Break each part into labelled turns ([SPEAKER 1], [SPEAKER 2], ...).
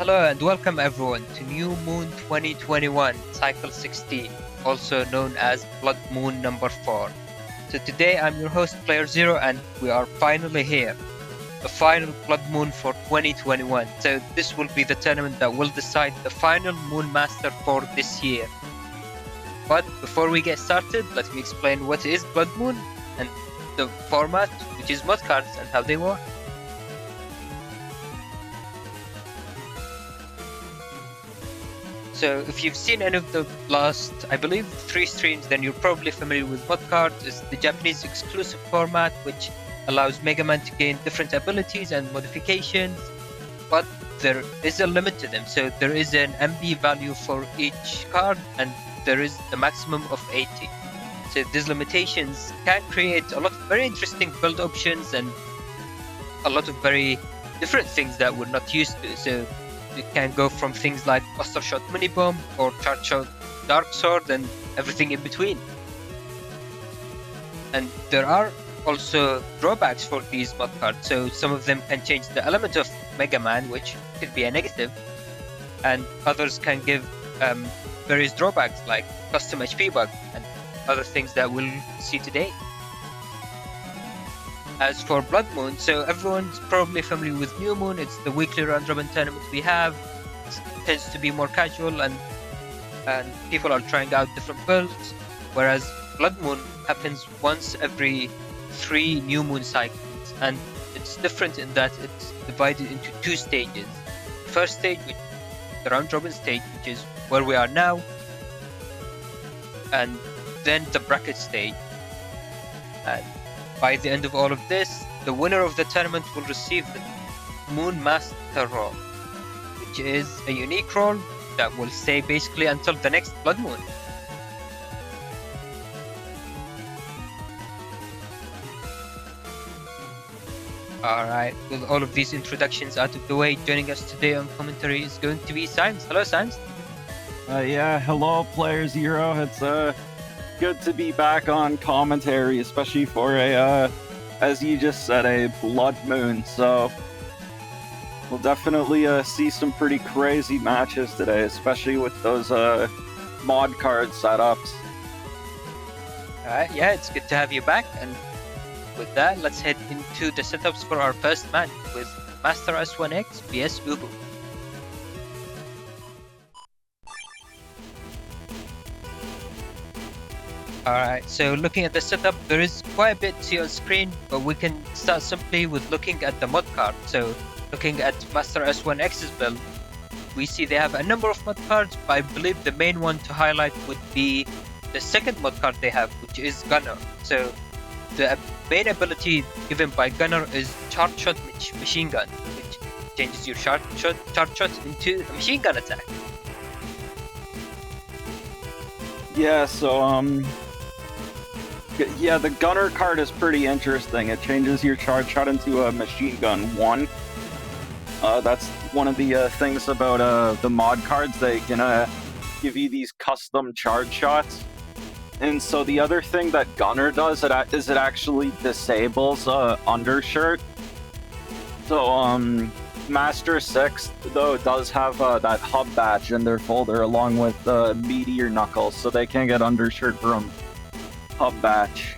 [SPEAKER 1] Hello and welcome everyone to New Moon 2021 Cycle 16, also known as Blood Moon number 4. So today I'm your host playerzero and we are finally here. The final Blood Moon for 2021. So this will be the tournament that will decide the final Moon Master for this year. But before we get started, let me explain what is Blood Moon and the format, which is mod cards and how they work. So if you've seen any of the last, I believe, 3 streams, then you're probably familiar with mod cards. It's the Japanese exclusive format, which allows Mega Man to gain different abilities and modifications, but there is a limit to them. So there is an MB value for each card, and there is a maximum of 80. So these limitations can create a lot of very interesting build options and a lot of very different things that we're not used to. So it can go from things like Buster Shot Mini Bomb or Charge Shot Dark Sword and everything in between. And there are also drawbacks for these mod cards. So some of them can change the element of Mega Man, which could be a negative, and others can give various drawbacks like custom HP bug and other things that we'll see today. As for Blood Moon, so everyone's probably familiar with New Moon. It's the weekly round-robin tournament we have. It tends to be more casual and people are trying out different builds, whereas Blood Moon happens once every 3 New Moon cycles, and it's different in that it's divided into 2 stages. The first stage, which is the round-robin stage, which is where we are now, and then the bracket stage. And by the end of all of this, the winner of the tournament will receive the Moon Master role, which is a unique role that will stay basically until the next Blood Moon. Alright, with all of these introductions out of the way, joining us today on commentary is going to be Symes. Hello, Symes.
[SPEAKER 2] Yeah, hello, playerzero. It's good to be back on commentary, especially for a, as you just said, a Blood Moon. So we'll definitely see some pretty crazy matches today, especially with those mod card setups.
[SPEAKER 1] Alright, yeah, it's good to have you back, and with that, let's head into the setups for our first match with Master S1X vs Ubu. Alright, so looking at the setup, there is quite a bit to see on screen, but we can start simply with looking at the mod card. So looking at Master S1X's build, we see they have a number of mod cards, but I believe the main one to highlight would be the second mod card they have, which is Gunner. So the main ability given by Gunner is Charge Shot Machine Gun, which changes your charge shot into a machine gun attack.
[SPEAKER 2] Yeah, so yeah, the Gunner card is pretty interesting. It changes your charge shot into a machine gun 1. That's one of the things about the mod cards. They can give you these custom charge shots. And so the other thing that Gunner does is it actually disables undershirt. So Master 6 though does have that hub badge in their folder along with Meteor Knuckles, so they can get undershirt from hub badge.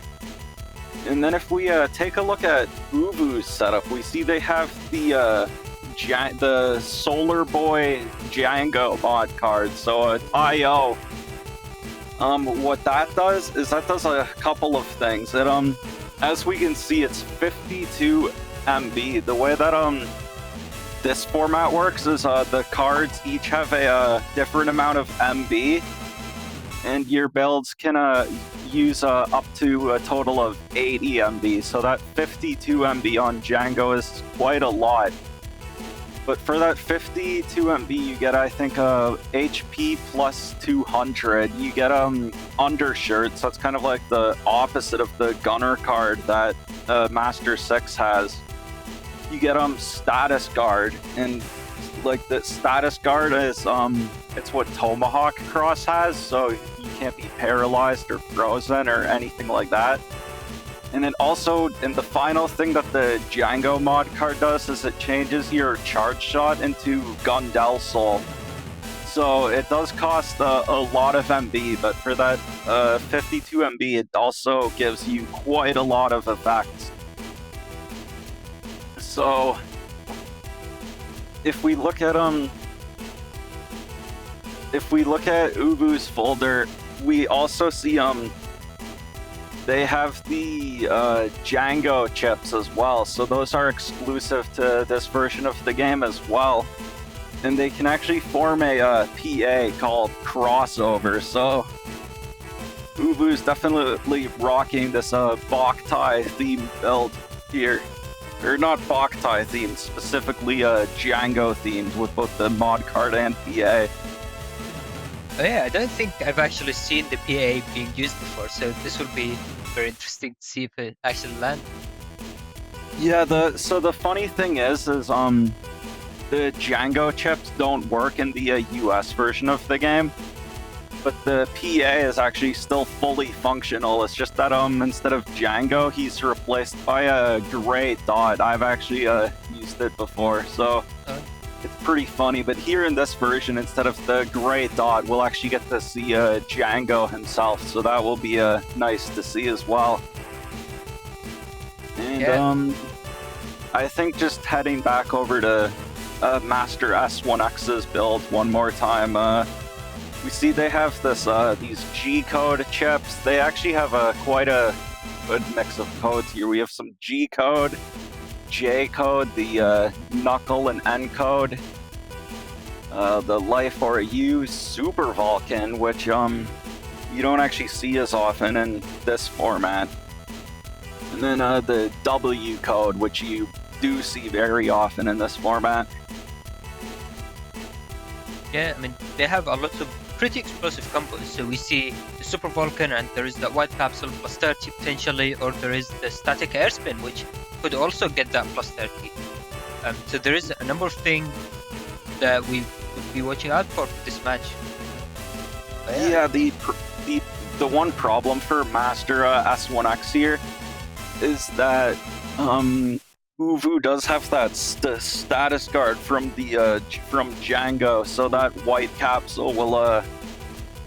[SPEAKER 2] And then if we take a look at Ubu's setup, we see they have the Solar Boy Django mod card. So IO. What that does is that does a couple of things. It as we can see, it's 52 MB. The way that this format works is the cards each have a different amount of MB, and your builds can use up to a total of 80 MB. So that 52 MB on Django is quite a lot. But for that 52 MB, you get, I think, HP plus 200. You get undershirt, so it's kind of like the opposite of the Gunner card that Master 6 has. You get status guard, and like the status guard is it's what Tomahawk Cross has, so you can't be paralyzed or frozen or anything like that. And then also, and the final thing that the Django mod card does is it changes your charge shot into Gundel Soul. So it does cost a lot of MB, but for that 52 MB, it also gives you quite a lot of effects. So if we look at Ubu's folder, we also see they have the Django chips as well, so those are exclusive to this version of the game as well. And they can actually form a PA called Crossover, so Ubu's definitely rocking this Boktai theme build here. Or not Boktai themed, specifically Django themed with both the mod card and PA.
[SPEAKER 1] Oh yeah, I don't think I've actually seen the PA being used before, so this will be very interesting to see if it actually lands.
[SPEAKER 2] Yeah, so the funny thing is the Django chips don't work in the US version of the game, but the PA is actually still fully functional. It's just that instead of Django, he's replaced by a gray dot. I've actually used it before, so it's pretty funny. But here in this version, instead of the gray dot, we'll actually get to see Django himself, so that will be nice to see as well. And
[SPEAKER 1] yeah.
[SPEAKER 2] I think just heading back over to Master S1X's build one more time. We see they have these G-code chips. They actually have quite a good mix of codes here. We have some G-code, J-code, the Knuckle and N-code, the Life or U Super Vulcan, which you don't actually see as often in this format. And then the W code, which you do see very often in this format.
[SPEAKER 1] Yeah, I mean, they have a lot of pretty explosive combos. So we see the Super Vulcan, and there is the White Capsule plus 30 potentially, or there is the Static Air Spin, which could also get that plus 30. So there is a number of things that we would be watching out for this match.
[SPEAKER 2] Yeah, the one problem for Master S1X here is that Uvu does have that status guard from Django, so that White Capsule will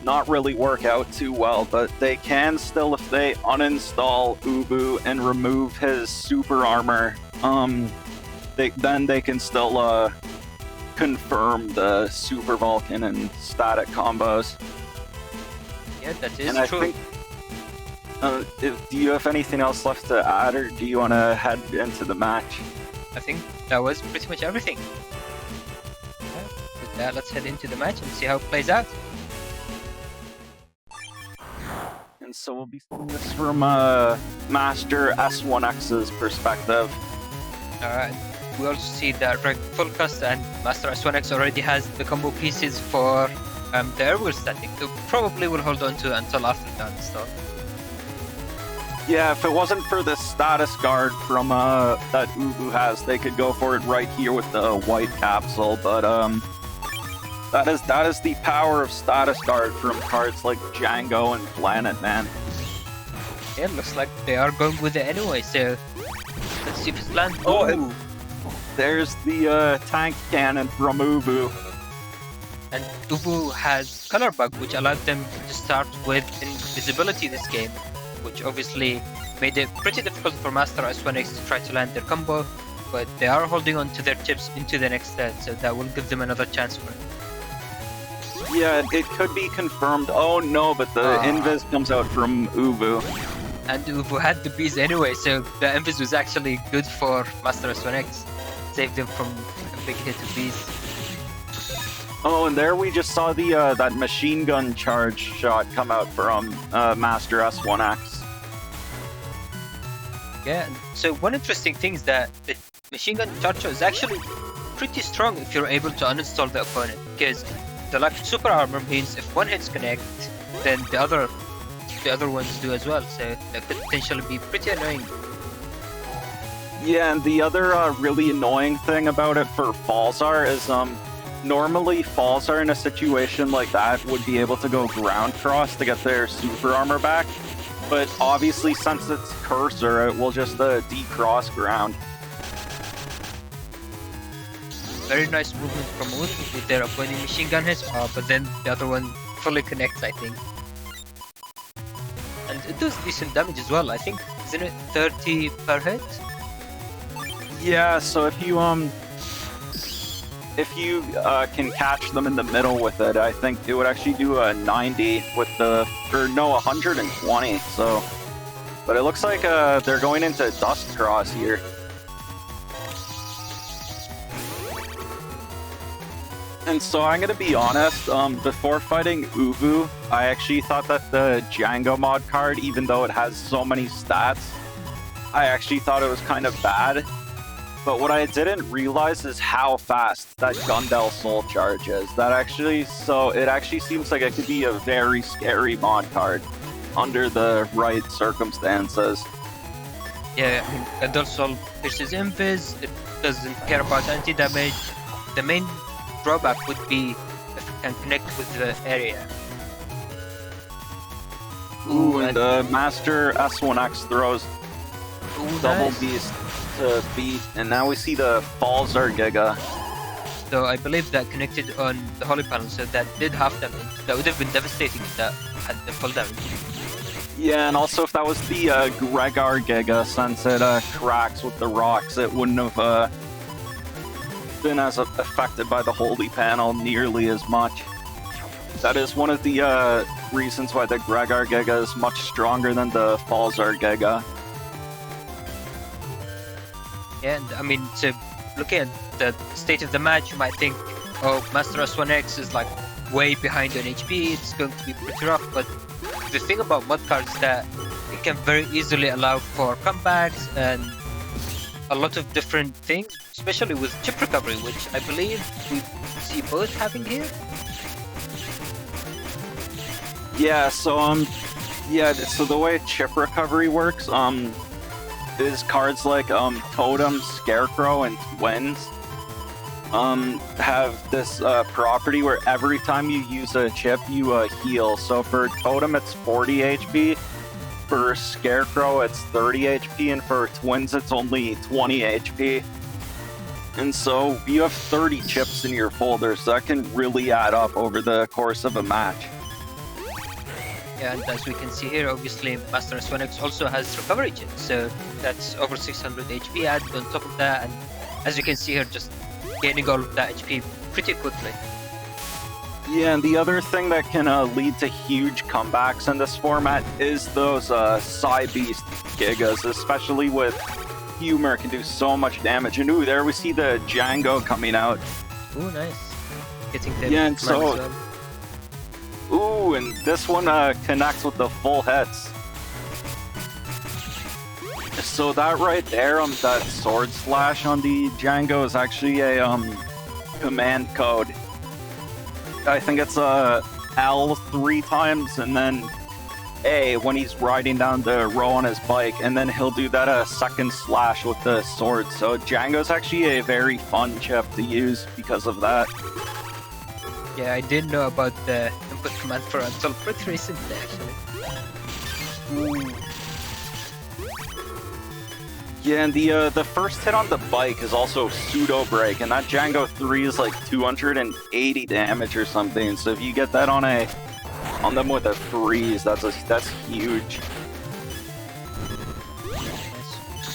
[SPEAKER 2] not really work out too well, but they can still, if they uninstall Uvu and remove his super armor, then they can still confirm the Super Vulcan and static combos.
[SPEAKER 1] Yeah, that is
[SPEAKER 2] and
[SPEAKER 1] true.
[SPEAKER 2] I think, do you have anything else left to add, or do you want to head into the match?
[SPEAKER 1] I think that was pretty much everything. Yeah, with that, let's head into the match and see how it plays out.
[SPEAKER 2] And so we'll be seeing this from Master S1X's perspective.
[SPEAKER 1] Alright, we also see that Fullcast and Master S1X already has the combo pieces for the air wheel static, so probably will hold on to it until after the uninstall.
[SPEAKER 2] Yeah, if it wasn't for the status guard from that Ubu has, they could go for it right here with the White Capsule, but that is the power of status guard from cards like Django and Planet, man.
[SPEAKER 1] Yeah, looks like they are going with it anyway, so let's see if it's lands.
[SPEAKER 2] Oh, there's the tank cannon from Ubu.
[SPEAKER 1] And Ubu has Color Bug, which allowed them to start with invisibility this game, which obviously made it pretty difficult for Master S1X to try to land their combo, but they are holding on to their chips into the next set, so that will give them another chance for it.
[SPEAKER 2] Yeah, it could be confirmed. Oh no, but the Invis comes out from Ubu.
[SPEAKER 1] And Ubu had the bees anyway, so the Invis was actually good for Master S1X. Saved them from a big hit of bees.
[SPEAKER 2] Oh, and there we just saw the that machine gun charge shot come out from Master S1X.
[SPEAKER 1] Yeah, so one interesting thing is that the machine gun charge shot is actually pretty strong if you're able to uninstall the opponent, because the lack of super armor means if one hits connect, then the other ones do as well, so that could potentially be pretty annoying.
[SPEAKER 2] Yeah, and the other really annoying thing about it for Falzar is normally Falzar in a situation like that would be able to go ground cross to get their super armor back, but obviously since it's cursor, it will just decross ground.
[SPEAKER 1] Very nice movement from Wood with their avoiding machine gun hits, but then the other one fully connects, I think. And it does decent damage as well, I think. Isn't it 30 per hit?
[SPEAKER 2] Yeah, so if you can catch them in the middle with it, I think it would actually do a 90 with the, or no, 120. So, but it looks like they're going into Dust Cross here. And so I'm gonna be honest, before fighting Uvu, I actually thought that the Django mod card, even though it has so many stats, I actually thought it was kind of bad. But what I didn't realize is how fast that Gundel Soul Charge is. That actually, so it actually seems like it could be a very scary mod card under the right circumstances.
[SPEAKER 1] Yeah, I mean, Gundel Soul pierces invis, it doesn't care about anti-damage. The main drawback would be if it can connect with the area.
[SPEAKER 2] Ooh, and Master S1X throws double beast to beat, and now we see the Falzar Giga.
[SPEAKER 1] So I believe that connected on the Holy Panel, so that did half damage. That would have been devastating if that had the full damage.
[SPEAKER 2] Yeah, and also if that was the Gregar Giga, since it cracks with the rocks, it wouldn't have been as affected by the Holy Panel nearly as much. That is one of the reasons why the Gregar Giga is much stronger than the Falzar Giga.
[SPEAKER 1] Yeah, and I mean, so looking at the state of the match, you might think, oh, Master S1X is like way behind on HP, it's going to be pretty rough, but the thing about mod cards is that it can very easily allow for comebacks and a lot of different things, especially with chip recovery, which I believe we see both having here.
[SPEAKER 2] Yeah, so so the way chip recovery works, is cards like Totem, Scarecrow, and Twins have this property where every time you use a chip, you heal. So for Totem, it's 40 HP. For Scarecrow, it's 30 HP, and for Twins, it's only 20 HP. And so you have 30 chips in your folder, so that can really add up over the course of a match.
[SPEAKER 1] Yeah, and as we can see here, obviously Master S1X also has recovery chips, so that's over 600 HP added on top of that, and as you can see here, just gaining all of that HP pretty quickly.
[SPEAKER 2] Yeah, and the other thing that can lead to huge comebacks in this format is those Psy Beast Gigas, especially with Humor, can do so much damage. And ooh, there we see the Django coming out.
[SPEAKER 1] Ooh, nice. Getting the
[SPEAKER 2] yeah, and so... Ooh, and this one connects with the full hits. So that right there, that sword slash on the Django is actually a command code. I think it's L 3 times and then A when he's riding down the row on his bike, and then he'll do that second slash with the sword. So Django's actually a very fun chip to use because of that.
[SPEAKER 1] Yeah, I didn't know about the input command for until pretty recently, actually.
[SPEAKER 2] Ooh. Yeah, and the first hit on the bike is also pseudo break, and that Django 3 is like 280 damage or something. So if you get that on them with a freeze, that's huge.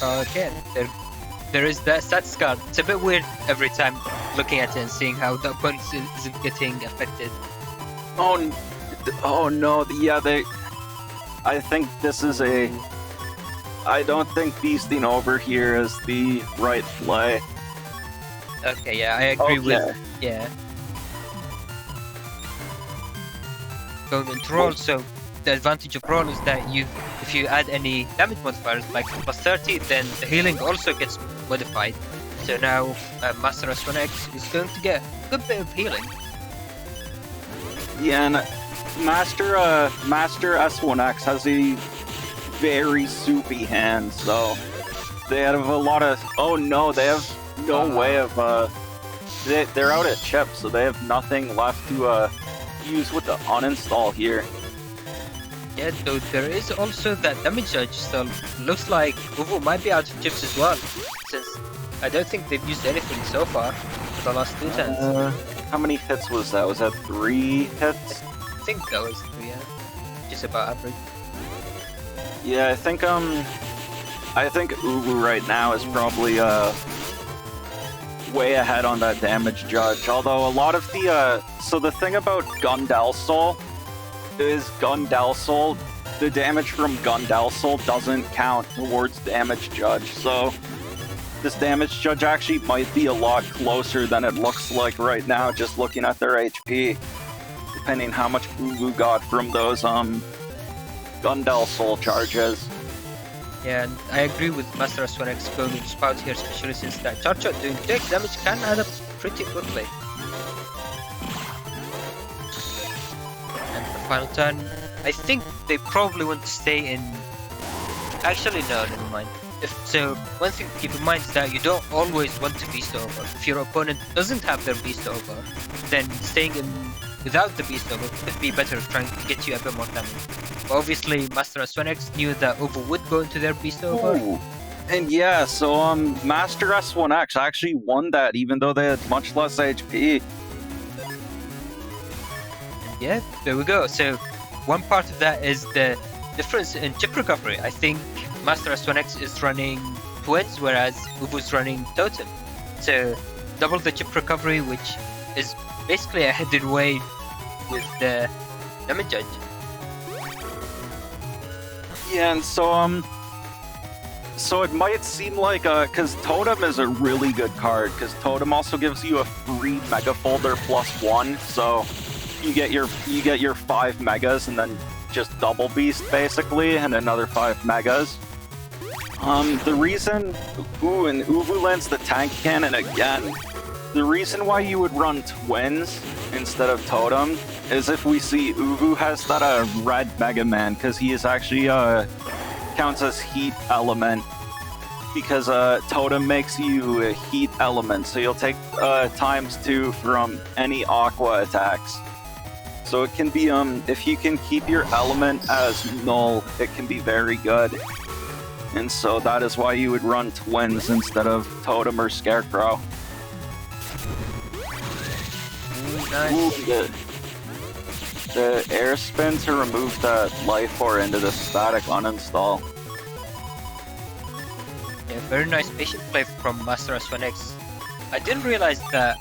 [SPEAKER 1] Okay, there is that stats card. It's a bit weird every time looking at it and seeing how the opponent isn't getting affected.
[SPEAKER 2] Oh no, yeah, I think this is a... I don't think beasting over here is the right play.
[SPEAKER 1] Okay, yeah, I agree with... Yeah. Going into roll, so the advantage of roll is that if you add any damage modifiers like plus 30, then the healing also gets modified. So now Master S1X is going to get a good bit of healing.
[SPEAKER 2] Yeah, and Master S1X has a very soupy hand, so they have a lot of... Oh no, they have no way of... They're out of chips, so they have nothing left to use with the uninstall here.
[SPEAKER 1] Yeah, though there is also that damage judge, so looks like Uvu might be out of chips as well, since I don't think they've used anything so far for the last 2 turns.
[SPEAKER 2] How many hits was that? Was that 3 hits?
[SPEAKER 1] I think that was 3, yeah. Just about average.
[SPEAKER 2] Yeah, I think Uvu right now is probably way ahead on that damage judge. Although a lot of the so the thing about Gundelsol is Gundelsol, the damage from Gundelsol doesn't count towards damage judge. So this damage judge actually might be a lot closer than it looks like right now, just looking at their HP, depending how much Uvu got from those Gundelsol charges.
[SPEAKER 1] Yeah, and I agree with Master S1X going with Spout here, especially since that charge shot doing direct damage can add up pretty quickly. And the final turn, I think they probably want to stay in... Actually, no, never mind. So, one thing to keep in mind is that you don't always want to beast over. If your opponent doesn't have their beast over, then staying in without the beast over could be better, trying to get you a bit more damage. But obviously, Master S1X knew that Uvu would go into their beast over.
[SPEAKER 2] Ooh. And yeah, so Master S1X actually won that, even though they had much less HP.
[SPEAKER 1] And yeah, there we go. So, one part of that is the difference in chip recovery. I think Master S1X is running twins, whereas Uvu's running totem. So, double the chip recovery, which is basically a hidden way with the damage judge.
[SPEAKER 2] Yeah, and so it might seem like because Totem is a really good card, because Totem also gives you a free Mega Folder +1, so you get your 5 megas and then just double beast basically, and another 5 megas. The reason and Uvu lands the tank cannon again. The reason why you would run twins instead of Totem is if we see Uvu has that red Mega Man, because he is actually counts as heat element, because Totem makes you a heat element, so you'll take ×2 from any aqua attacks. So it can be if you can keep your element as null, it can be very good. And so that is why you would run twins instead of Totem or Scarecrow.
[SPEAKER 1] Nice.
[SPEAKER 2] Ooh, the air spin to remove that life ore into the static uninstall.
[SPEAKER 1] Yeah, very nice patient play from Master S1X. I didn't realize that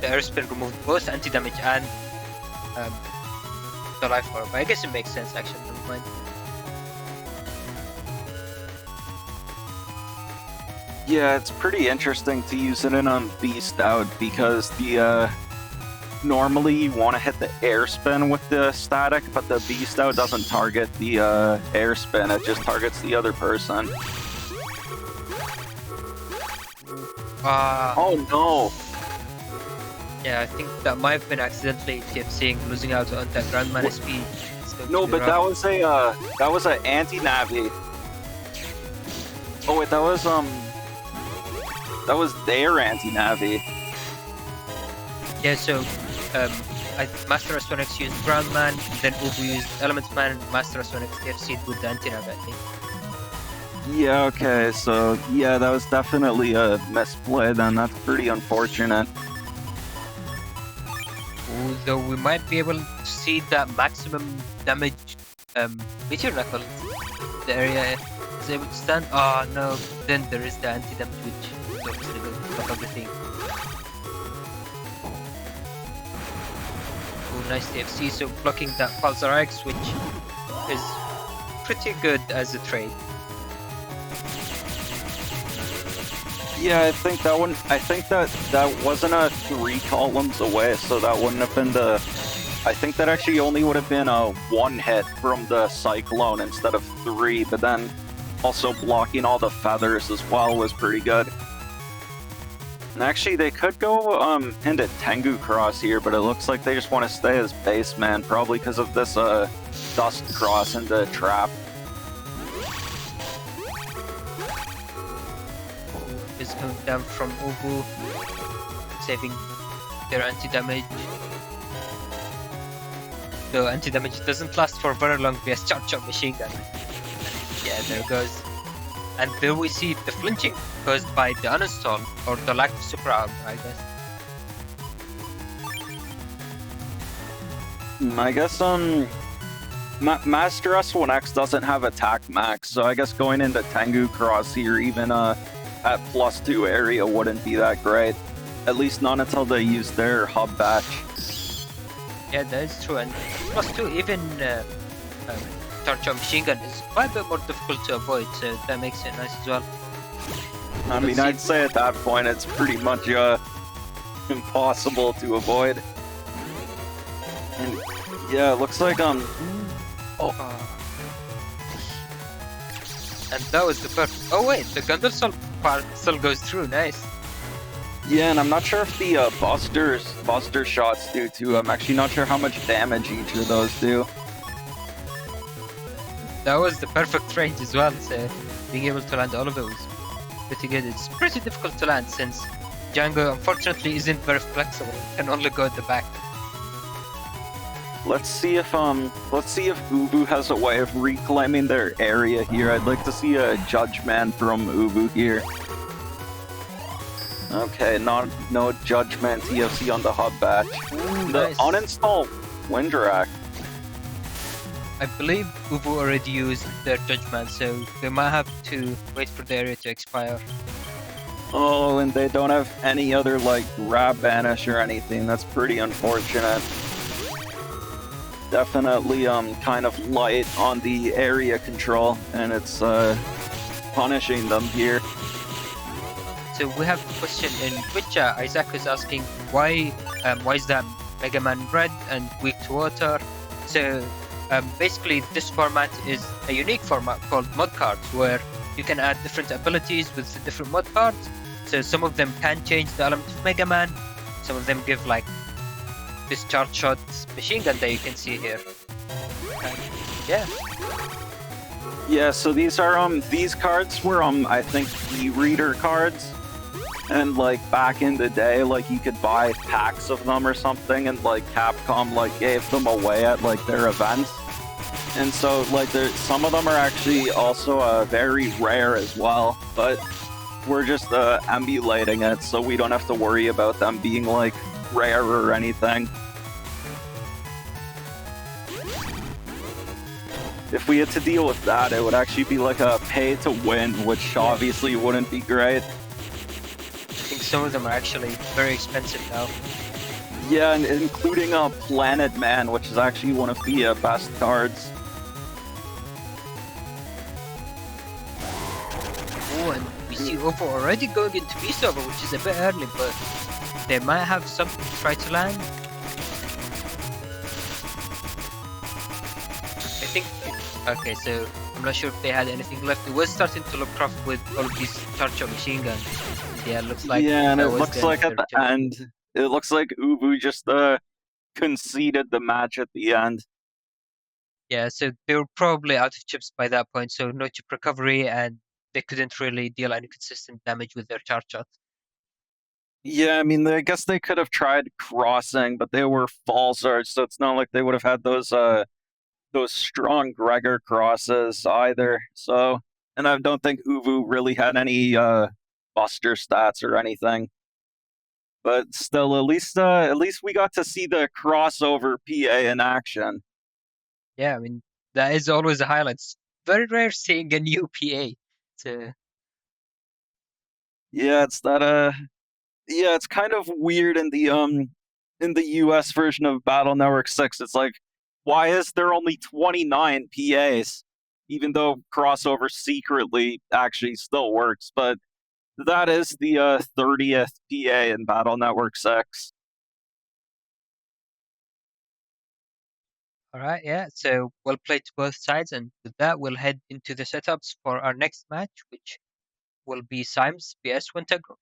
[SPEAKER 1] the air spin removed both anti-damage and the life ore, but I guess it makes sense actually, never mind.
[SPEAKER 2] Yeah, it's pretty interesting to use it in Beast Out, because the normally you want to hit the air spin with the static, but the Beast Out doesn't target the air spin, it just targets the other person. Oh no!
[SPEAKER 1] Yeah, I think that might have been accidentally TFCing, losing out on that Grand Mana speed.
[SPEAKER 2] No, but that was a anti-navi. Oh wait, that was their anti-navi.
[SPEAKER 1] Yeah, so Master S1X used Ground Man, then Uvu used Elements Man, and Master S1X TFC'd with the anti-nav, I think.
[SPEAKER 2] Yeah, okay, so yeah, that was definitely a misplay then, that's pretty unfortunate.
[SPEAKER 1] Though we might be able to see that maximum damage Meteor Knuckle. The area is able to stand. Oh no, then there is the anti-damage which is obviously the top of the thing. Oh, nice TFC, so blocking that Pulsar X, which is pretty good as a trade.
[SPEAKER 2] Yeah, I think that one. I think that wasn't a 3 columns away, so that wouldn't have been the. I think that actually only would have been a 1 hit from the Cyclone instead of 3. But then also blocking all the feathers as well was pretty good. And actually, they could go into Tengu Cross here, but it looks like they just want to stay as base man, probably because of this Dust Cross into Trap.
[SPEAKER 1] Is coming down from Uvu, saving their anti-damage. the anti-damage doesn't last for very long vs charge shot machine gun. Yeah, there goes. And there we see the flinching caused by the uninstall or the lack of super armor, I guess.
[SPEAKER 2] I guess Master S1X doesn't have attack max, so I guess going into Tengu Cross here, even at +2 area, wouldn't be that great. At least not until they use their hub batch.
[SPEAKER 1] Yeah, that is true. And +2, even charge shot machine gun is quite a bit more difficult to avoid, so that makes it nice as well.
[SPEAKER 2] I mean, I'd say at that point it's pretty much impossible to avoid. And yeah, it looks like
[SPEAKER 1] And that was the perfect. Oh wait, the Gundersall part still goes through. Nice.
[SPEAKER 2] yeah, and I'm not sure if the Buster shots do too. I'm actually not sure how much damage each of those do.
[SPEAKER 1] That was the perfect range as well. So being able to land all of it was pretty good. It's pretty difficult to land since Django unfortunately isn't very flexible. It can only go at the back.
[SPEAKER 2] Let's see if Ubu has a way of reclaiming their area here. I'd like to see a judgment from Ubu here. Okay, no judgment TFC on the hub batch. The
[SPEAKER 1] Nice.
[SPEAKER 2] uninstall Wintegral.
[SPEAKER 1] I believe Ubu already used their judgment, so they might have to wait for the area to expire.
[SPEAKER 2] Oh, and they don't have any other like grab banish or anything. That's pretty unfortunate. Definitely kind of light on the area control, and it's punishing them here.
[SPEAKER 1] So we have a question in which Isaac is asking why is that Mega Man red and weak to water? So basically this format is a unique format called mod cards where you can add different abilities with the different mod cards. So some of them can change the element of Mega Man, some of them give like this charge shot machine gun that you can see here. Yeah.
[SPEAKER 2] Yeah, so these are these cards were I think e-reader cards. And like back in the day, like you could buy packs of them or something, and like Capcom like gave them away at like their events. And so like some of them are actually also very rare as well, but we're just emulating it, so we don't have to worry about them being like rare or anything. If we had to deal with that, it would actually be like a pay to win, which obviously wouldn't be great.
[SPEAKER 1] I think some of them are actually very expensive now.
[SPEAKER 2] Yeah, and including Planet Man, which is actually one of the best cards.
[SPEAKER 1] Oh, and we see Ovo already going into V-Server, which is a bit early, but they might have something to try to land. I think... Okay, so I'm not sure if they had anything left. It was starting to look rough with all of these charge shot machine guns. Yeah, it looks like...
[SPEAKER 2] Yeah, and
[SPEAKER 1] that
[SPEAKER 2] it
[SPEAKER 1] was
[SPEAKER 2] looks like at the end, it looks like Ubu just conceded the match at the end.
[SPEAKER 1] Yeah, so they were probably out of chips by that point, so no chip recovery, and they couldn't really deal any consistent damage with their charge shot.
[SPEAKER 2] Yeah, I mean, I guess they could have tried crossing, but they were false arts, so it's not like they would have had those strong Gregor crosses either. So, and I don't think Uvu really had any buster stats or anything. But still, at least we got to see the crossover PA in action.
[SPEAKER 1] Yeah, I mean, that is always a highlight. It's very rare seeing a new PA. So...
[SPEAKER 2] Yeah, it's that yeah, it's kind of weird in the US version of Battle Network 6. It's like, why is there only 29 PAs? Even though crossover secretly actually still works, but that is the 30th PA in Battle Network 6.
[SPEAKER 1] Alright, yeah, so well played to both sides, and with that we'll head into the setups for our next match, which will be Symes vs Wintegral.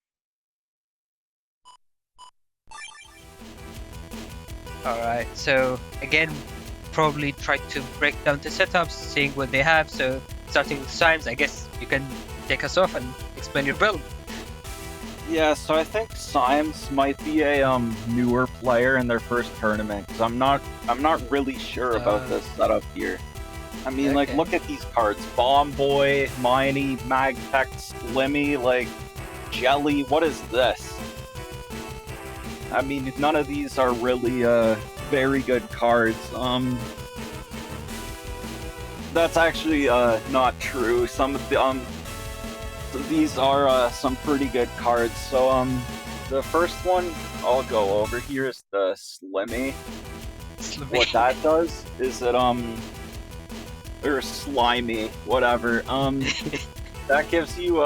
[SPEAKER 1] Alright, so again, probably try to break down the setups, seeing what they have. So starting with Symes, I guess you can take us off and explain your build.
[SPEAKER 2] Yeah, so I think Symes might be a newer player in their first tournament, because I'm not really sure about this setup here. I mean, like,
[SPEAKER 1] Okay.
[SPEAKER 2] look at these cards: Bomb Boy, Miney, Magtech, Slimmy, like Jelly. What is this? I mean, none of these are really very good cards. That's actually not true. Some of the these are some pretty good cards. So the first one I'll go over here is the Slimmy. What that does is it or Slimy, whatever. That gives you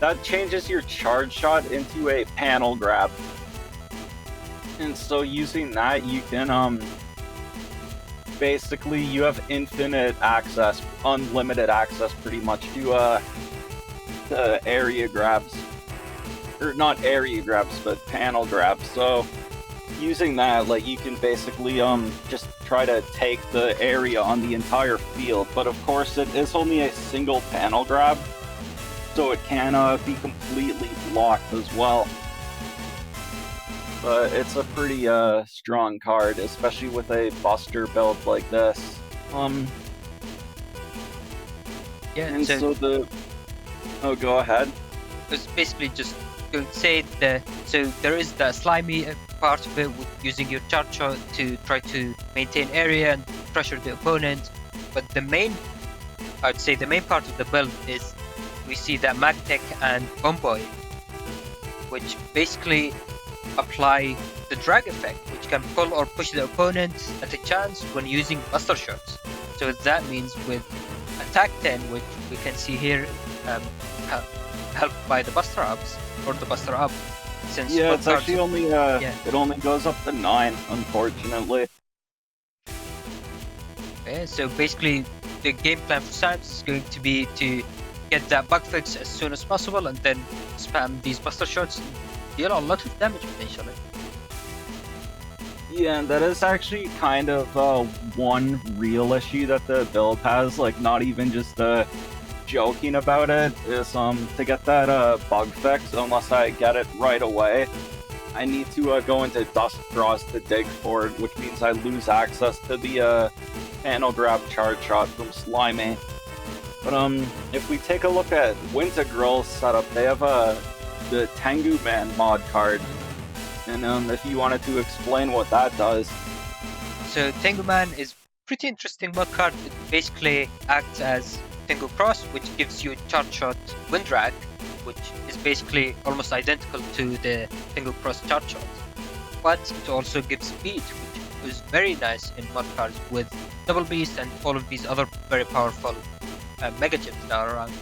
[SPEAKER 2] that changes your charge shot into a panel grab. And so using that you can basically you have infinite access, unlimited access pretty much to area grabs. Or not area grabs, but panel grabs. So using that, like, you can basically just try to take the area on the entire field. But of course it is only a single panel grab, so it can be completely blocked as well. But it's a pretty strong card, especially with a Buster build like this.
[SPEAKER 1] Yeah,
[SPEAKER 2] and so the... Oh, go ahead.
[SPEAKER 1] It's basically just going to say that, so there is the slimy part of it with using your charge shot to try to maintain area and pressure the opponent. But the main, I'd say the main part of the build is we see that Magtech and Bomboy, which basically apply the drag effect, which can pull or push the opponent at a chance when using Buster shots. So that means with attack 10, which we can see here, helped by the Buster ups or the Buster up. Since
[SPEAKER 2] yeah, it's actually only it only goes up to 9, unfortunately.
[SPEAKER 1] Yeah, so basically the game plan for Symes is going to be to get that bug fix as soon as possible and then spam these Buster shots and deal a lot of damage potentially.
[SPEAKER 2] Yeah, and that is actually kind of one real issue that the build has, like, not even just joking about it, is to get that bug fix, unless I get it right away, I need to go into Dust Cross to dig for it, which means I lose access to the panel grab charge shot from Slimy. But if we take a look at Wintegral's setup, they have the Tengu Man mod card. And if you wanted to explain what that does.
[SPEAKER 1] So Tengu Man is pretty interesting mod card. It basically acts as Tengu Cross, which gives you charge shot wind drag, which is basically almost identical to the Tengu Cross charge shot. But it also gives speed, which is very nice in mod cards with Double Beast and all of these other very powerful mega chips that are around.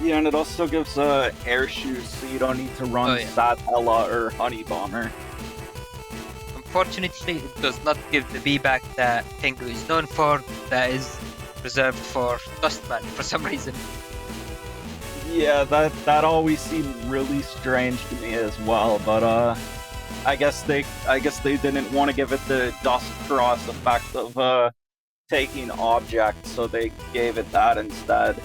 [SPEAKER 2] Yeah, and it also gives air shoes, so you don't need to run Satella or Honey Bomber.
[SPEAKER 1] Unfortunately, it does not give the B-back that Tengu is known for, that is reserved for Dustman for some reason.
[SPEAKER 2] Yeah, that always seemed really strange to me as well, but I guess they didn't want to give it the Dust Cross effect of taking objects, so they gave it that instead.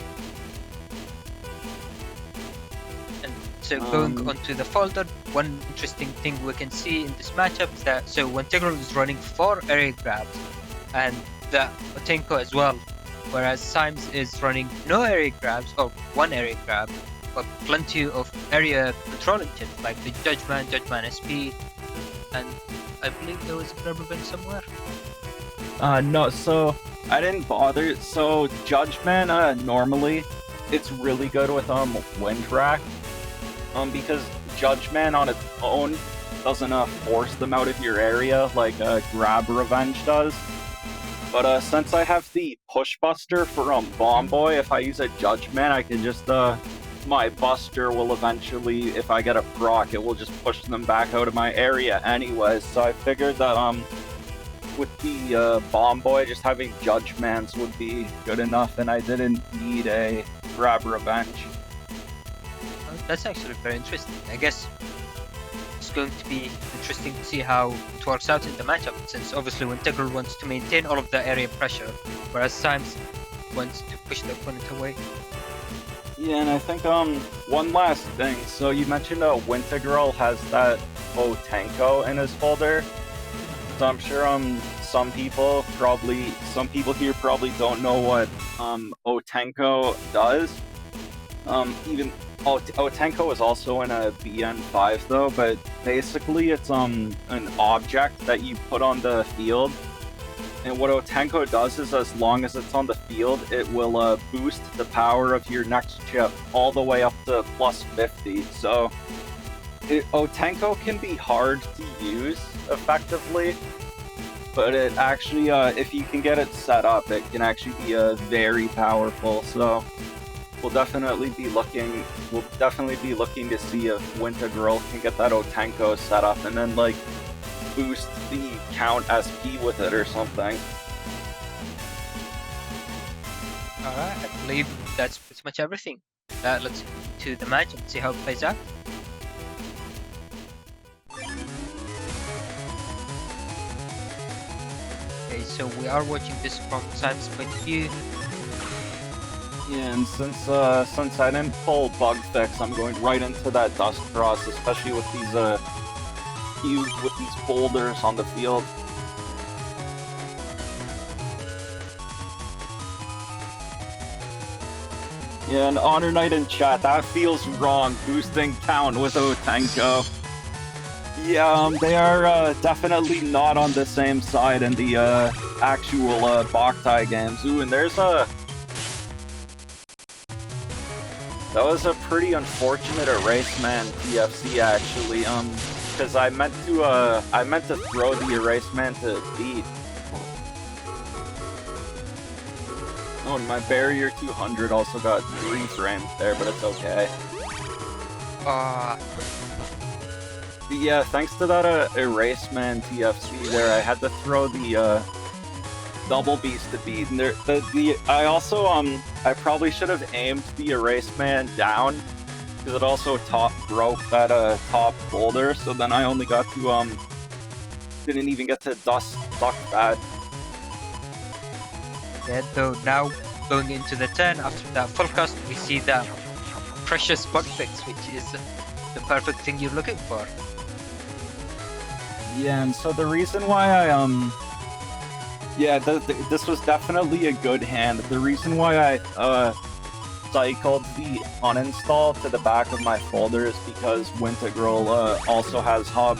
[SPEAKER 1] So going onto the folder, one interesting thing we can see in this matchup is that Wintegral is running 4 area grabs and the Otenko as well, whereas Symes is running no area grabs or 1 area grab, but plenty of area controlling chips like the Judgeman SP, and I believe there was a rubber band somewhere.
[SPEAKER 2] No, so I didn't bother. So Judgeman, normally it's really good with Wind Rack. Because Judgeman on its own doesn't force them out of your area like Grab Revenge does. But since I have the Push Buster for Bomb Boy, if I use a Judgeman, I can just my Buster will eventually, if I get a proc, it will just push them back out of my area anyways. So I figured that with the Bomb Boy, just having Judgemans would be good enough, and I didn't need a Grab Revenge.
[SPEAKER 1] That's actually very interesting. I guess it's going to be interesting to see how it works out in the matchup, since obviously Wintegral wants to maintain all of the area pressure, whereas Symes wants to push the opponent away.
[SPEAKER 2] Yeah, and I think one last thing. So you mentioned Wintegral has that Otenko in his folder. So I'm sure some people here probably don't know what Otenko does. Even Otenko is also in a BN5 though, but basically it's an object that you put on the field. And what Otenko does is, as long as it's on the field, it will boost the power of your next chip all the way up to plus 50. So Otenko can be hard to use effectively, but it actually, if you can get it set up, it can actually be very powerful. So we'll definitely be looking to see if Wintegral can get that Otenko set up, and then like boost the count SP with it or something.
[SPEAKER 1] Alright, I believe that's pretty much everything. Let's go to the match and see how it plays out. Okay, so we are watching this from Symes' point of view.
[SPEAKER 2] Yeah, and since I didn't pull bug fix, I'm going right into that dust cross, especially with these boulders on the field. Yeah, and HonorNite in chat, that feels wrong, boosting count with Otenko. Yeah, they are definitely not on the same side in the actual Boktai games. Ooh, and there's a... That was a pretty unfortunate Eraseman TFC actually, because I meant to throw the Eraseman to beat. Oh, and my barrier 200 also got 3 frames there, but it's okay. But yeah, thanks to that Eraseman TFC there, I had to throw the double beast to beat, and I probably should have aimed the Eraseman down, because it also broke that top boulder, so then I only got to didn't even get to duck that.
[SPEAKER 1] Yeah, so now going into the turn after that full cast, we see that precious bug fix, which is the perfect thing you're looking for.
[SPEAKER 2] Yeah, and so the reason why I this was definitely a good hand. The reason why I cycled the uninstall to the back of my folder is because Wintegral also has hub.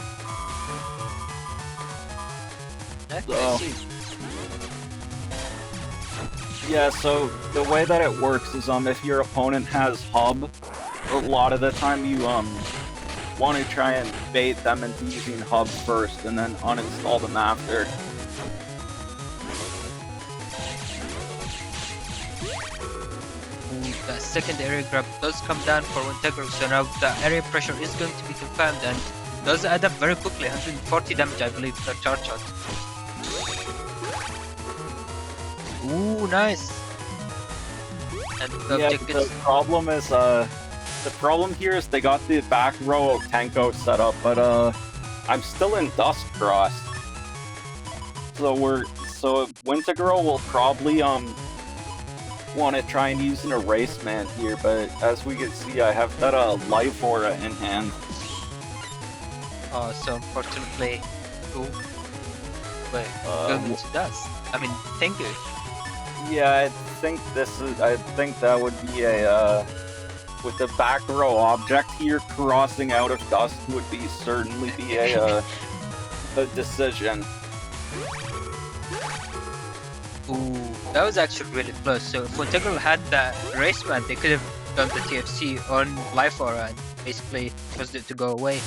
[SPEAKER 2] Yeah, so the way that it works is if your opponent has hub, a lot of the time you want to try and bait them into using hub first and then uninstall them after.
[SPEAKER 1] The second area grab does come down for Wintegral, so now the area pressure is going to be confirmed and does add up very quickly, 140 damage I believe per charge shot. Ooh, nice! And
[SPEAKER 2] the problem here is they got the back row of Otenko set up, but I'm still in Dust Cross. So Wintegral will probably want to try and use an Eraseman here, but as we can see, I have that Life Aura in hand.
[SPEAKER 1] Oh, so unfortunately, going into dust. I mean, thank you.
[SPEAKER 2] Yeah, I think that would be a with the back row object here crossing out of dust would certainly be a decision.
[SPEAKER 1] Ooh, that was actually really close. So if Wintegral had that Eraseman, they could have done the TFC on Life Aura and basically caused it to go away.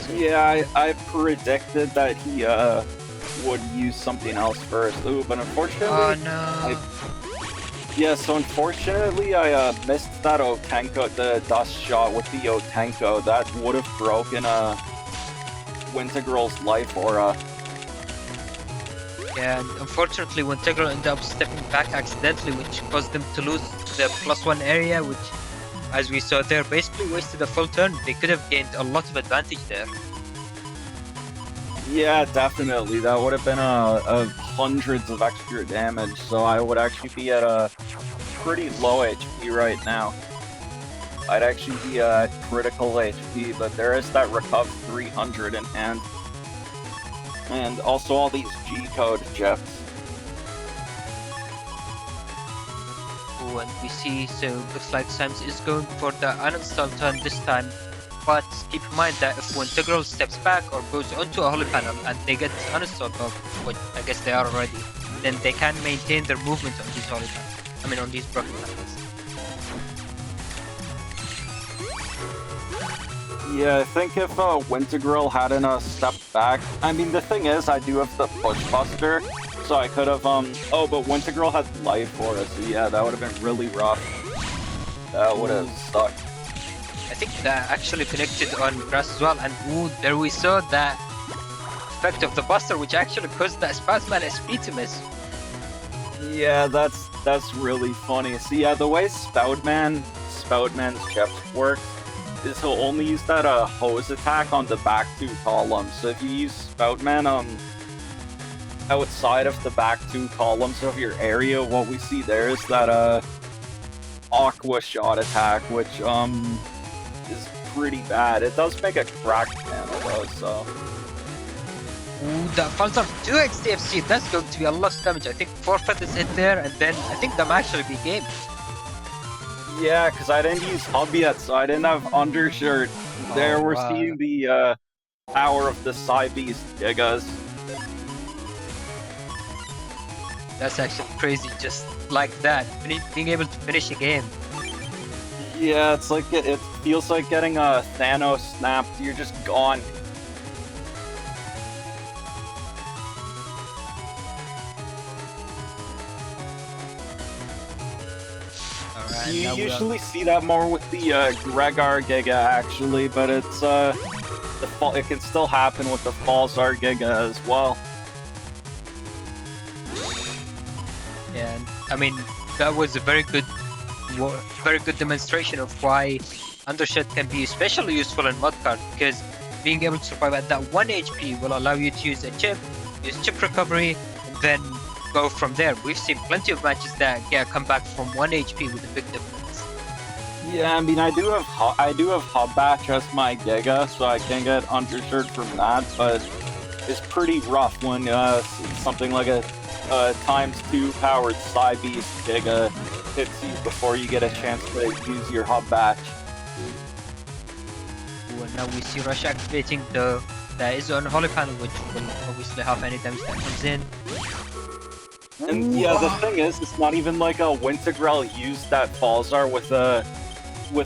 [SPEAKER 1] So...
[SPEAKER 2] Yeah, I predicted that he would use something else first. Ooh, but unfortunately...
[SPEAKER 1] Oh no!
[SPEAKER 2] So unfortunately I missed that Otenko, the dust shot with the Otenko. That would have broken Wintegral's Life Aura.
[SPEAKER 1] Yeah, and unfortunately Wintegral ended up stepping back accidentally, which caused them to lose the +1 area, which, as we saw there, basically wasted a full turn. They could have gained a lot of advantage there.
[SPEAKER 2] Yeah, definitely. That would have been hundreds of extra damage, so I would actually be at a pretty low HP right now. I'd actually be critical HP, but there is that Recup 300 in hand. And also all these G-code jets.
[SPEAKER 1] Oh, and we see, so looks like Symes is going for the uninstall turn this time. But keep in mind that if Wintegral steps back or goes onto a holy panel and they get uninstalled, or which I guess they are already, then they can maintain their movement on these holy panels. I mean on these broken panels.
[SPEAKER 2] Yeah, I think if Wintegral hadn't stepped back, I mean the thing is I do have the push buster, so I could have oh, but Wintegral has life for us, so yeah, that would have been really rough. That would have sucked.
[SPEAKER 1] I think that actually connected on grass as well, and ooh, there we saw that effect of the buster, which actually caused that Spazman SP to miss.
[SPEAKER 2] Yeah, that's really funny. So yeah, the way Spoutman's chips work is he'll only use that hose attack on the back two columns. So if you use Spoutman outside of the back two columns of your area, what we see there is that Aqua Shot attack, which is pretty bad. It does make a cracked panel though, so.
[SPEAKER 1] Ooh, that falls off 2x DFC, that's going to be a lot of damage. I think 4 feathers hit there, and then I think that might actually be game.
[SPEAKER 2] Yeah, because I didn't use hub yet, so I didn't have undershirt. There we're seeing the power of the Symes Gigas.
[SPEAKER 1] That's actually crazy, just like that, being able to finish a game.
[SPEAKER 2] Yeah, it's like it feels like getting a Thanos snapped. You're just gone.
[SPEAKER 1] Alright,
[SPEAKER 2] you usually see that more with the Gregar Giga actually, but it's it can still happen with the Falzar Giga as well.
[SPEAKER 1] Yeah, and I mean that was a very good demonstration of why Undershed can be especially useful in Mudcard, because being able to survive at that 1 HP will allow you to use a chip, use chip recovery, and then go from there. We've seen plenty of matches that come back from 1 HP with a big difference.
[SPEAKER 2] Yeah, I mean I do have Hub Batch as my Giga, so I can get Undershirt from that, but it's pretty rough when something like a ×2 powered Symes Giga hits you before you get a chance to use your Hub Batch.
[SPEAKER 1] Ooh, and now we see Rush activating the is on Holy Panel, which will obviously have any damage that comes in.
[SPEAKER 2] And yeah, the thing is, it's not even like a Wintegral used that Falzar with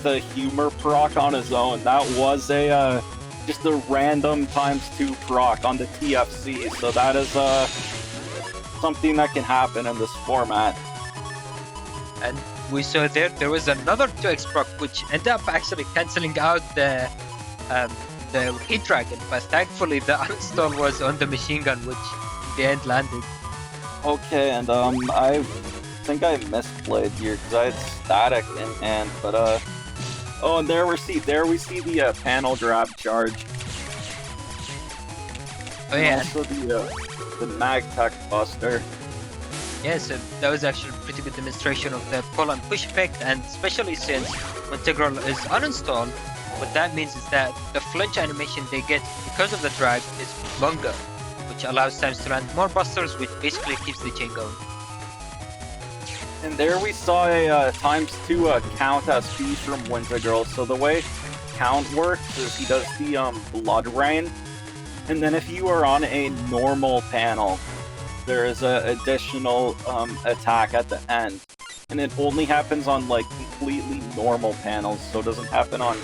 [SPEAKER 2] a humor proc on his own. That was a just a random ×2 proc on the TFC, so that is something that can happen in this format.
[SPEAKER 1] And we saw there was another 2x proc which ended up actually cancelling out the Heat Dragon, but thankfully the uninstall was on the machine gun, which in the end landed.
[SPEAKER 2] Okay, and I think I misplayed here because I had static in hand, but oh, and there we see the panel grab charge.
[SPEAKER 1] Oh yeah,
[SPEAKER 2] and also the Magtech Buster.
[SPEAKER 1] Yeah, so that was actually a pretty good demonstration of the pull and push effect, and especially since Wintegral is uninstalled, what that means is that the flinch animation they get because of the drag is longer, which allows Symes to land more busters, which basically keeps the chain going.
[SPEAKER 2] And there we saw a ×2 count SP from Wintegral. So the way count works is he does the Blood Rain, and then if you are on a normal panel, there is an additional attack at the end, and it only happens on like completely normal panels, so it doesn't happen on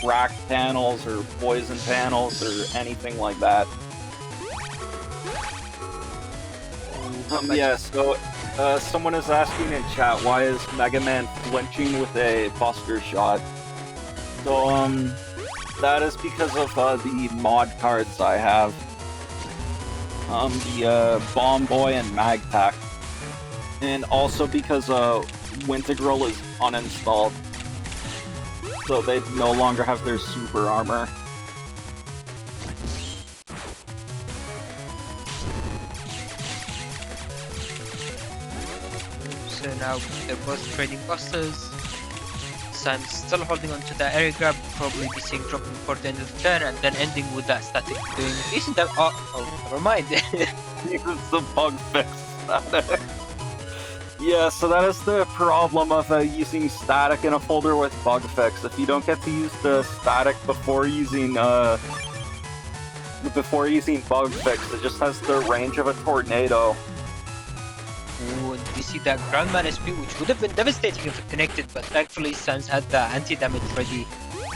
[SPEAKER 2] cracked panels or poison panels or anything like that. Yeah, so someone is asking in chat, why is Mega Man flinching with a Buster Shot? So that is because of the mod cards I have. The Bomb Boy and Magtech. And also because Wintegral is uninstalled. So they no longer have their super armor.
[SPEAKER 1] So now they're both trading busters. Symes still holding on to that area grab, probably be seeing dropping for the end of the turn, and then ending with that static doing decent damage. Oh, never mind.
[SPEAKER 2] It's the bug fix static. Yeah, so that is the problem of using static in a folder with bug fix. If you don't get to use the static before using bug fix, it just has the range of a tornado.
[SPEAKER 1] Ooh, and you see that Groundman SP, which would have been devastating if it connected, but thankfully Symes had the anti-damage ready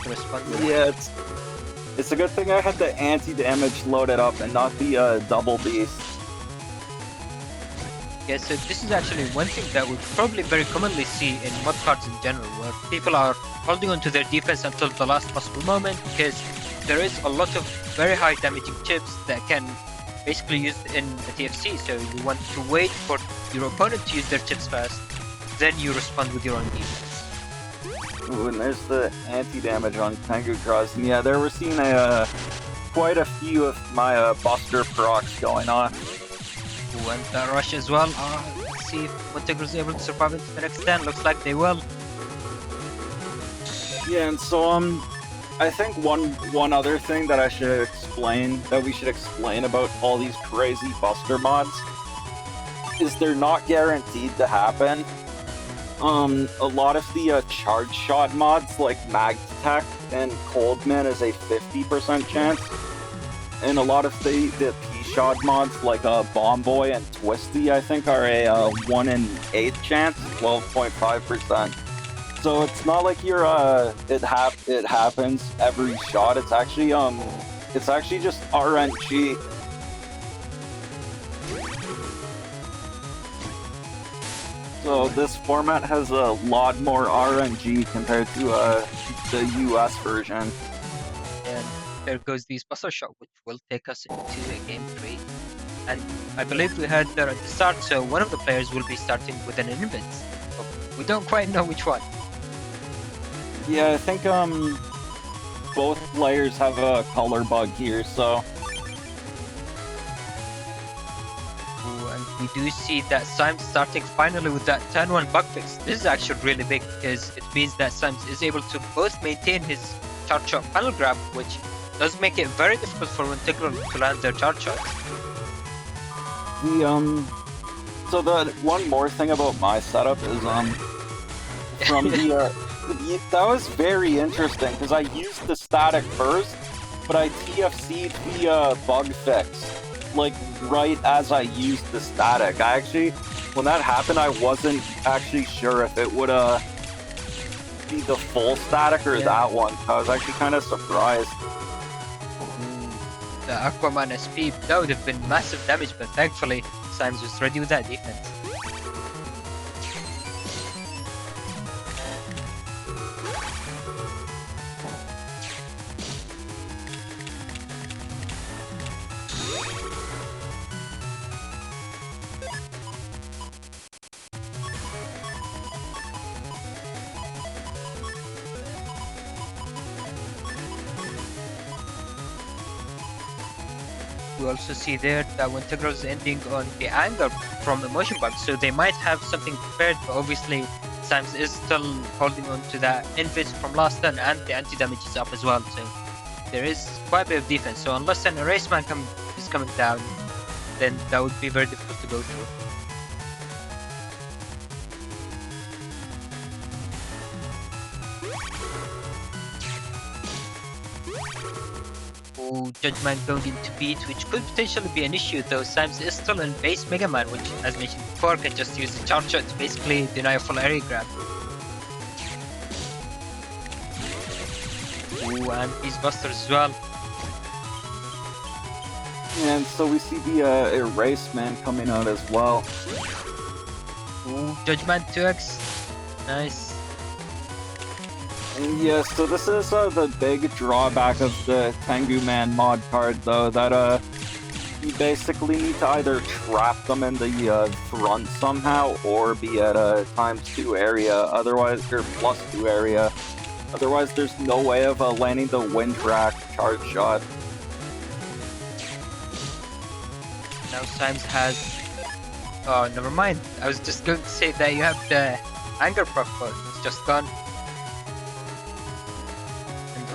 [SPEAKER 1] to respond with.
[SPEAKER 2] Yeah, it's a good thing I had the anti-damage loaded up and not the double beast.
[SPEAKER 1] Yeah, so this is actually one thing that we probably very commonly see in mod cards in general, where people are holding on to their defense until the last possible moment, because there is a lot of very high damaging chips that can basically use in the TFC, so you want to wait for your opponent to use their chips first, then you respond with your own defense.
[SPEAKER 2] Ooh, and there's the anti-damage on Tengu Cross, and yeah, there we're seeing quite a few of my Buster procs going on.
[SPEAKER 1] Ooh, and the rush as well. Let's see if Wintegral is able to survive into the next turn. Looks like they will.
[SPEAKER 2] Yeah, and so I think one other thing that we should explain about all these crazy Buster mods is they're not guaranteed to happen. A lot of the charge shot mods like Mag Detect and Coldman is a 50% chance, and a lot of the P-shot mods like Bomb Boy and Twisty I think are a 1 in 8 chance, 12.5%. So it's not like you're it happens every shot. It's actually just RNG. So this format has a lot more RNG compared to the US version.
[SPEAKER 1] And there goes the Buster Shot, which will take us into a game 3. And I believe we heard there at the start, so one of the players will be starting with an invis. But we don't quite know which one.
[SPEAKER 2] Yeah, I think both players have a color bug here, so.
[SPEAKER 1] Ooh, and we do see that Symes starting finally with that turn 1 bug fix. This is actually really big because it means that Symes is able to both maintain his charge shot final grab, which does make it very difficult for Wintegral to land their charge shots.
[SPEAKER 2] So the one more thing about my setup is from the that was very interesting because I used the static first, but I TFC'd the bug fix like right as I used the static. I actually, when that happened, I wasn't actually sure if it would be the full static or that one. I was actually kind of surprised.
[SPEAKER 1] The Aquaman SP, that would have been massive damage, but thankfully Symes was ready with that defense. We also see there that Wintegral is ending on the anger from emotion bug, so they might have something prepared, but obviously Symes is still holding on to that invis from last turn, and the anti-damage is up as well, so there is quite a bit of defense. So unless an erase man is coming down, then that would be very difficult to go through. Judgment going into beat, which could potentially be an issue, though Symes is still in base Mega Man, which, as mentioned before, can just use the charge shot to basically deny a full area grab. Ooh, and these busters as well.
[SPEAKER 2] And so we see the Erase Man coming out as well.
[SPEAKER 1] Ooh, Judgment 2X. Nice.
[SPEAKER 2] And yeah, so this is the big drawback of the Tengu Man mod card, though, that you basically need to either trap them in the front somehow, or be at a ×2 area, otherwise, or +2 area. Otherwise, there's no way of landing the Wintegral charge shot.
[SPEAKER 1] Now Symes has... Oh, never mind. I was just going to say that you have the anger proc, but it's just gone.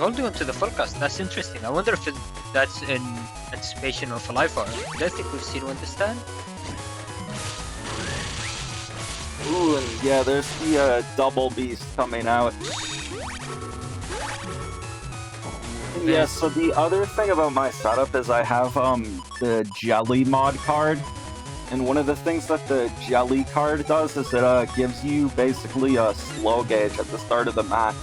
[SPEAKER 1] holding on to the forecast. That's interesting. I wonder if that's in anticipation of a life arc. I don't think we've seen one this time.
[SPEAKER 2] Ooh, and yeah, there's the double beast coming out. Yeah, so the other thing about my setup is I have the jelly mod card. And one of the things that the jelly card does is it gives you basically a slow gauge at the start of the match.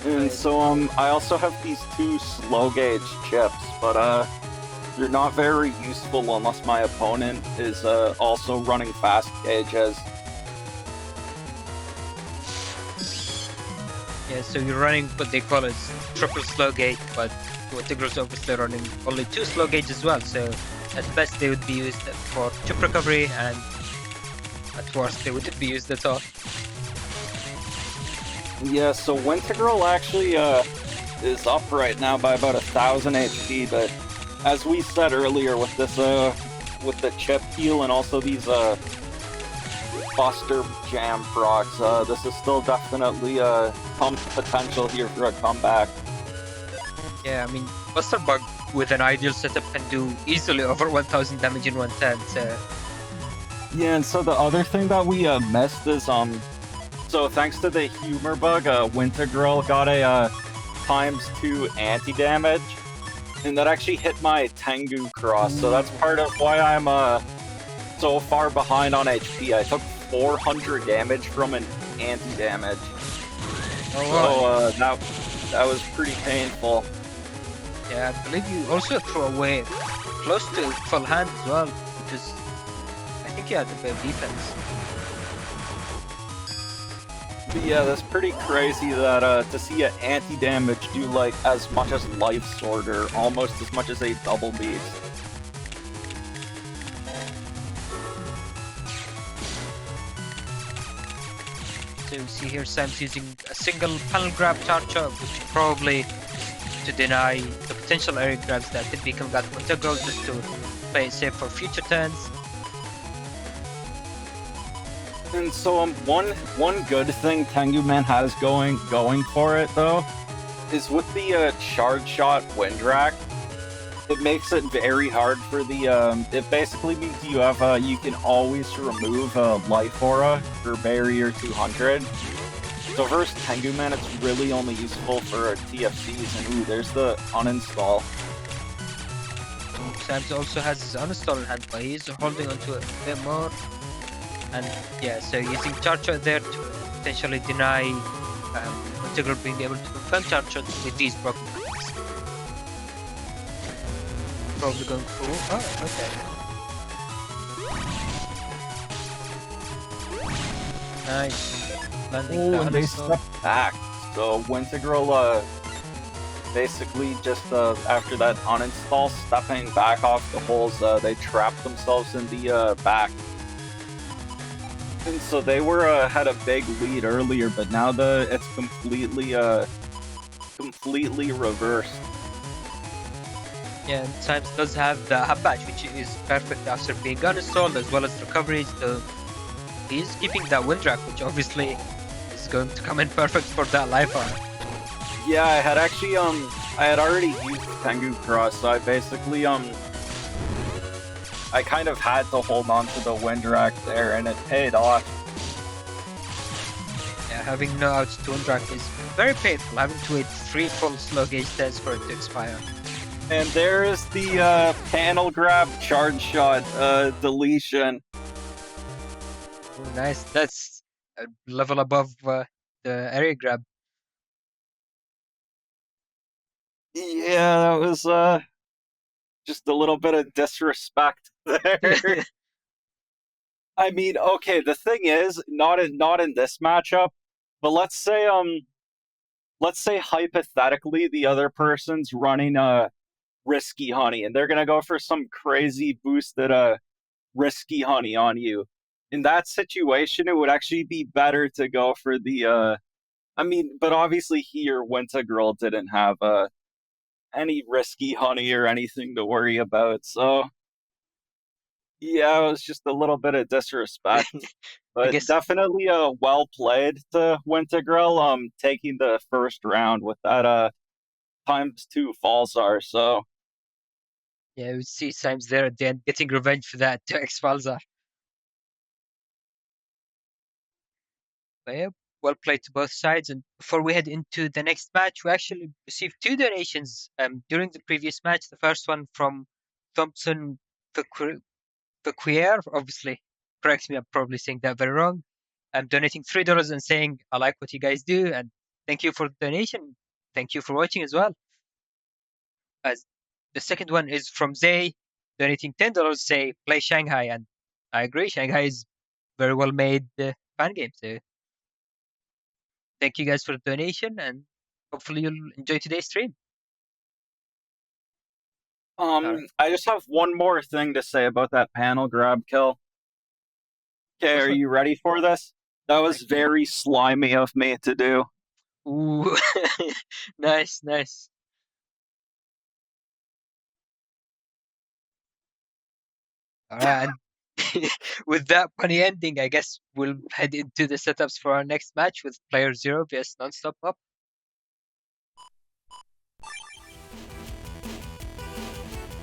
[SPEAKER 2] And so I also have these 2 slow gauge chips, but they're not very useful unless my opponent is also running fast gauges.
[SPEAKER 1] Yeah, so you're running what they call as triple slow gauge, but Wintegral's obviously running only 2 slow gauge as well, so at best they would be used for chip recovery, and at worst they wouldn't be used at all.
[SPEAKER 2] Yeah, so Wintegral actually is up right now by about 1,000 HP, but as we said earlier with this with the chip heal and also these Buster Jam procs, this is still definitely some potential here for a comeback.
[SPEAKER 1] Yeah, I mean, Buster Bug with an ideal setup can do easily over 1,000 damage in one turn, so...
[SPEAKER 2] Yeah, and so the other thing that we missed is, so thanks to the humor bug, Wintegral got a ×2 anti-damage, and that actually hit my Tengu cross, so that's part of why I'm so far behind on HP. I took 400 damage from an anti-damage.
[SPEAKER 1] Oh, wow.
[SPEAKER 2] So that was pretty painful.
[SPEAKER 1] Yeah, I believe you also threw away close to full hand as well, because I think you had a bit of defense.
[SPEAKER 2] But yeah, that's pretty crazy that to see an anti-damage do like as much as Life Sword, or almost as much as a double beast.
[SPEAKER 1] So you see here Symes using a single panel grab charger, which probably to deny the potential area grabs that could be coming out of Wintegral, just to play it safe for future turns.
[SPEAKER 2] And so one good thing Tengu Man has going for it though is with the charge shot wind rack. It makes it very hard for the it basically means you have you can always remove a life aura for barrier 200. So versus Tengu Man, it's really only useful for TFCs, and ooh, there's the uninstall.
[SPEAKER 1] Symes also has his uninstall in hand, but he's holding onto it a bit more. And yeah, so using charge shot there to potentially deny Wintegral being able to confirm charge shots with these broken hands. Probably going full. Oh, okay. Nice. Landing
[SPEAKER 2] and they step back. So Wintegral basically just after that uninstall, stepping back off the holes, they trapped themselves in the back. And so they were had a big lead earlier, but now it's completely reversed.
[SPEAKER 1] Yeah, and Symes does have the hub badge, which is perfect after being uninstalled, as well as recoveries. So he's keeping that wind rack, which obviously is going to come in perfect for that life arc.
[SPEAKER 2] Yeah, I had actually I had already used Tengu Cross, so I basically I kind of had to hold on to the wind rack there, and it paid off.
[SPEAKER 1] Yeah, having no outs to wind rack is very painful, having to wait 3 full slow gauge turns for it to expire.
[SPEAKER 2] And there's the panel grab charge shot deletion.
[SPEAKER 1] Oh, nice. That's a level above the area grab.
[SPEAKER 2] Yeah, that was just a little bit of disrespect there. I mean, okay, the thing is, not in this matchup, but let's say hypothetically the other person's running Risky Honey, and they're gonna go for some crazy boosted Risky Honey on you. In that situation, it would actually be better to go for the I mean, but obviously here Wintegral didn't have any Risky Honey or anything to worry about, so Yeah, it was just a little bit of disrespect.
[SPEAKER 1] I
[SPEAKER 2] But
[SPEAKER 1] guess,
[SPEAKER 2] definitely well played to Wintegral, taking the first round with that ×2 Falzar. So
[SPEAKER 1] yeah, we see Symes there at the end getting revenge for that 2x Falzar. But yeah, well played to both sides. And before we head into the next match, we actually received two donations during the previous match. The first one from Thompson Pequier, obviously, correct me, I'm probably saying that very wrong. I'm donating $3 and saying, I like what you guys do, and thank you for the donation. Thank you for watching as well. As the second one is from Zay, donating $10, say, play Shanghai, and I agree, Shanghai is very well made fan game. So thank you guys for the donation, and hopefully you'll enjoy today's stream. All right.
[SPEAKER 2] I just have one more thing to say about that panel grab kill. Okay,
[SPEAKER 1] Go
[SPEAKER 2] are
[SPEAKER 1] for it.
[SPEAKER 2] you ready for this? That was very slimy of me to do.
[SPEAKER 1] Ooh, nice, nice. All right, and with that funny ending, I guess we'll head into the setups for our next match with playerzero vs Nonstopmop.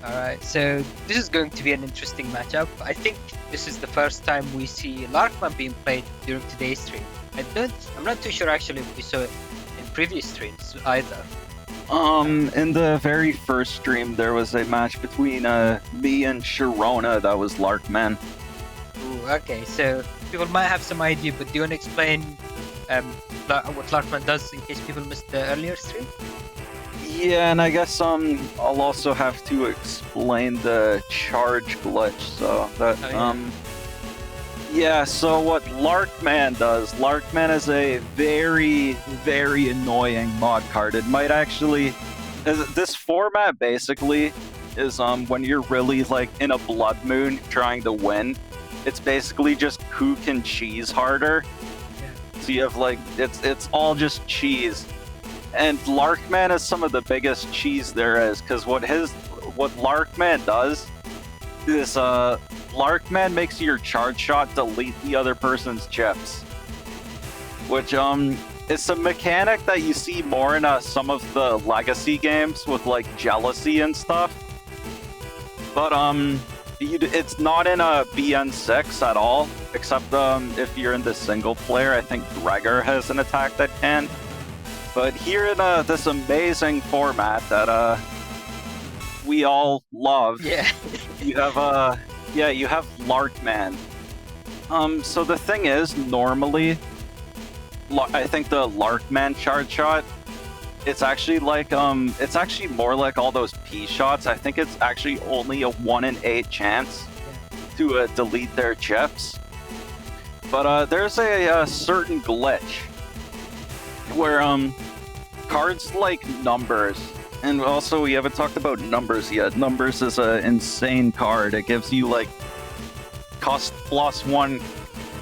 [SPEAKER 1] All right, so this is going to be an interesting matchup. I think this is the first time we see Larkman being played during today's stream. I'm not too sure actually if we saw it in previous streams either.
[SPEAKER 2] In the very first stream, there was a match between me and Sharona that was Larkman.
[SPEAKER 1] Ooh, okay, so people might have some idea, but do you want to explain what Larkman does in case people missed the earlier stream?
[SPEAKER 2] Yeah, and I guess I'll also have to explain the charge glitch. So that yeah, so what Larkman does, Larkman is a very, very annoying mod card. It might actually, this format basically is when you're really like in a blood moon trying to win. It's basically just who can cheese harder.
[SPEAKER 1] Yeah.
[SPEAKER 2] So you have like, it's all just cheese. And Larkman is some of the biggest cheese there is, because what Larkman does is Larkman makes your charge shot delete the other person's chips, which it's a mechanic that you see more in some of the legacy games with like jealousy and stuff. But it's not in a BN6 at all, except if you're in the single player. I think Gregor has an attack that can. But here in this amazing format that we all love,
[SPEAKER 1] Yeah.
[SPEAKER 2] you have you have Larkman. So the thing is, normally, I think the Larkman charge shot, it's actually like it's actually more like all those P shots. I think it's actually only a 1 in 8 chance to delete their chips. But there's a certain glitch where cards like Numbers, and also we haven't talked about Numbers yet. Numbers is an insane card. It gives you like cost +1,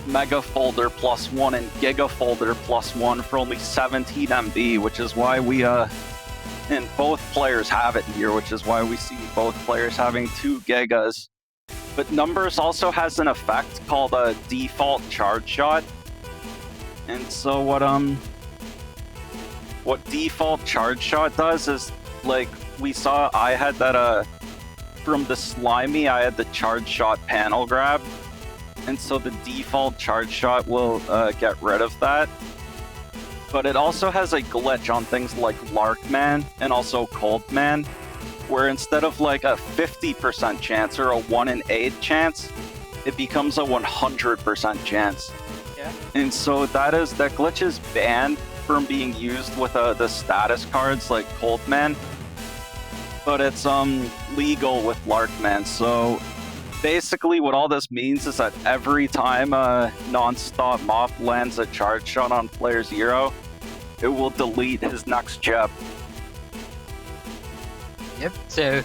[SPEAKER 2] Mega Folder +1, and Giga Folder +1 for only 17 MB, which is why we and both players have it here, which is why we see both players having 2 gigas. But Numbers also has an effect called a default charge shot. And so what default charge shot does is, like we saw, I had that from the slimy, I had the charge shot panel grab, and so the default charge shot will get rid of that. But it also has a glitch on things like Larkman and also Coldman, where instead of like a 50% chance or a 1 in 8 chance, it becomes a 100% chance.
[SPEAKER 1] Yeah.
[SPEAKER 2] And so that glitch is banned from being used with the status cards like Coldman, but it's legal with Larkman. So basically what all this means is that every time Nonstopmop lands a charge shot on playerzero, it will delete his next chip.
[SPEAKER 1] Yep. So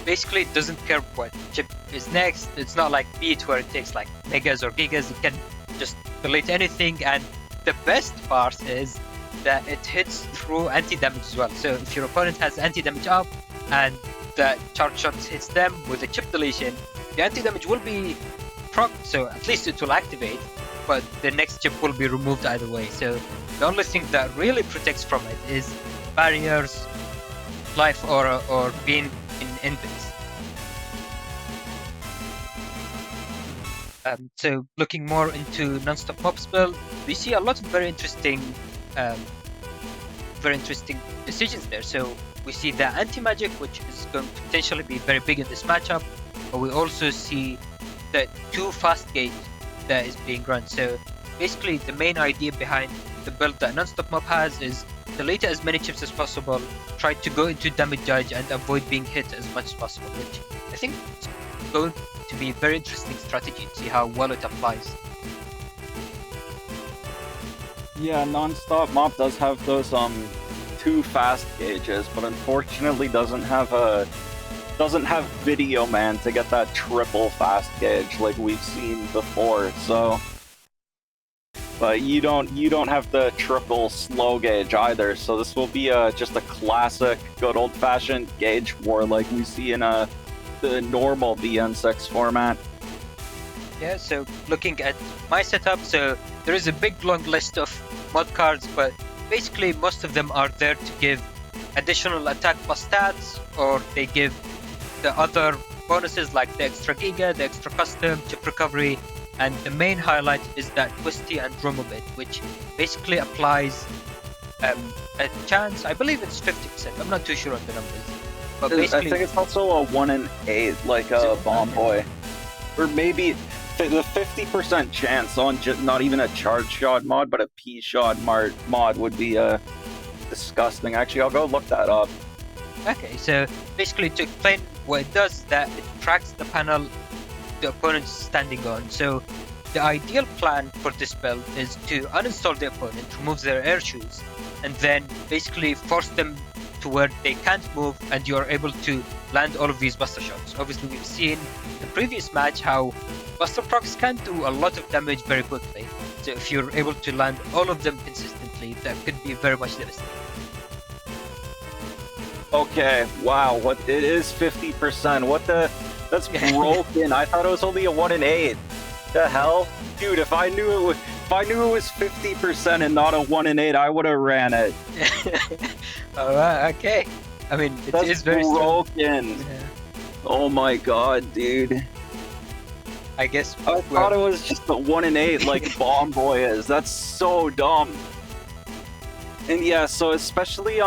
[SPEAKER 1] basically, it doesn't care what chip is next. It's not like Beat where it takes like megas or gigas. It can just delete anything. And the best part is that it hits through anti-damage as well. So if your opponent has anti-damage up and that charge shots hits them with a chip deletion, the anti-damage will be procced, so at least it will activate, but the next chip will be removed either way. So the only thing that really protects from it is barriers, life aura, or being in enemies. So looking more into Nonstopmop's build, we see a lot of very interesting decisions there. So we see the anti-magic, which is going to potentially be very big in this matchup, but we also see the 2 fast gate that is being run. So basically the main idea behind the build that Nonstopmop has is delete as many chips as possible, try to go into damage judge and avoid being hit as much as possible, which I think is going to be a very interesting strategy to see how well it applies.
[SPEAKER 2] Yeah, Nonstopmop does have those 2 fast gauges, but unfortunately doesn't have Video Man to get that triple fast gauge like we've seen before. So, but you don't have the triple slow gauge either. So this will be just a classic, good old-fashioned gauge war like we see in the normal BN6 format.
[SPEAKER 1] Yeah, so looking at my setup, so there is a big long list of mod cards, but basically most of them are there to give additional attack plus stats, or they give the other bonuses like the extra giga, the extra custom, chip recovery, and the main highlight is that twisty and Dromobit, which basically applies a chance, I believe it's 50%, I'm not too sure on the numbers. But basically,
[SPEAKER 2] I think it's also a 1 in 8, like a Bomb Boy. Or maybe the 50% chance on not even a charge shot mod, but a P shot mod would be disgusting. Actually, I'll go look that up.
[SPEAKER 1] Okay, so basically to explain what it does, that it tracks the panel the opponent's standing on. So the ideal plan for this build is to uninstall the opponent, remove their air shoes, and then basically force them to where they can't move, and you're able to land all of these buster shots. Obviously, we've seen in the previous match how buster procs can do a lot of damage very quickly. So if you're able to land all of them consistently, that could be very much devastating.
[SPEAKER 2] Okay, wow, it is 50%. What the? That's broken. I thought it was only a 1 in 8. The hell? Dude, if I knew it was 50% and not a 1 in 8, I would have ran it.
[SPEAKER 1] Alright, okay. I mean, it is very
[SPEAKER 2] broken.
[SPEAKER 1] Yeah.
[SPEAKER 2] Oh my god, dude.
[SPEAKER 1] I guess
[SPEAKER 2] I thought it was just a 1 in 8 like Bomb Boy is. That's so dumb. And yeah, so especially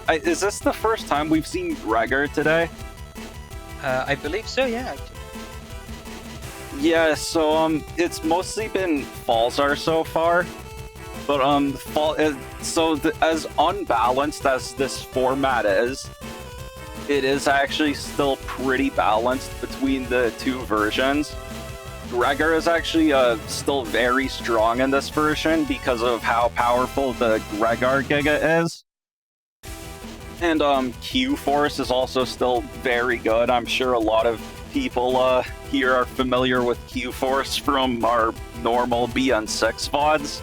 [SPEAKER 2] is this the first time we've seen Gregor today?
[SPEAKER 1] I believe so, yeah, actually.
[SPEAKER 2] Yeah, so it's mostly been Falzar so far, but as unbalanced as this format is, it is actually still pretty balanced between the 2 versions. Gregor is actually still very strong in this version because of how powerful the Gregor Giga is. And Q-Force is also still very good. I'm sure a lot of people here are familiar with Q-Force from our normal BN6 VODs.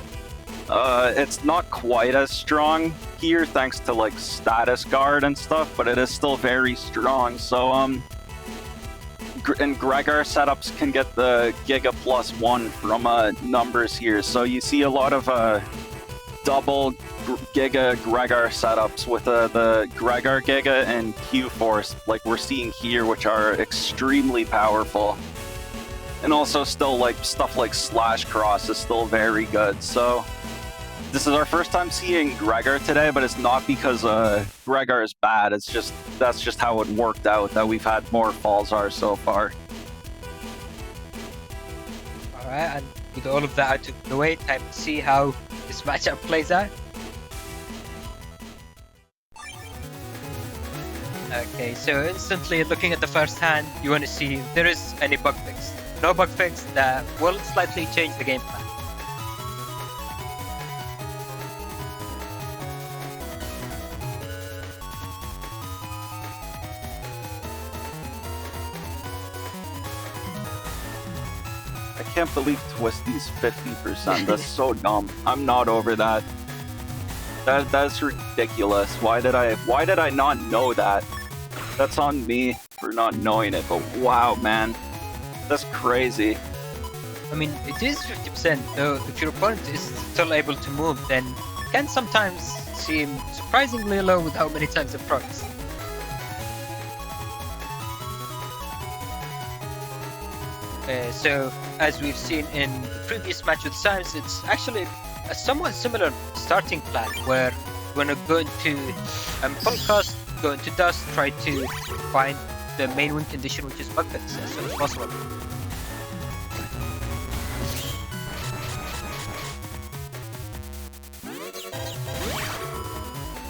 [SPEAKER 2] It's not quite as strong here thanks to like status guard and stuff, but it is still very strong. So and Gregor setups can get the Giga +1 from numbers here. So you see a lot of double Giga Gregor setups with the Gregor Giga and Q-Force like we're seeing here, which are extremely powerful. And also still like stuff like Slash Cross is still very good. So this is our first time seeing Gregor today, but it's not because Gregor is bad. It's just that's just how it worked out that we've had more Falzar so far.
[SPEAKER 1] Alright, and with all of that out of the way, time to see how this matchup plays out. Okay, so instantly looking at the first hand, you want to see if there is any bug fix. No bug fix that will slightly change the game plan.
[SPEAKER 2] I can't believe Twisty's 50%. That's so dumb. I'm not over that. That's ridiculous. Why did I not know that? That's on me for not knowing it, but wow, man. That's crazy.
[SPEAKER 1] I mean, it is 50%, though if your opponent is still able to move, then it can sometimes seem surprisingly low with how many times it procs. So, as we've seen in the previous match with Symes, it's actually a somewhat similar starting plan where we're going to go into full cost, go into dust, try to find the main win condition, which is bug fix, as soon as possible.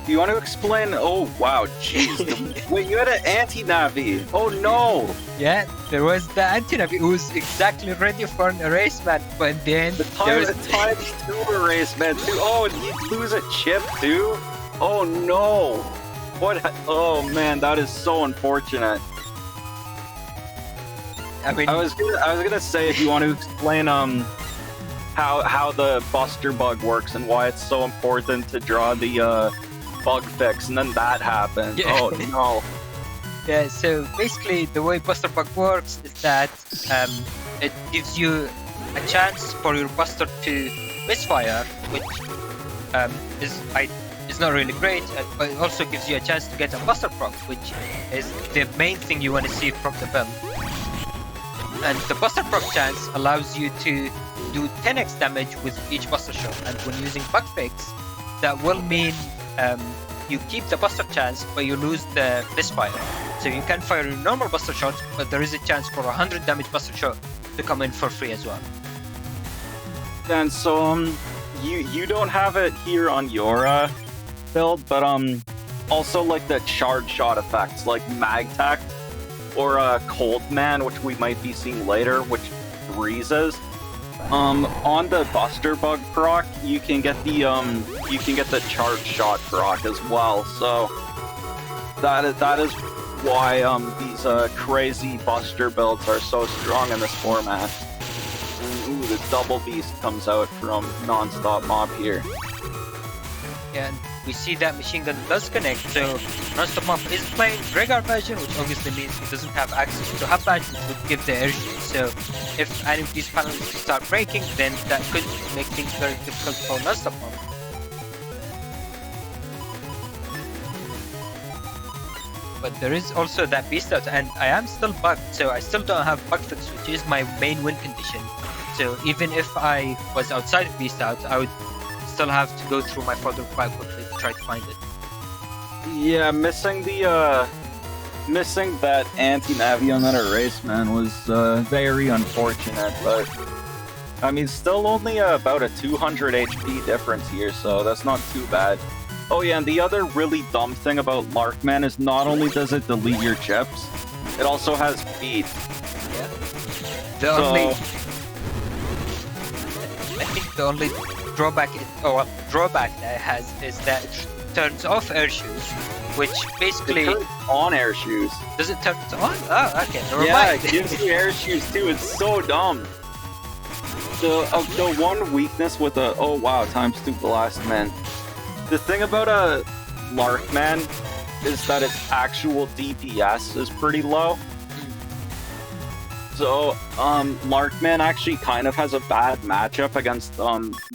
[SPEAKER 2] Do you want to explain? Oh, wow, jeez. Wait, you had an anti-navi. Oh, no.
[SPEAKER 1] Yeah, there was the anti-navi who was exactly ready for an erase man, but in the end,
[SPEAKER 2] The times 2 erase, man, too. Oh, and you lose a chip, too? Oh, no. What? Oh, man, that is so unfortunate.
[SPEAKER 1] I mean,
[SPEAKER 2] I was gonna say, if you want to explain how the Buster bug works and why it's so important to draw the bug fix, and then that happened.
[SPEAKER 1] Yeah.
[SPEAKER 2] Oh no.
[SPEAKER 1] yeah, so basically the way Buster bug works is that it gives you a chance for your Buster to misfire, which is not really great, but it also gives you a chance to get a Buster proc, which is the main thing you want to see from the build. And the Buster proc chance allows you to do 10x damage with each Buster shot, and when using bug fix, that will mean you keep the Buster chance, but you lose the misfire. So you can fire your normal Buster shot, but there is a chance for 100 damage Buster shot to come in for free as well.
[SPEAKER 2] And so you don't have it here on your build, but also like the charge shot effects like Magtact or Cold Man, which we might be seeing later, which freezes. On the Buster bug proc, you can get the charge shot proc as well. So that is why these crazy Buster builds are so strong in this format. And, ooh, the double beast comes out from Nonstopmop here.
[SPEAKER 1] And we see that machine gun does connect, so Nonstopmop is playing regular version, which obviously means he doesn't have access to hub badge, which would give the air shield. So if any of these panels start breaking, then that could make things very difficult for Nonstopmop. But there is also that beast out, and I am still bugged, so I still don't have bug fix, which is my main win condition. So even if I was outside of beast out, I would still have to go through my folder quite quickly to try to find it.
[SPEAKER 2] Yeah, missing that anti-navi on that erase, man, was very unfortunate, but I mean, still only about a 200 HP difference here, so that's not too bad. Oh yeah, and the other really dumb thing about Larkman is not only does it delete your chips, it also has speed.
[SPEAKER 1] Yeah. I think the only drawback that it has is that it turns off air shoes, which basically
[SPEAKER 2] It turns on air shoes.
[SPEAKER 1] does it turn it on? Oh, okay, never
[SPEAKER 2] Yeah,
[SPEAKER 1] mind.
[SPEAKER 2] it gives you air shoes too. It's so dumb. The one weakness with a oh wow ×2 blast, man. The thing about a Larkman is that its actual DPS is pretty low. So, Larkman actually kind of has a bad matchup against,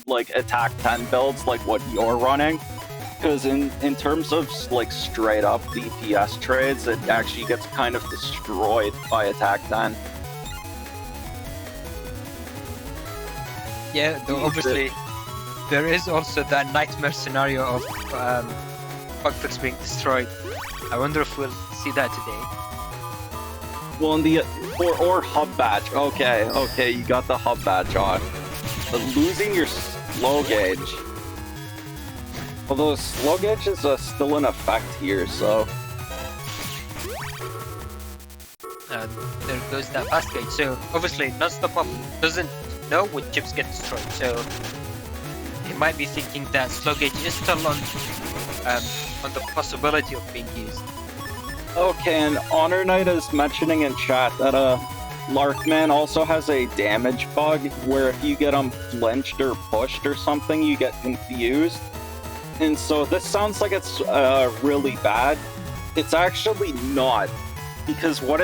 [SPEAKER 2] like, attack 10 builds like what you're running. Because in terms of, like, straight-up DPS trades, it actually gets kind of destroyed by attack 10.
[SPEAKER 1] Yeah, though obviously there is also that nightmare scenario of bug fix being destroyed. I wonder if we'll see that today.
[SPEAKER 2] Well, in the or hub badge. Okay, you got the hub badge on. But losing your slow gauge. Although slow gauge is still in effect here, so.
[SPEAKER 1] There goes that fast gauge. So obviously Nonstopmop doesn't know when chips get destroyed. So he might be thinking that slow gauge is still on the possibility of being used.
[SPEAKER 2] Okay, and HonorNite is mentioning in chat that Larkman also has a damage bug where if you get flinched or pushed or something, you get confused. And so this sounds like it's really bad, It's actually not, because what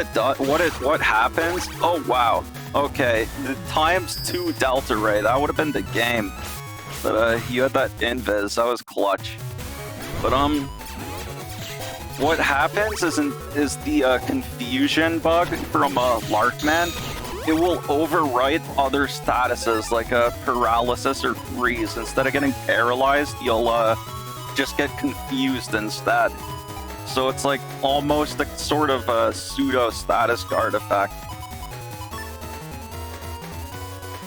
[SPEAKER 2] happens? Oh wow. Okay, the ×2 delta ray. That would have been the game. But you had that invis. That was clutch. But what happens is the confusion bug from Larkman. It will overwrite other statuses like paralysis or freeze. Instead of getting paralyzed, you'll just get confused instead. So it's like almost a sort of a pseudo status guard effect.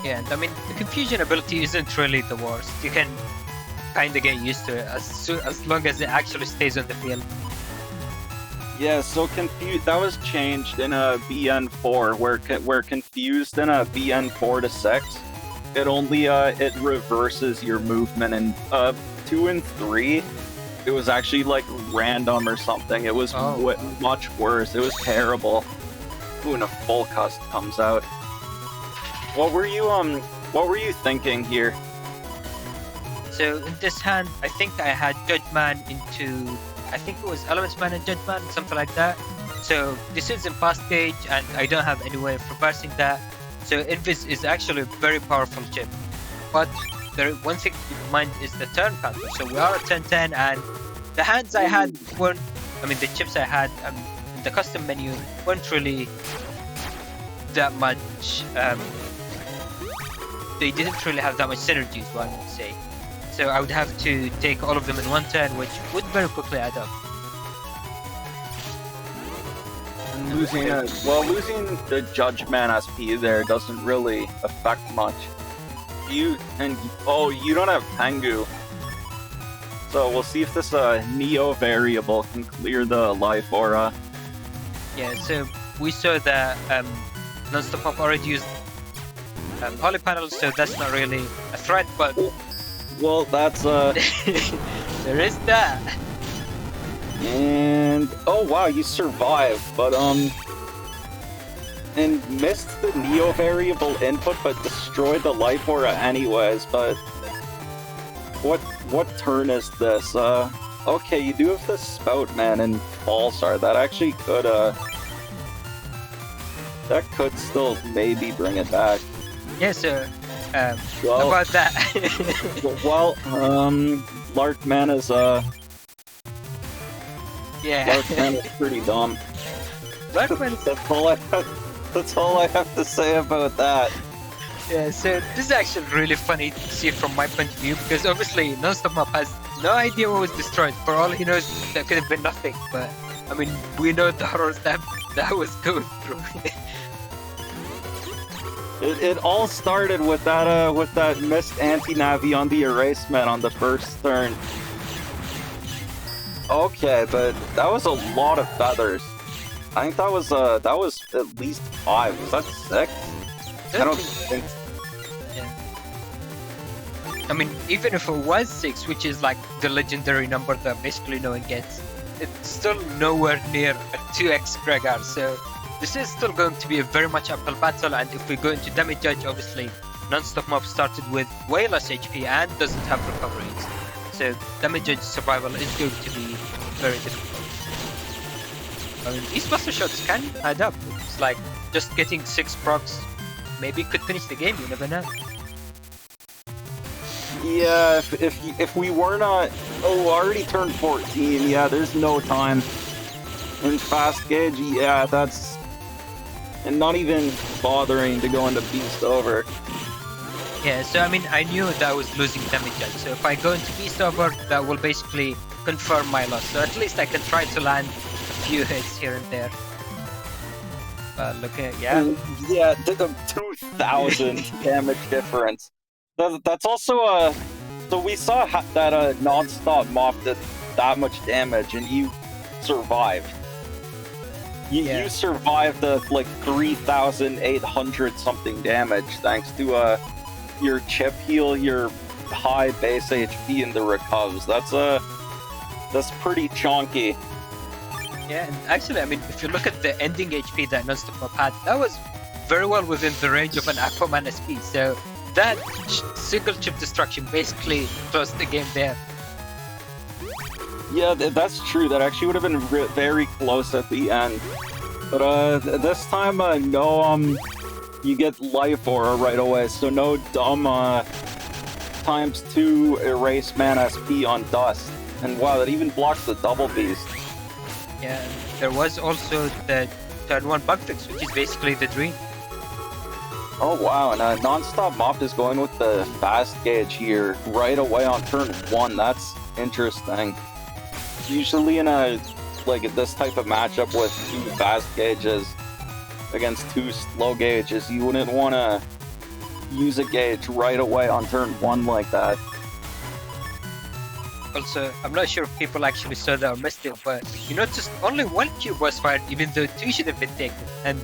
[SPEAKER 1] Yeah, and I mean, the confusion ability isn't really the worst. You can kind of get used to it as long as it actually stays on the field.
[SPEAKER 2] Yeah, so that was changed in a BN4, where confused in a BN4 to 6, it only it reverses your movement, and 2 and 3, it was actually like random or something. It was much worse. It was terrible. Ooh, and a full cust comes out. What were you thinking here?
[SPEAKER 1] So in this hand, I think I had Judgman into, I think it was Elementsman and Judgman, something like that. So this is in fast gauge, and I don't have any way of reversing that. So Invis is actually a very powerful chip. But one thing to keep in mind is the turn counter. So we are at 10-10, and the hands I had weren't, I mean, the chips I had in the custom menu weren't really that much, they didn't really have that much synergy, is what I would say. So I would have to take all of them in one turn, which would very quickly add up.
[SPEAKER 2] Losing the Judgman SP there doesn't really affect much. You don't have Tengu. So we'll see if this Neo variable can clear the life aura.
[SPEAKER 1] Yeah, so we saw that Nonstopmop already used Holy Panel, so that's not really a threat, but...
[SPEAKER 2] Well, that's
[SPEAKER 1] there is that.
[SPEAKER 2] And oh wow, you survived, but and missed the Neo variable input, but destroyed the life aura anyways. But what turn is this? Okay, you do have the Spoutman and Falsar. That actually could that could still maybe bring it back.
[SPEAKER 1] Yeah, so well, about that.
[SPEAKER 2] well, Larkman is
[SPEAKER 1] yeah.
[SPEAKER 2] Larkman is pretty dumb.
[SPEAKER 1] Larkman.
[SPEAKER 2] That's all I have to say about that.
[SPEAKER 1] Yeah, so this is actually really funny to see from my point of view, because obviously Nonstopmop has no idea what was destroyed. For all he knows, there could have been nothing. But I mean, we know the horrors that was going through.
[SPEAKER 2] It all started with that missed anti-navi on the erasement on the first turn. Okay, but that was a lot of feathers. I think that was at least 5. Was that 6? I don't think.
[SPEAKER 1] Yeah. I mean, even if it was 6, which is like the legendary number that basically no one gets, it's still nowhere near a 2x Gregor. So this is still going to be a very much uphill battle, and if we go into damage judge, obviously Nonstopmop started with way less HP and doesn't have recoveries. So damage judge survival is going to be very difficult. I mean, these Buster Shots can add up. It's like just getting 6 procs maybe could finish the game, you never know.
[SPEAKER 2] Yeah, if we were not... Oh, already turned 14, yeah, there's no time. In fast gauge, yeah, that's... And not even bothering to go into Beast Over.
[SPEAKER 1] Yeah, so I mean, I knew that I was losing damage judge, so if I go into Beast Over, that will basically confirm my loss. So at least I can try to land a few hits here and there. Look at, yeah.
[SPEAKER 2] Yeah, 2,000 damage difference. That's also so we saw that Nonstopmop did that much damage, and you survived. You survived the like 3,800 something damage thanks to your chip heal, your high base HP, and the recovs. That's pretty chonky.
[SPEAKER 1] Yeah, and actually, I mean, if you look at the ending HP that Nonstopmop had, that was very well within the range of an Aquaman SP. So that single chip destruction basically closed the game there.
[SPEAKER 2] Yeah, that's true. That actually would have been very close at the end. But this time, no, you get Life Aura right away, so no dumb, ×2 erase mana SP on Dust. And wow, that even blocks the Double Beast.
[SPEAKER 1] Yeah, there was also the turn 1 bug fix, which is basically the dream.
[SPEAKER 2] Oh wow, and Nonstopmop is going with the fast gauge here right away on turn 1. That's interesting. Usually in a this type of matchup with 2 fast gauges against 2 slow gauges, you wouldn't want to use a gauge right away on turn 1 like that.
[SPEAKER 1] Also, I'm not sure if people actually saw that or missed it, but you noticed only 1 cube was fired, even though 2 should have been taken. And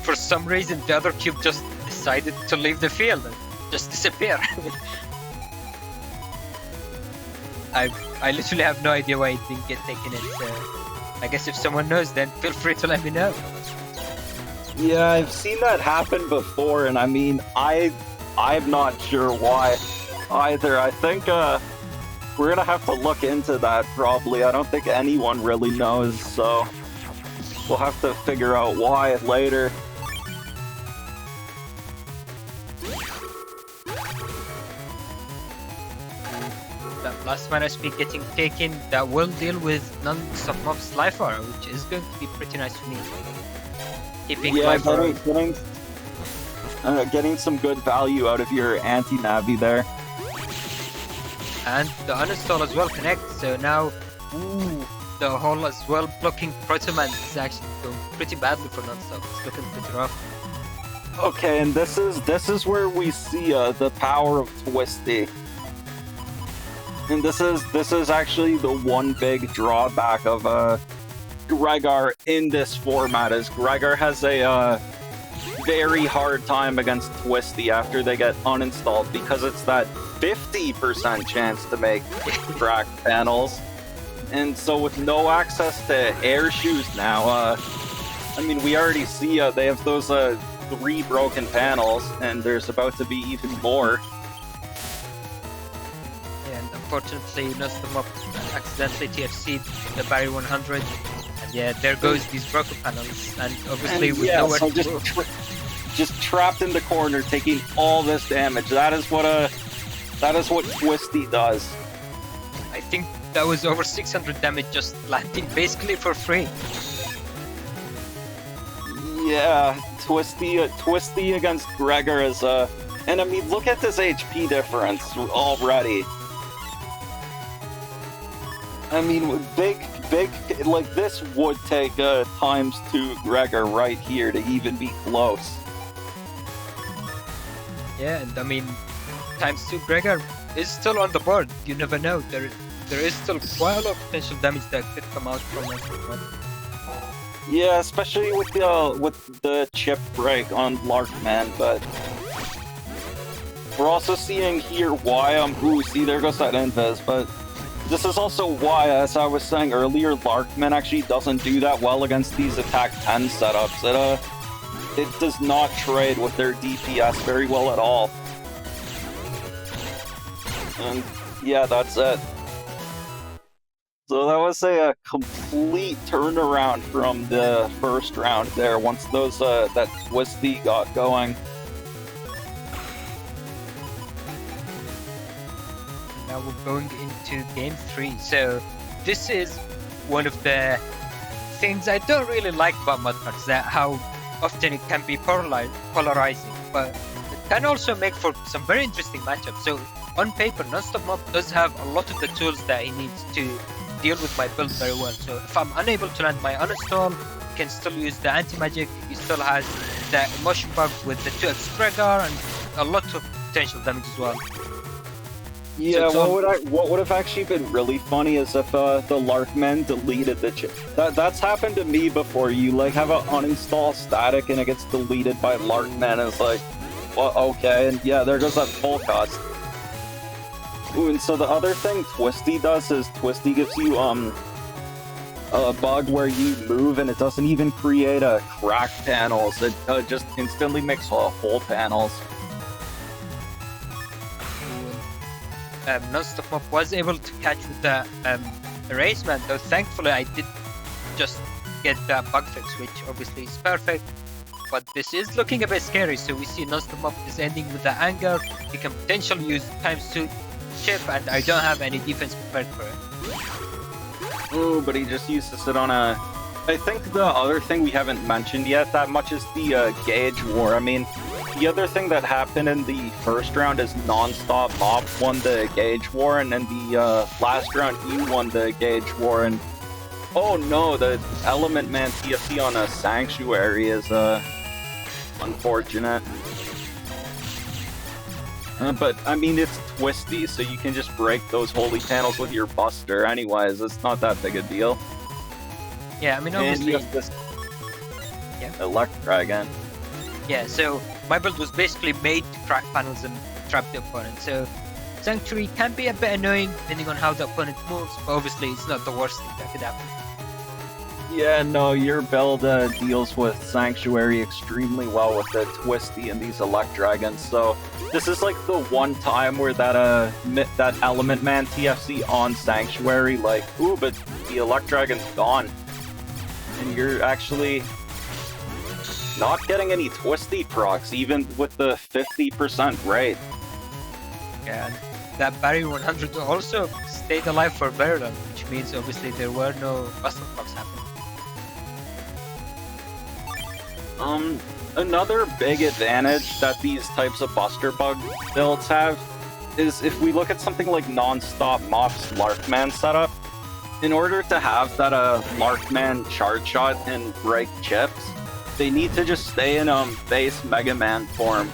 [SPEAKER 1] for some reason, the other cube just decided to leave the field and just disappear. I literally have no idea why it didn't get taken in, so I guess if someone knows, then feel free to let me know.
[SPEAKER 2] Yeah, I've seen that happen before, and I mean, I'm not sure why either. I think we're gonna have to look into that probably. I don't think anyone really knows, so we'll have to figure out why later.
[SPEAKER 1] That last mana SP getting taken, that will deal with Nonstopmop's Life Aura, which is going to be pretty nice for me. Keeping Life Aura.
[SPEAKER 2] Getting some good value out of your anti-Navi there.
[SPEAKER 1] And the uninstall as well connects, so now the whole as well blocking Protoman is actually going pretty badly for Nonstop. It's looking pretty rough.
[SPEAKER 2] Okay, and this is where we see the power of Twisty. And this is actually the one big drawback of Gregar in this format, is Gregar has a very hard time against Twisty after they get uninstalled, because it's that 50% chance to make cracked panels. And so with no access to air shoes now, I mean, we already see they have those 3 broken panels, and there's about to be even more.
[SPEAKER 1] Unfortunately, Nonstopmop accidentally TFC'd the Barrier 100, and yeah, there goes these broken panels, and obviously with nowhere
[SPEAKER 2] so
[SPEAKER 1] to go.
[SPEAKER 2] Just trapped in the corner, taking all this damage. That is what Twisty does.
[SPEAKER 1] I think that was over 600 damage just landing basically for free.
[SPEAKER 2] Yeah, Twisty against Gregar is and I mean, look at this HP difference already. I mean, big, like this would take ×2 Gregar right here to even be close.
[SPEAKER 1] Yeah, and I mean, ×2 Gregar is still on the board. You never know. There is still quite a lot of potential damage that could come out from it.
[SPEAKER 2] Yeah, especially with the chip break on Larkman, but we're also seeing here why see, there goes that invis, but this is also why, as I was saying earlier, Larkman actually doesn't do that well against these attack 10 setups. It does not trade with their DPS very well at all. And yeah, that's it. So that was a complete turnaround from the first round there, once those that Twisty got going.
[SPEAKER 1] Now we're going into game 3. So this is one of the things I don't really like about mod cards, that how often it can be polarizing, but it can also make for some very interesting matchups. So on paper, Nonstopmop does have a lot of the tools that he needs to deal with my build very well. So if I'm unable to land my uninstall, he can still use the anti-magic. He still has the emotion bug with the 2x Gregar and a lot of potential damage as well.
[SPEAKER 2] Yeah, what would have actually been really funny is if the Larkman deleted the chip. That's happened to me before. You have an uninstall static and it gets deleted by Larkman, and it's like, well, okay, and yeah, there goes that full cost. Ooh, and so the other thing Twisty does is Twisty gives you a bug where you move and it doesn't even create a crack panels. It just instantly makes whole panels.
[SPEAKER 1] Nonstopmop was able to catch with the Erasement, though thankfully I did just get that bug fix, which obviously is perfect. But this is looking a bit scary, so we see Nonstopmop is ending with the anger. He can potentially use Times 2 chip, and I don't have any defense prepared for it.
[SPEAKER 2] Oh, but he just used to sit on a... I think the other thing we haven't mentioned yet that much is the gauge war. I mean, the other thing that happened in the first round is Nonstopmop won the gauge war, and in the last round you won the gauge war, and oh no, the Element Man TFC on a Sanctuary is unfortunate. But I mean, it's twisty, so you can just break those holy panels with your Buster anyways. It's not that big a deal.
[SPEAKER 1] Yeah, I mean, obviously...
[SPEAKER 2] And this Electra again.
[SPEAKER 1] Yeah, so my build was basically made to crack panels and trap the opponent, so Sanctuary can be a bit annoying depending on how the opponent moves, but obviously it's not the worst thing that could happen.
[SPEAKER 2] Yeah, no, your build deals with Sanctuary extremely well with the Twisty and these Elect Dragons, so this is like the one time where that Element Man TFC on Sanctuary, like, ooh, but the Elect Dragon's gone. And you're actually not getting any Twisty procs, even with the 50% rate.
[SPEAKER 1] Yeah, and that Barrier 100 also stayed alive for very long, which means obviously there were no Buster procs happening.
[SPEAKER 2] Another big advantage that these types of Buster Bug builds have is if we look at something like Nonstopmop's Larkman setup, in order to have that Larkman charge shot and break chips, they need to just stay in base Mega Man form.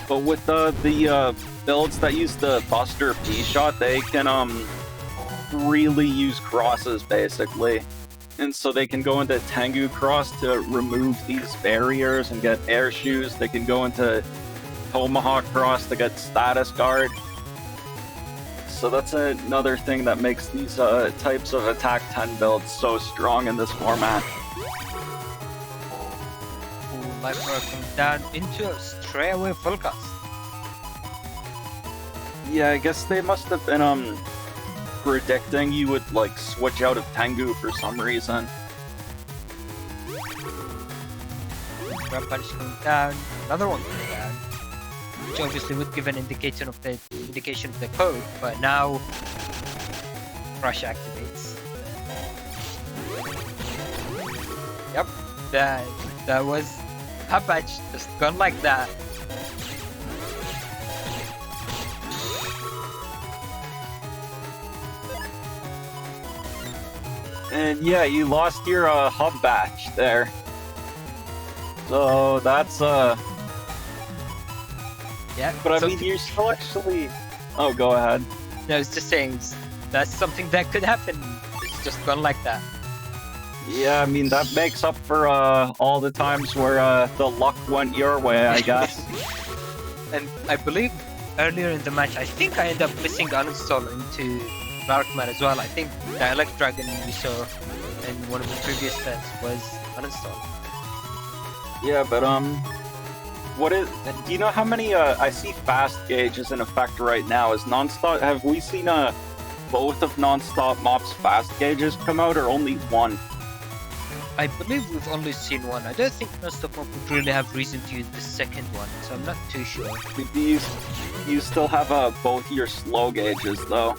[SPEAKER 2] But with the builds that use the Buster P shot, they can really use crosses basically. And so they can go into Tengu Cross to remove these barriers and get air shoes. They can go into Tomahawk Cross to get status guard. So that's another thing that makes these types of Attack 10 builds so strong in this format.
[SPEAKER 1] Ooh, Life Rock comes down into a stray away full cast.
[SPEAKER 2] Yeah, I guess they must have been predicting you would like switch out of Tengu for some reason.
[SPEAKER 1] Grab Punch coming down, another one coming down, which obviously would give an indication of the code, but now Rush activates. Yep, that was a patch just gone like that.
[SPEAKER 2] And yeah, you lost your hub batch there. So that's
[SPEAKER 1] yeah.
[SPEAKER 2] But I mean, you're still actually... Oh, go ahead.
[SPEAKER 1] No, I was just saying that's something that could happen. It's just gone like that.
[SPEAKER 2] Yeah, I mean, that makes up for all the times where the luck went your way, I guess.
[SPEAKER 1] And I believe earlier in the match, I think I ended up missing uninstall into Darkman as well. I think the Elect Dragon we saw in one of the previous sets was uninstalled.
[SPEAKER 2] Yeah, but do you know how many I see fast gauge is in effect right now? Is Nonstop, have we seen both of Nonstopmop's fast gauges come out, or only one?
[SPEAKER 1] I believe we've only seen one. I don't think Nonstopmop would really have reason to use the second one, so I'm not too sure.
[SPEAKER 2] Do you still have both your slow gauges though?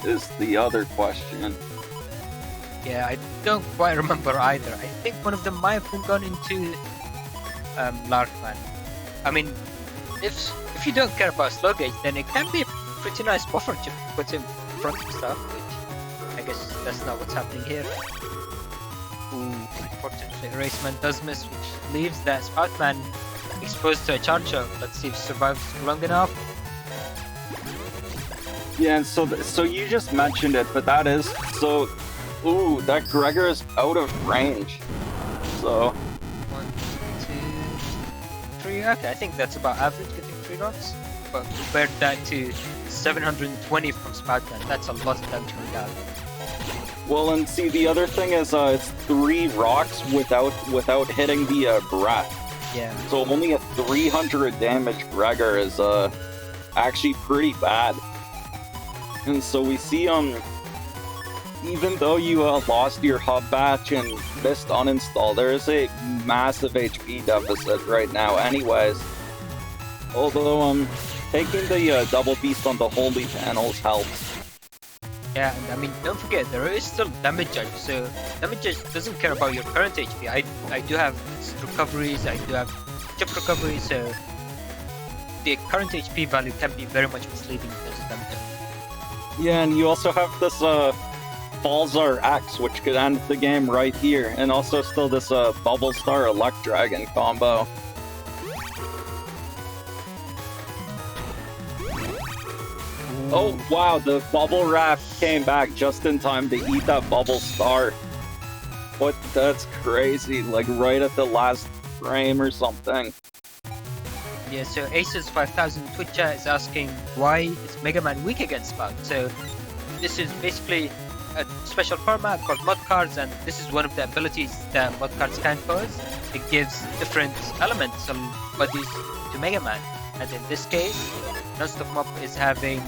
[SPEAKER 2] Is the other question.
[SPEAKER 1] Yeah, I don't quite remember either. I think one of them might have been gone into Larkman. I mean, if you don't care about slow gauge, then it can be a pretty nice buffer chip to put in front of stuff, which I guess that's not what's happening here. Ooh, unfortunately, Erasement does miss, which leaves that Spoutman exposed to a charger. Let's see if it survives long enough.
[SPEAKER 2] Yeah, and so you just mentioned it, but that is so. Ooh, that Gregor is out of range. So
[SPEAKER 1] 1, 2, 3. Okay, I think that's about average getting 3 rocks. But compared that to 720 from Spoutman, that's a lot of damage going down.
[SPEAKER 2] Well, and see, the other thing is, it's 3 rocks without hitting the breath.
[SPEAKER 1] Yeah.
[SPEAKER 2] So only a 300 damage Gregor is actually pretty bad. And so we see even though you lost your hub batch and missed uninstall, there is a massive HP deficit right now anyways. Although taking the double beast on the holy panels helps.
[SPEAKER 1] Yeah, and I mean, don't forget, there is still damage judge, so damage judge doesn't care about your current HP. I do have recoveries, I do have chip recoveries, so the current HP value can be very much misleading in terms of damage judge.
[SPEAKER 2] Yeah, and you also have this Balzar X, which could end the game right here, and also still this Bubble Star Elect Dragon combo. Oh wow, the bubble wrap came back just in time to eat that bubble star. What? That's crazy, like right at the last frame or something.
[SPEAKER 1] Yeah, so Aces 5000 Twitch chat is asking why is Mega Man weak against Spout. So this is basically a special format called mod cards, and this is one of the abilities that mod cards can cause. It gives different elements and bodies to Mega Man, and in this case, Nonstopmop is having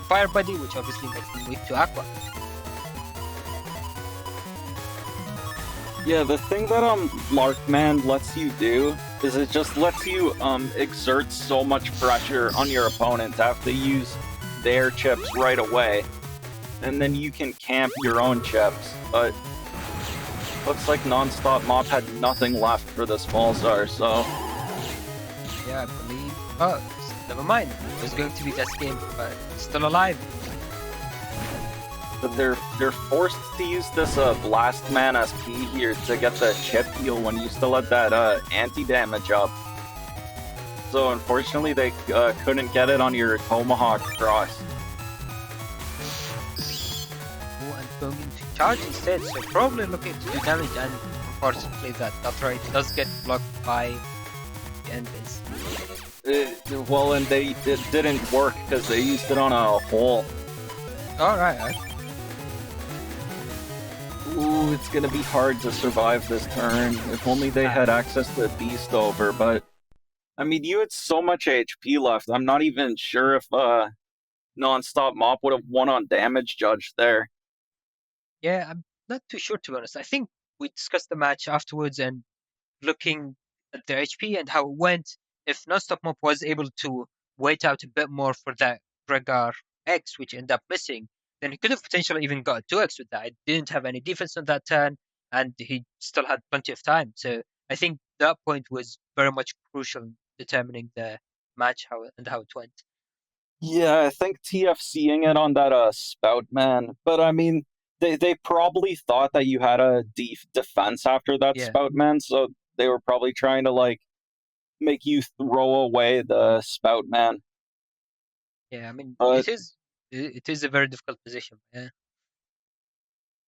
[SPEAKER 1] Fire Buddy, which obviously makes him weak to Aqua.
[SPEAKER 2] Yeah, the thing that Larkman lets you do is it just lets you exert so much pressure on your opponent to have to use their chips right away, and then you can camp your own chips. But looks like Nonstopmop had nothing left for this Balzar, so
[SPEAKER 1] yeah, I believe. Oh, never mind. It was going to be this game, but it's still alive.
[SPEAKER 2] But they're forced to use this Blast Man SP here to get the chip heal when you still had that anti-damage up. So unfortunately they couldn't get it on your Tomahawk cross.
[SPEAKER 1] Oh, and going into charge instead, so probably looking to do damage, and unfortunately that right does get blocked by the Envis.
[SPEAKER 2] Well, and it didn't work because they used it on a hole.
[SPEAKER 1] Alright.
[SPEAKER 2] Ooh, it's gonna be hard to survive this turn. If only they had access to Beast Over, but I mean, you had so much HP left. I'm not even sure if Nonstopmop would have won on damage judge there.
[SPEAKER 1] Yeah, I'm not too sure, to be honest. I think we discussed the match afterwards, and looking at their HP and how it went, if Nonstopmop was able to wait out a bit more for that Gregar X, which ended up missing, then he could have potentially even got a 2x with that. I didn't have any defense on that turn, and he still had plenty of time. So I think that point was very much crucial in determining the match how it went.
[SPEAKER 2] Yeah, I think TFCing it on that Spout Man, but I mean, they probably thought that you had a defense after that Spout Man, so they were probably trying to like make you throw away the Spout Man.
[SPEAKER 1] Yeah, I mean, it is a very difficult position. Yeah.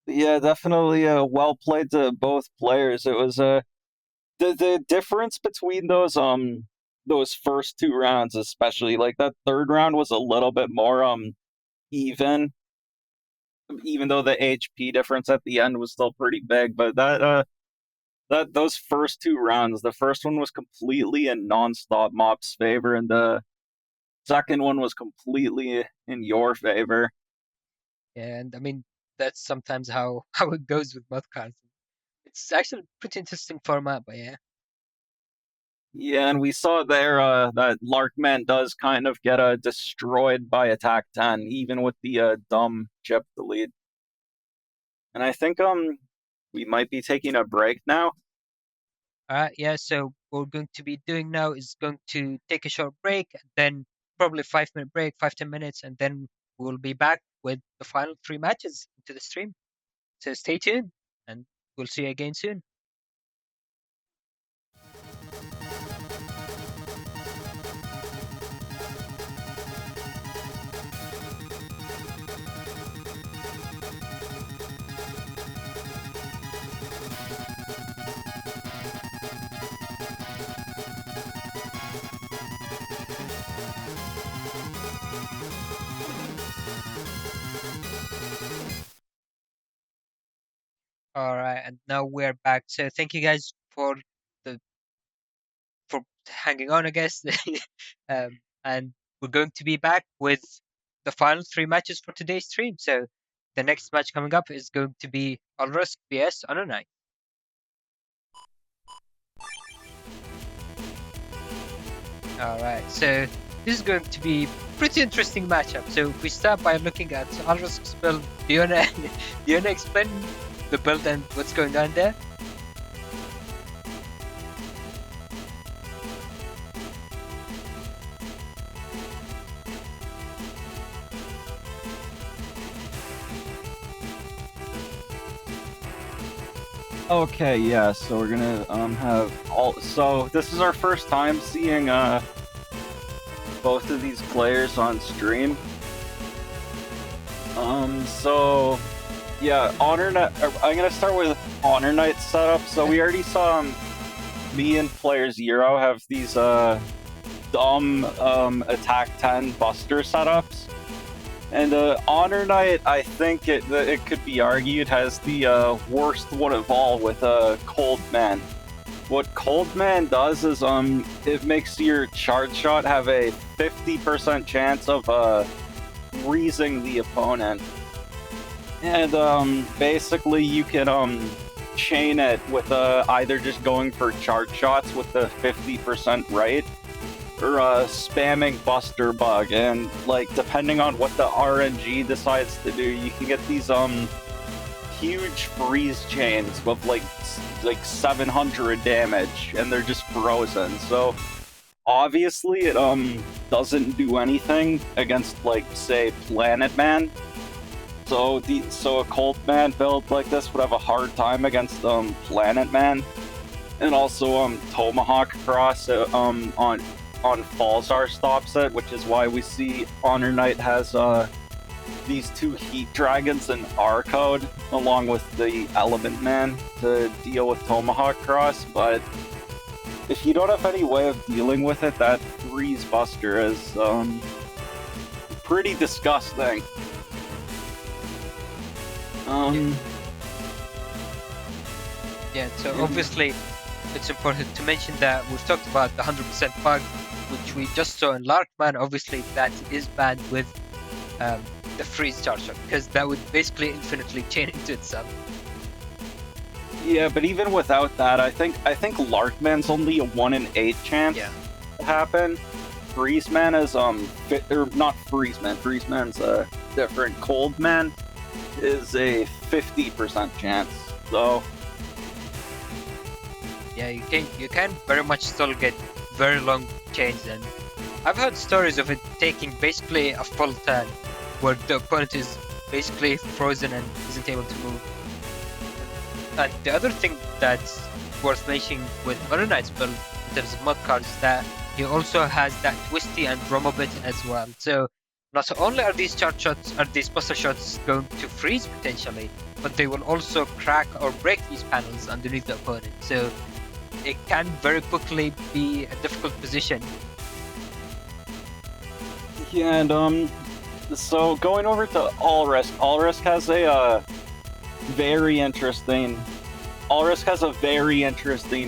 [SPEAKER 2] Yeah, definitely well played to both players. It was the difference between those first two rounds, especially like that third round, was a little bit more even though the HP difference at the end was still pretty big. But those first two rounds, the first one was completely in Nonstopmop's favor, and the second one was completely in your favor.
[SPEAKER 1] And I mean, that's sometimes how it goes with mod cards. It's actually a pretty interesting format, but yeah.
[SPEAKER 2] Yeah, and we saw there that Larkman does kind of get destroyed by Attack 10, even with the dumb chip delete. And I think we might be taking a break now.
[SPEAKER 1] Alright, yeah, so what we're going to be doing now is going to take a short break, and then probably 5-minute break, 5-10 minutes, and then we'll be back with the final 3 matches into the stream. So stay tuned, and we'll see you again soon. All right, and now we're back. So thank you guys for hanging on, I guess. And we're going to be back with the final 3 matches for today's stream. So the next match coming up is going to be Alrysc vs HonorNite. Alright, so this is going to be pretty interesting matchup. So if we start by looking at Alrysc's build, do you wanna explain the build and what's going on there?
[SPEAKER 2] Okay, yeah, so we're gonna have all. So this is our first time seeing both of these players on stream. So yeah, HonorNite. I'm gonna start with HonorNite setup. So we already saw me and playerzero have these dumb attack 10 buster setups. And HonorNite, I think it could be argued, has the worst one of all with Cold Man. What Cold Man does is it makes your charge shot have a 50% chance of freezing the opponent. And basically you can chain it with either just going for charge shots with the 50% right, or spamming Buster Bug, and like depending on what the RNG decides to do, you can get these huge freeze chains with like 700 damage, and they're just frozen. So obviously it doesn't do anything against, like, say, Planet Man. So a Cold Man build like this would have a hard time against Planet Man, and also Tomahawk Cross on Falzar stops it, which is why we see HonorNite has these 2 Heat Dragons in R code, along with the Element Man to deal with Tomahawk Cross. But if you don't have any way of dealing with it, that Freeze Buster is pretty disgusting.
[SPEAKER 1] Yeah, so obviously it's important to mention that we've talked about the 100% bug, which we just saw in Larkman. Obviously that is banned with the freeze charge shot, because that would basically infinitely chain into itself.
[SPEAKER 2] Yeah, but even without that, I think Larkman's only a 1 in 8 chance to happen. Freezeman is not Freezeman. Freezeman's a different. Cold Man is a 50% chance. So
[SPEAKER 1] yeah, you can very much still get very long chains, and I've heard stories of it taking basically a full turn, where the opponent is basically frozen and isn't able to move. And the other thing that's worth mentioning with HonorNite's build in terms of mod cards is that he also has that Twisty and Romobit as well. So not only are these charge shots, are these buster shots going to freeze potentially, but they will also crack or break these panels underneath the opponent. So it can very quickly be a difficult position.
[SPEAKER 2] Yeah, and so going over to Alrysc. Alrysc has a very interesting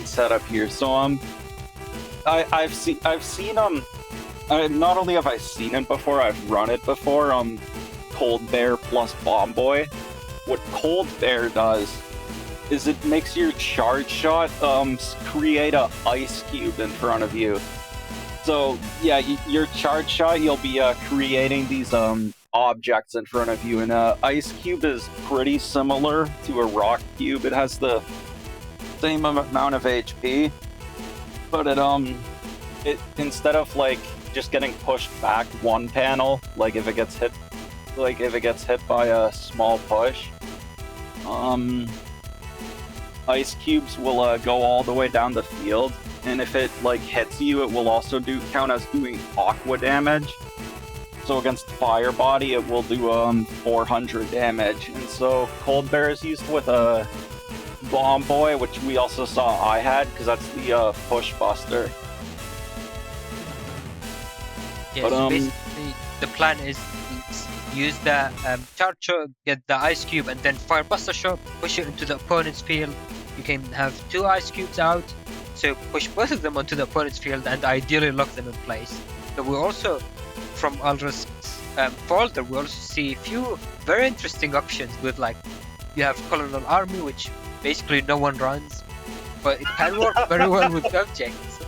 [SPEAKER 2] setup here. So I've seen not only have I seen it before, I've run it before. Cold Bear plus Bomb Boy. What Cold Bear does is it makes your charge shot create a ice cube in front of you. So yeah, your charge shot, you'll be creating these objects in front of you, and ice cube is pretty similar to a rock cube. It has the same amount of HP, but it instead of like just getting pushed back 1 panel, like if it gets hit by a small push, ice cubes will go all the way down the field, and if it like hits you, it will also count as doing aqua damage. So against Fire Body, it will do 400 damage. And so Cold Bear is used with a Bomb Boy, which we also saw I had, because that's the push buster.
[SPEAKER 1] Yeah, so basically the plan is to use the charge shot, get the ice cube, and then fire buster shot, push it into the opponent's field. You can have 2 ice cubes out, so push both of them onto the opponent's field and ideally lock them in place. So we also, from Alrysc's folder, we also see a few very interesting options with like, you have Colonel Army, which basically no one runs, but it can work very well with objects.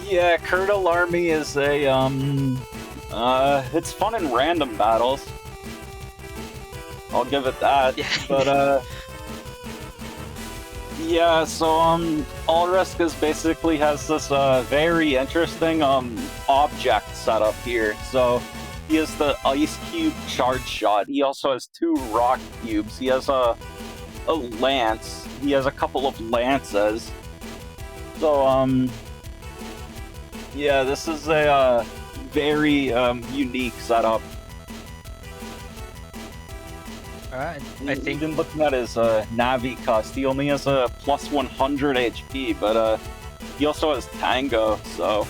[SPEAKER 2] Yeah, Colonel Army is a, it's fun in random battles. I'll give it that.
[SPEAKER 1] Yeah.
[SPEAKER 2] But, yeah, so, Alrysc is basically has this, very interesting, object setup here. So, he has the Ice Cube Charge Shot. He also has 2 Rock Cubes. He has a Lance. He has a couple of Lances. So, yeah, this is a, very, unique setup.
[SPEAKER 1] Alright, I think...
[SPEAKER 2] Even looking at his Navi cost, he only has a plus 100 HP, but he also has Tango, so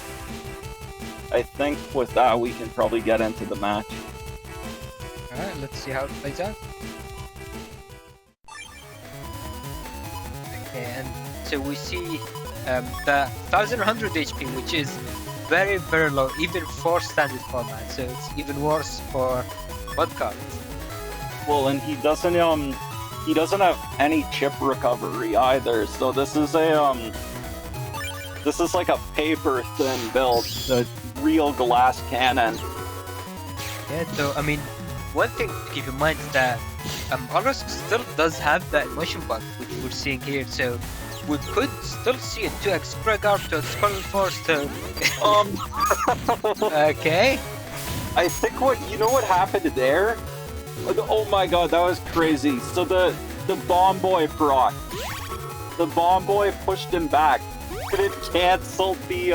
[SPEAKER 2] I think with that we can probably get into the match.
[SPEAKER 1] Alright, let's see how it plays out. Okay, and so we see the 1100 HP, which is very, very low, even for standard format, so it's even worse for mod cards.
[SPEAKER 2] Well, and he doesn't have any chip recovery either, so this is like a paper thin build, a real glass cannon.
[SPEAKER 1] Yeah, so I mean, one thing to keep in mind is that Alrysc still does have that emotion bug, which we're seeing here, so we could still see a 2x Gregor, 2x Colonel Force, to... Okay.
[SPEAKER 2] I think what happened there? Oh my god, that was crazy. So the Bomb Boy proc. The Bomb Boy pushed him back. But it canceled the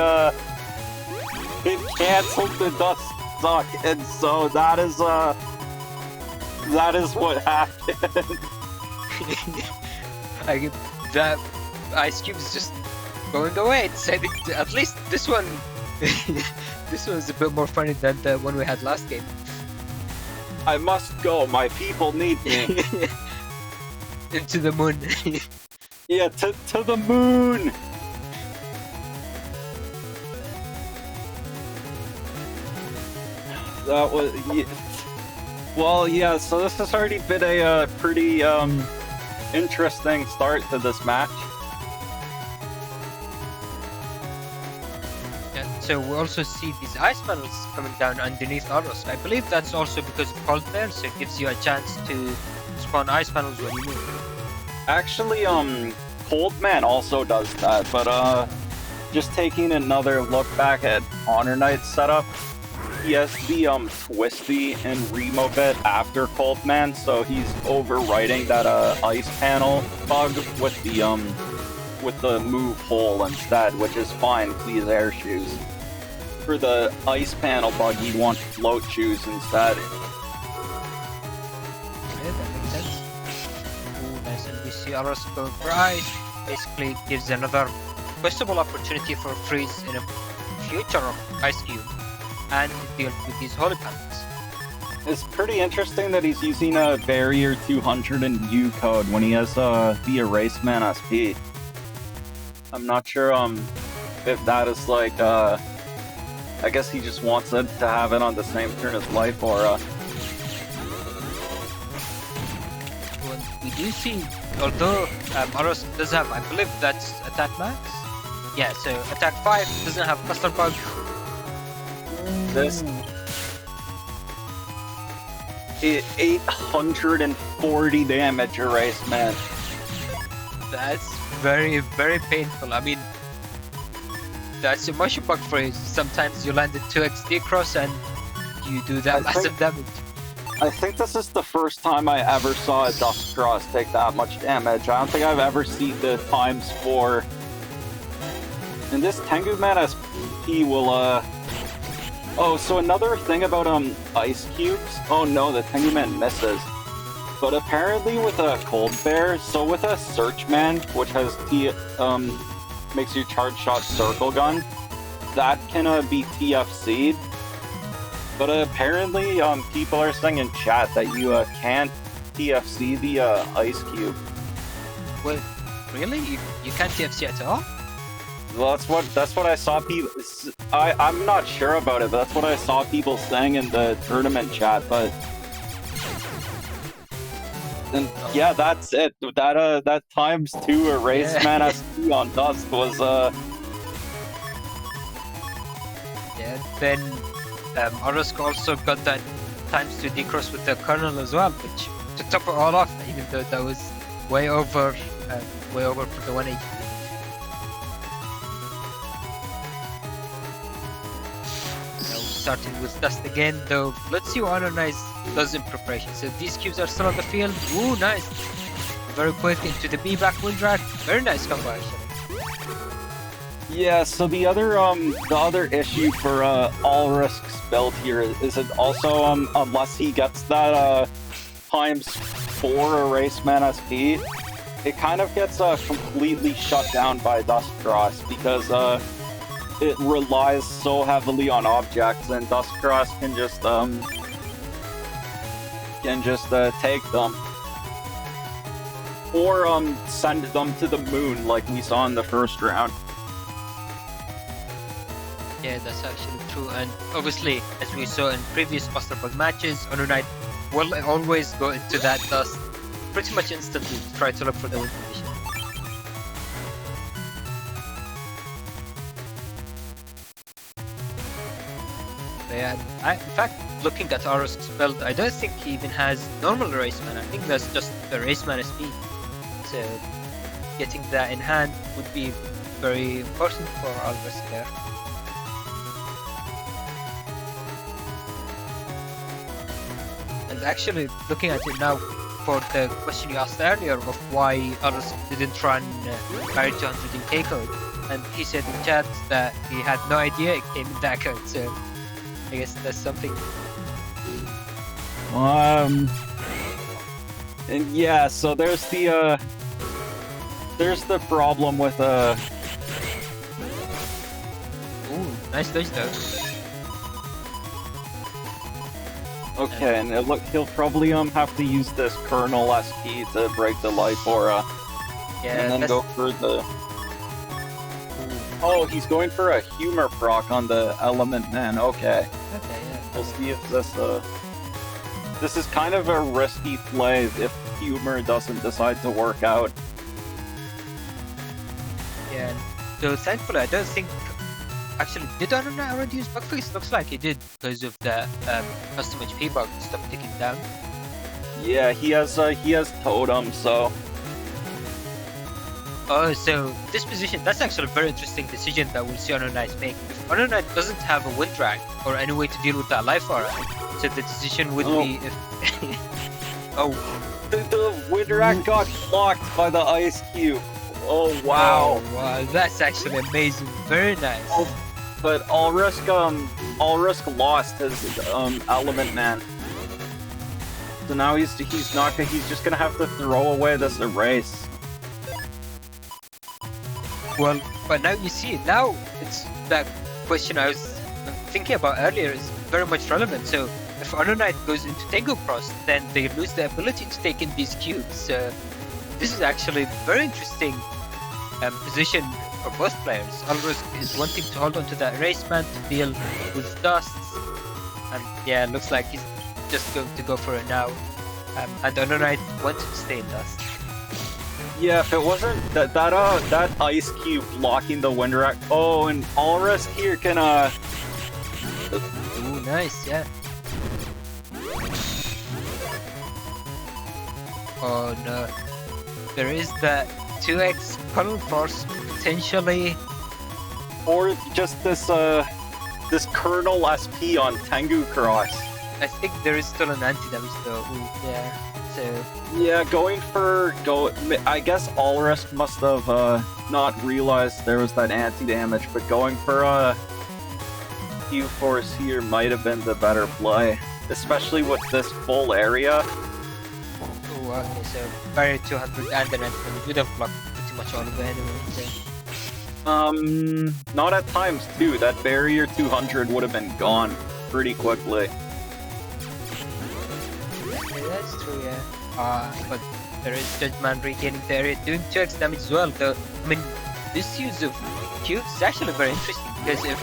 [SPEAKER 2] Dust Suck, and so that is what happened.
[SPEAKER 1] That Ice Cube is just going away. At least this one this one's a bit more funny than the one we had last game.
[SPEAKER 2] I must go, my people need me.
[SPEAKER 1] Into the moon.
[SPEAKER 2] Yeah, to the moon! That was... Yeah. Well, yeah, so this has already been a pretty interesting start to this match.
[SPEAKER 1] So we also see these ice panels coming down underneath Alrysc. I believe that's also because of cold there, so it gives you a chance to spawn ice panels when you move.
[SPEAKER 2] Actually, Cold Man also does that, but just taking another look back at HonorNite's setup, he has the Twisty and Remo bit after Cold Man, so he's overwriting that ice panel bug with the move hole instead, which is fine because he has air shoes. For the ice panel bug, you'd want float shoes instead.
[SPEAKER 1] Yeah, that makes sense. Ooh, nice, and we see Alrysc going for ice. Basically gives another possible opportunity for freeze in a future of Ice Cube and deal with these holy panels.
[SPEAKER 2] It's pretty interesting that he's using a barrier 200 in U code when he has the Erase Man SP. I'm not sure if that is like I guess he just wants it to have it on the same turn as life, or
[SPEAKER 1] Well, we do see, although Alrysc does have, I believe that's attack max? Yeah, so attack 5 doesn't have cluster bug.
[SPEAKER 2] this 840 damage Erase Man.
[SPEAKER 1] That's very, very painful. I mean, that's a motion bug phrase. Sometimes you land a 2xD cross and you do that massive damage.
[SPEAKER 2] I think this is the first time I ever saw a Dust Cross take that much damage. I don't think I've ever seen the ×4. And this Tengu Man SP will, Oh, so another thing about, Ice Cubes... Oh no, the Tengu Man misses. But apparently with a Cold Bear, so with a Search Man, which has makes your charge shot circle gun, that can be TFC'd. But apparently people are saying in chat that you can't TFC the Ice Cube.
[SPEAKER 1] Well, really? You can't TFC at all?
[SPEAKER 2] Well, that's what I saw people. I'm not sure about it, but that's what I saw people saying in the tournament chat. But and yeah, that's it. That ×2 erase man SP on Dust was
[SPEAKER 1] Yeah. Then Alrysc also got that ×2 decross with the kernel as well, which to top it all off, even though that was way over for the 180. Starting with Dust again, though. Let's see what HonorNite does in preparation. So these cubes are still on the field. Ooh, nice. Very quick into the B back wind drag. Very nice combo actually.
[SPEAKER 2] yeah. So the other issue for Alrysc's build here is it also unless he gets that ×4 erase man SP, it kind of gets completely shut down by Dust Cross because it relies so heavily on objects, and Dust Cross can just take them or send them to the moon like we saw in the first round.
[SPEAKER 1] Yeah, that's actually true, and obviously, as we saw in previous Master Bug matches, HonorNite will always go into that Dust pretty much instantly to try to look for the win position. Yeah, in fact, looking at Alrysc's build, I don't think he even has normal erase man. I think that's just the erase man SP. So getting that in hand would be very important for Alrysc there. And actually, looking at it now, for the question you asked earlier of why Alrysc didn't run Barrier 200 in K code, and he said in chat that he had no idea it came in that code. So I guess that's something.
[SPEAKER 2] And yeah, so there's the problem with
[SPEAKER 1] Ooh, nice dodge though.
[SPEAKER 2] Okay, and look, he'll probably have to use this kernel SP to break the life aura.
[SPEAKER 1] Yeah,
[SPEAKER 2] and then go for the. Oh, he's going for a humor proc on the element man. Okay.
[SPEAKER 1] Okay, yeah.
[SPEAKER 2] We'll see if this is kind of a risky play if humor doesn't decide to work out.
[SPEAKER 1] Yeah. So thankfully, I don't think. Actually, did HonorNite already use bug fix? Looks like he did because of the custom HP bug stuff ticking down.
[SPEAKER 2] Yeah, he has totem, so.
[SPEAKER 1] Oh, so this position, that's actually a very interesting decision that we'll see HonorNite make. If HonorNite doesn't have a wind drag or any way to deal with that life aura, so the decision would be if...
[SPEAKER 2] The wind drag got blocked by the ice cube. Oh, wow.
[SPEAKER 1] Oh, wow, that's actually amazing. Very nice.
[SPEAKER 2] Oh, but Alrysc lost his element man. So now he's just gonna have to throw away this erase.
[SPEAKER 1] Well, but now you see, now it's that question I was thinking about earlier is very much relevant. So if HonorNite goes into Tango Cross, then they lose the ability to take in these cubes. So this is actually a very interesting position for both players. Alrysc is wanting to hold on to that erase man to deal with Dust. And yeah, looks like he's just going to go for it now. And HonorNite wanted to stay in Dust.
[SPEAKER 2] Yeah, if it wasn't that ice cube blocking the wind rack. Oh, and Alrysc here can
[SPEAKER 1] Ooh, nice, yeah. Oh no. There is that 2x puddle force potentially.
[SPEAKER 2] Or just this kernel SP on Tengu Cross.
[SPEAKER 1] I think there is still an anti-damage though. Ooh, yeah. So
[SPEAKER 2] yeah, I guess Alrysc must have not realized there was that anti-damage, but going for a Q-Force here might have been the better play, especially with this full area.
[SPEAKER 1] ooh, okay, so Barrier 200 and then anti-damage would have blocked pretty much all of it anyway. So.
[SPEAKER 2] Not at ×2. That Barrier 200 would have been gone pretty quickly.
[SPEAKER 1] That's true, yeah. But there is Judgment regaining the area, doing 2x damage as well. Though, I mean, this use of cubes is actually very interesting, because if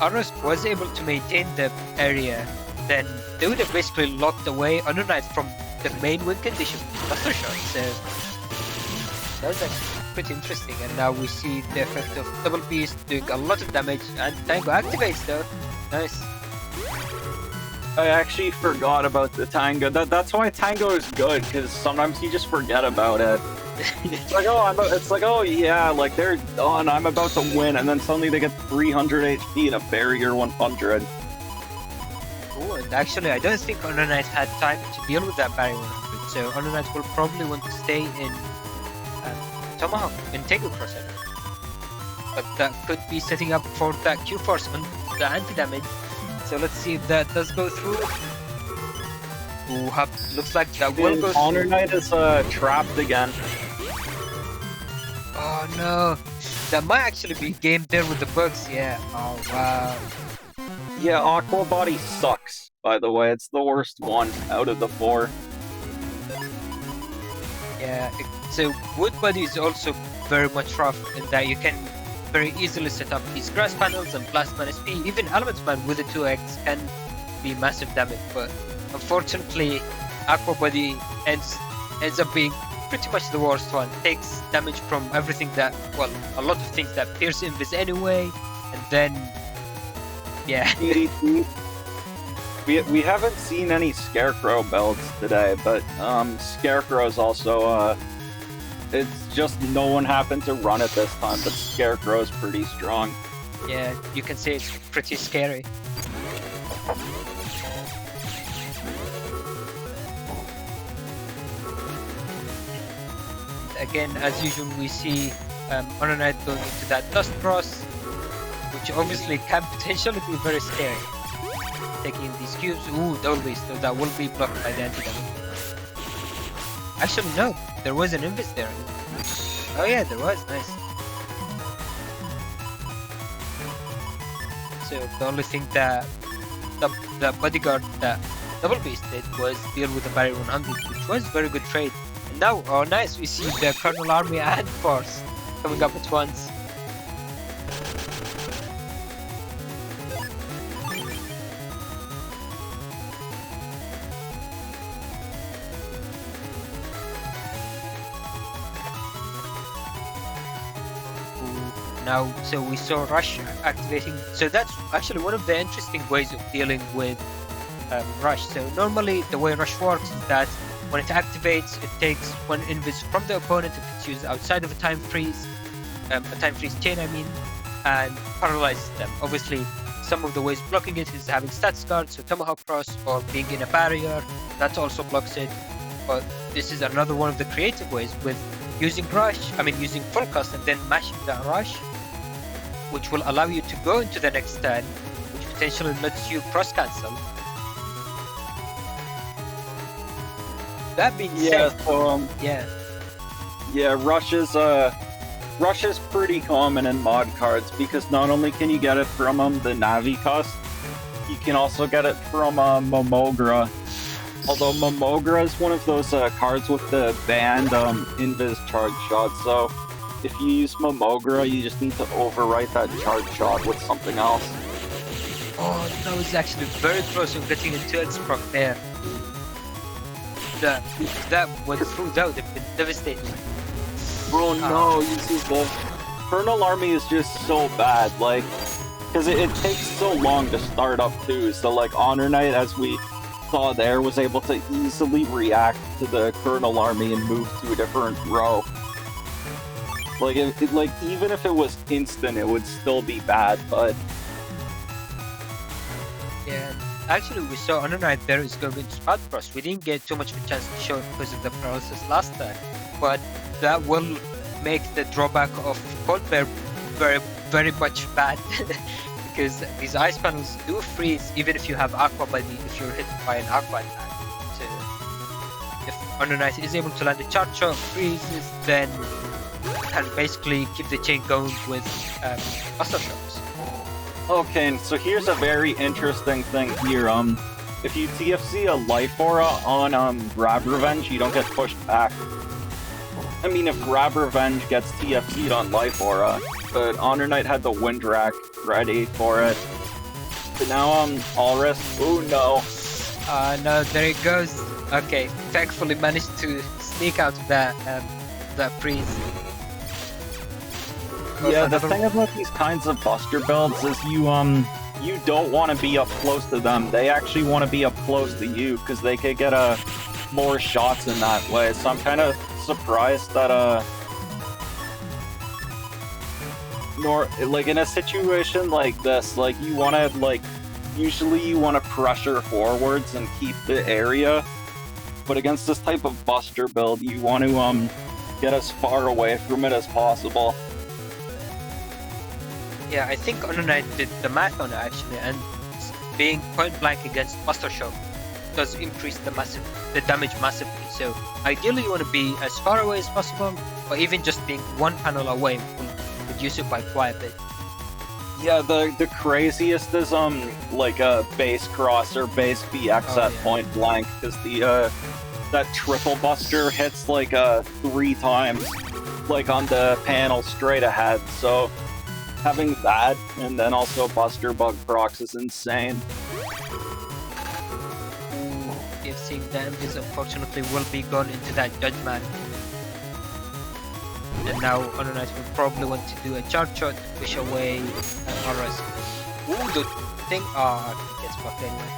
[SPEAKER 1] Alrysc was able to maintain the area, then they would have basically locked away HonorNite from the main win condition, Buster Shot. So that's actually pretty interesting. And now we see the effect of Double Beast doing a lot of damage, and Tango activates though. Nice.
[SPEAKER 2] I actually forgot about the Tango. That's why Tango is good, because sometimes you just forget about it. It's like, oh yeah, like they're done, I'm about to win, and then suddenly they get 300 HP and a barrier 100.
[SPEAKER 1] Oh, and actually I don't think HonorNite had time to deal with that barrier 100, so HonorNite will probably want to stay in Tomahawk, Wintegral crosshair. But that could be setting up for that Q-Force on the anti-damage. So let's see if that does go through. Ooh, looks like that will go through.
[SPEAKER 2] HonorNite is trapped again.
[SPEAKER 1] Oh no, that might actually be game there with the bugs, yeah. Oh wow.
[SPEAKER 2] Yeah, Aqua Body sucks, by the way. It's the worst one out of the 4.
[SPEAKER 1] Yeah, so Wood Body is also very much rough in that you can very easily set up these grass panels and Plasma SP. Even Elements Man with a 2x can be massive damage, but unfortunately Aqua Body ends up being pretty much the worst one. Takes damage from everything that, well, a lot of things that pierce invis anyway, and then yeah.
[SPEAKER 2] We haven't seen any Scarecrow builds today, but Scarecrow's also it's just no one happened to run it this time, but Scarecrow's pretty strong.
[SPEAKER 1] Yeah, you can say it's pretty scary. Again, as usual, we see HonorNite going into that Dust Cross, which obviously can potentially be very scary. Taking these cubes, ooh, Double Beast, so that will be blocked by the anti-damage. Actually, no, there was an invis there. Oh yeah, there was, nice. So the only thing that the bodyguard that Double Beast did was deal with the barrier 100, which was very good trade. And now, oh nice, we see the Colonel Army and Force coming up at once. Now, so we saw Rush activating, so that's actually one of the interesting ways of dealing with Rush. So normally the way Rush works is that when it activates, it takes one invis from the opponent if it's used outside of a time freeze chain I mean, and paralyzes them. Obviously, some of the ways blocking it is having stats guard, so Tomahawk Cross, or being in a barrier, that also blocks it. But this is another one of the creative ways with using using full cast and then mashing that Rush, which will allow you to go into the next turn, which potentially lets you cross cancel. That being said,
[SPEAKER 2] Rush is pretty common in mod cards, because not only can you get it from the Navi cost, you can also get it from Momogra. Although Momogra is one of those cards with the banned invis charge shot, so if you use Momogra, you just need to overwrite that charge shot with something else.
[SPEAKER 1] Oh, that was actually very close to getting a 2x proc there. That went through, that would have been devastating.
[SPEAKER 2] Oh no, you see the Colonel Army is just so bad, like, because it takes so long to start up too, so like HonorNite, as we saw there, was able to easily react to the Colonel Army and move to a different row. Like, even if it was instant, it would still be bad, but...
[SPEAKER 1] Yeah, actually we saw HonorNite there is going to Spout Cross. We didn't get too much of a chance to show it because of the paralysis last time, but that will make the drawback of Cold Bear very, very much bad. Because these ice panels do freeze even if you have Aqua Body, if you're hit by an Aqua attack. So if HonorNite is able to land a charge shot, freezes, then can basically keep the chain going with Buster Shots.
[SPEAKER 2] Okay, so here's a very interesting thing here. If you TFC a Life Aura on Grab Revenge, you don't get pushed back. I mean, if Grab Revenge gets TFC'd on Life Aura, but HonorNite had the Windrak ready for it. But now Alrysc. Oh no.
[SPEAKER 1] No, there it goes. Okay, thankfully managed to sneak out of that Prix.
[SPEAKER 2] Yeah, the thing about these kinds of buster builds is you don't want to be up close to them. They actually want to be up close to you because they could get more shots in that way. So I'm kind of surprised that like in a situation like this, like you want to usually you want to pressure forwards and keep the area, but against this type of buster build, you want to get as far away from it as possible.
[SPEAKER 1] Yeah, I think HonorNite did the math on it actually, and being point blank against Buster Shock does increase the damage massively. So ideally you want to be as far away as possible, or even just being one panel away will reduce it by quite a bit.
[SPEAKER 2] Yeah, the craziest is like a base cross or base BX at point blank, because that triple buster hits like 3 times like on the panel straight ahead. So having that and then also buster bug procs is insane.
[SPEAKER 1] If seeing damages unfortunately will be gone into that judgment. And now HonorNite will probably want to do a charge shot to push away Alrysc. Ooh, the thing. Oh, it gets fucked anyway.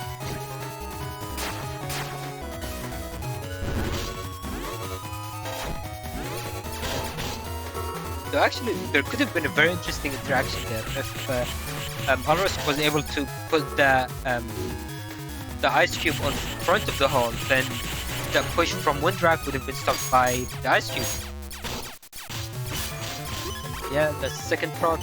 [SPEAKER 1] So actually, there could have been a very interesting interaction there if Alrysc was able to put the ice cube on front of the hole, then the push from Wintegral would have been stopped by the ice cube. Yeah, the second proc.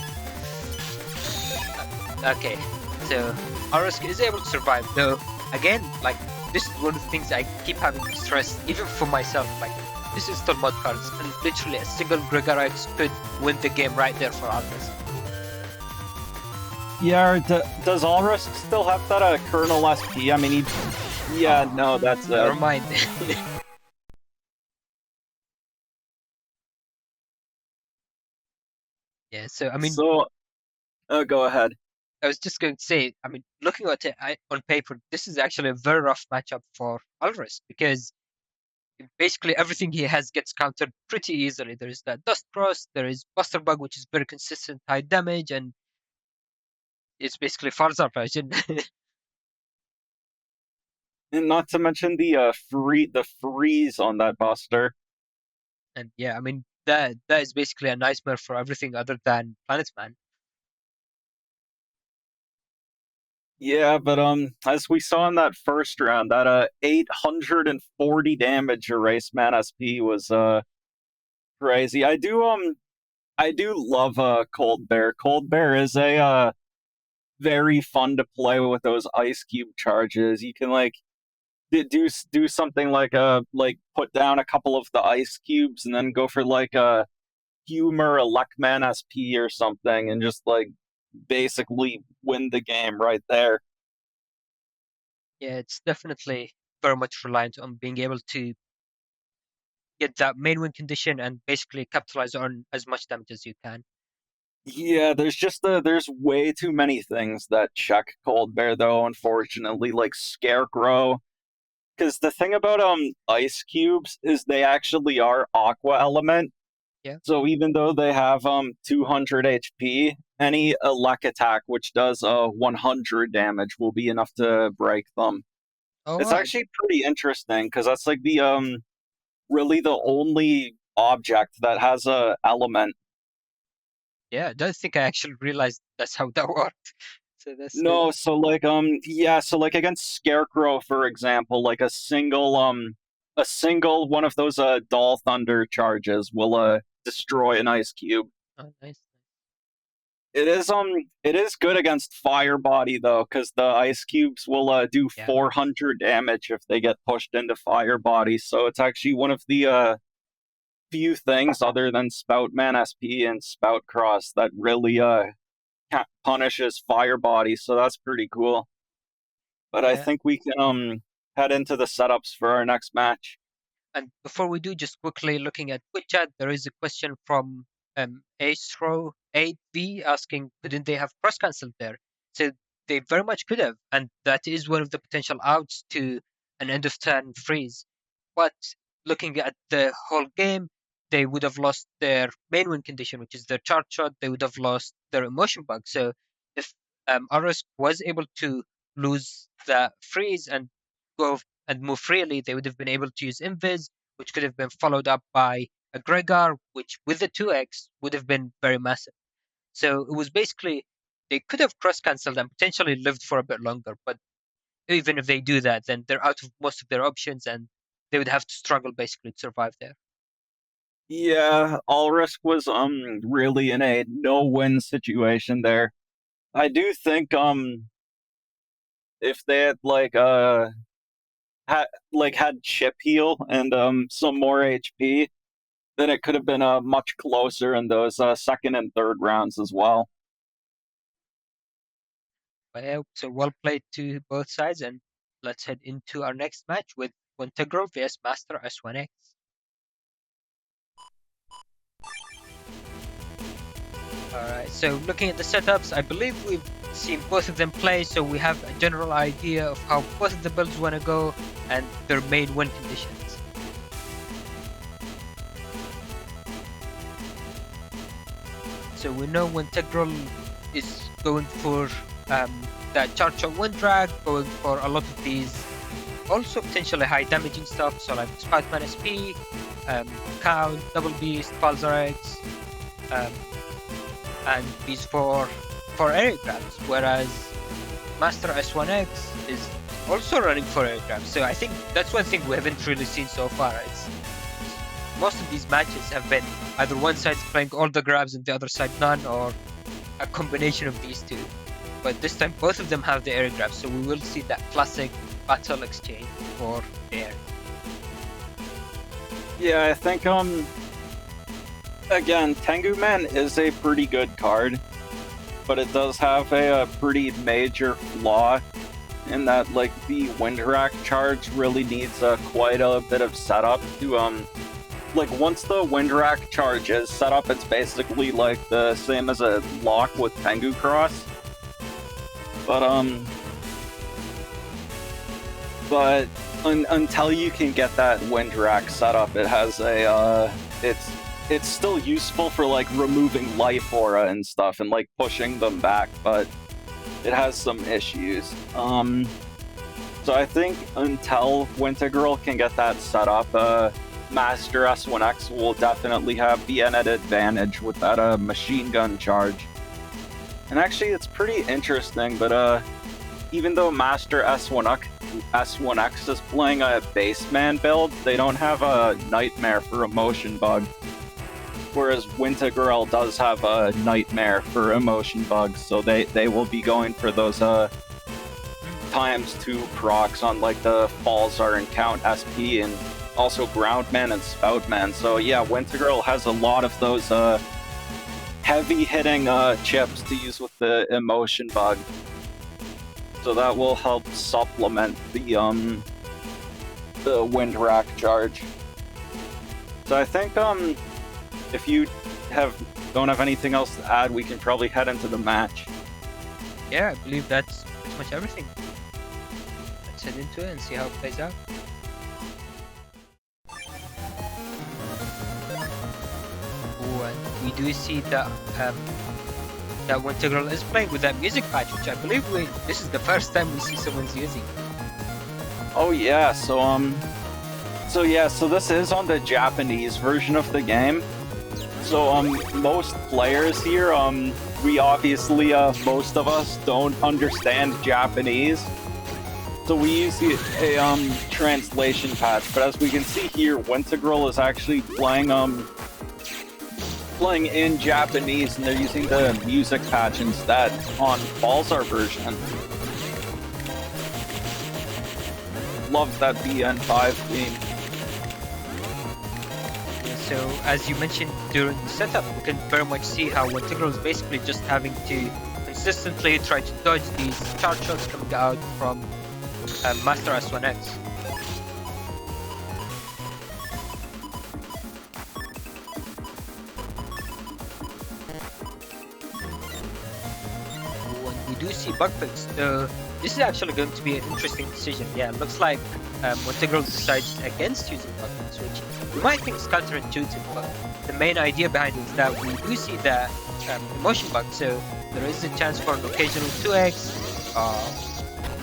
[SPEAKER 1] Okay, so Alrysc is able to survive, though again, like, this is one of the things I keep having to stress, even for myself, like, this is still mod cards, and literally a single Gregarix could win the game right there for Alrysc.
[SPEAKER 2] Yeah, does Alrysc still have that Colonel SP? I mean, no, that's
[SPEAKER 1] Never mind. Yeah, so I mean,
[SPEAKER 2] go ahead.
[SPEAKER 1] I was just going to say, I mean, looking at it on paper, this is actually a very rough matchup for Alrysc, because basically everything he has gets countered pretty easily. There is that Dust Cross, there is Buster Bug, which is very consistent high damage, and it's basically Farzar version.
[SPEAKER 2] And not to mention the freeze on that buster.
[SPEAKER 1] And yeah, I mean, that is basically a nightmare for everything other than Planetman.
[SPEAKER 2] Yeah, but as we saw in that first round, that 840 damage Erase Man SP was crazy. I do love Cold Bear. Cold Bear is a very fun to play with those ice cube charges. You can like do something like put down a couple of the ice cubes and then go for like a humor Elecman SP or something and just like basically win the game right there.
[SPEAKER 1] Yeah, it's definitely very much reliant on being able to get that main win condition and basically capitalize on as much damage as you can.
[SPEAKER 2] Yeah, there's way too many things that check Cold Bear though, unfortunately, like Scarecrow. Because the thing about ice cubes is they actually are aqua element.
[SPEAKER 1] Yeah.
[SPEAKER 2] So even though they have 200 HP, any elect attack which does 100 damage will be enough to break them.
[SPEAKER 1] Oh,
[SPEAKER 2] It's
[SPEAKER 1] wow.
[SPEAKER 2] actually pretty interesting because that's like the really the only object that has a element.
[SPEAKER 1] Yeah, I don't think I actually realized that's how that worked. So that's
[SPEAKER 2] No, so like so like against Scarecrow, for example, like a single one of those Doll Thunder charges will destroy an ice cube.
[SPEAKER 1] oh, nice.
[SPEAKER 2] It is good against Fire Body though, because the ice cubes will do 400 damage if they get pushed into Fire Body. So it's actually one of the few things other than Spoutman SP and Spout Cross that really punishes Fire Body. So that's pretty cool. But I think we can head into the setups for our next match.
[SPEAKER 1] And before we do, just quickly looking at Twitch chat, there is a question from Astro8V asking, couldn't they have cross cancelled there? So they very much could have, and that is one of the potential outs to an end of turn freeze. But looking at the whole game, they would have lost their main win condition, which is their charge shot. They would have lost their emotion bug. So if Alrysc was able to lose the freeze and go and move freely, they would have been able to use Invis, which could have been followed up by a Gregar, which with the 2x would have been very massive. So it was basically, they could have cross-cancelled and potentially lived for a bit longer, but even if they do that, then they're out of most of their options and they would have to struggle basically to survive there.
[SPEAKER 2] Yeah, Alrysc was really in a no-win situation there. I do think if they had had chip heal and some more HP, then it could have been much closer in those second and third rounds as well.
[SPEAKER 1] But yeah, so well played to both sides, and let's head into our next match with Wintegral vs Master S1X. Alright, so looking at the setups, I believe we've seen both of them play, so we have a general idea of how both of the builds want to go and their main win conditions. So we know Wintegral is going for that charge shot one drag, going for a lot of these also potentially high damaging stuff, so like Spoutman SP, Count, Double Beast, Palzarix, and these for area grabs, whereas Master S1X is also running for area grabs. So I think that's one thing we haven't really seen so far. It's most of these matches have been either one side's playing all the grabs and the other side none, or a combination of these two. But this time both of them have the area grabs, so we will see that classic battle exchange for the air.
[SPEAKER 2] Yeah, I think again, Tengu Man is a pretty good card, but it does have a pretty major flaw in that, like, the Windrack charge really needs quite a bit of setup to, like, once the Windrack charge is set up, it's basically, like, the same as a lock with Tengu Cross. But until you can get that Windrack set up, it has a, it's still useful for, like, removing life aura and stuff and, like, pushing them back, but it has some issues. So I think until Wintegral can get that set up, Master S1X will definitely have the net advantage with that machine gun charge. And actually, it's pretty interesting, but even though Master S1X is playing a baseman build, they don't have a Nightmare for Emotion Bug. Whereas Wintegral does have a Nightmare for Emotion Bugs, so they will be going for those ×2 procs on, like, the Falzar and Count SP, and also Groundman and Spoutman. So yeah, Wintegral has a lot of those heavy hitting chips to use with the Emotion Bug. So that will help supplement the Windrack charge. So I think if you don't have anything else to add, we can probably head into the match.
[SPEAKER 1] Yeah, I believe that's pretty much everything. Let's head into it and see how it plays out. Oh, and we do see that that Wintegral is playing with that music patch, which I believe this is the first time we see someone's using.
[SPEAKER 2] Oh yeah, so this is on the Japanese version of the game. So most players here, we obviously most of us don't understand Japanese, so we use a translation patch. But as we can see here, Wintegral is actually playing in Japanese, and they're using the music patch instead on Balzar version. Love that BN5 theme.
[SPEAKER 1] So, as you mentioned during the setup, we can very much see how Wintegral is basically just having to consistently try to dodge these charge shots coming out from Master S1X. do see bug fix. So this is actually going to be an interesting decision. Yeah, it looks like Wintegral decides against using bug fix, which you might think is counterintuitive, but the main idea behind it is that we do see the emotion bug, so there is a chance for an occasional 2x.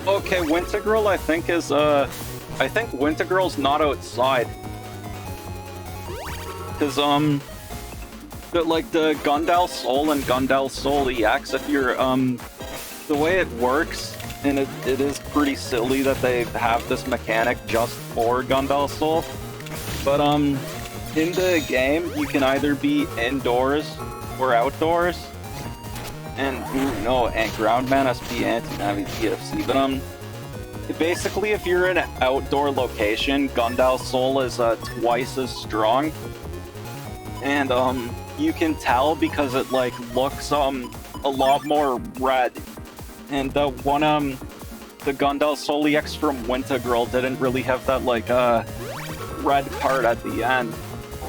[SPEAKER 2] Okay, Wintegral I think is I think Wintegral's not outside. Cause the Gundal Soul and Gundal Soul EX, if you're the way it works, and it is pretty silly that they have this mechanic just for Gundal Soul. But in the game you can either be indoors or outdoors. And ground man SP anti-navi TFC, but basically if you're in an outdoor location, Gundal Soul is twice as strong. And you can tell because it looks a lot more red. And the Gundal Soul EX from Wintegral didn't really have that red part at the end.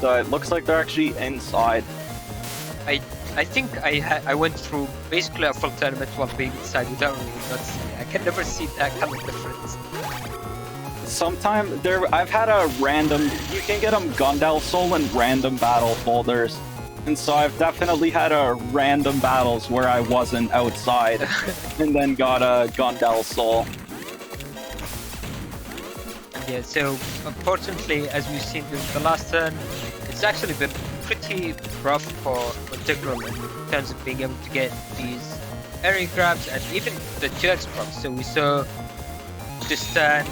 [SPEAKER 2] So it looks like they're actually inside.
[SPEAKER 1] I think I went through basically a full tournament while being inside without really not seeing it. I can never see that kind of difference.
[SPEAKER 2] I've had a random, you can get them Gundal Soul in random battle folders. And so I've definitely had random battles where I wasn't outside and then got a Gundal Soul.
[SPEAKER 1] Yeah, so unfortunately, as we've seen during the last turn, it's actually been pretty rough for Wintegral in terms of being able to get these area grabs and even the 2x procs. So we saw this turn,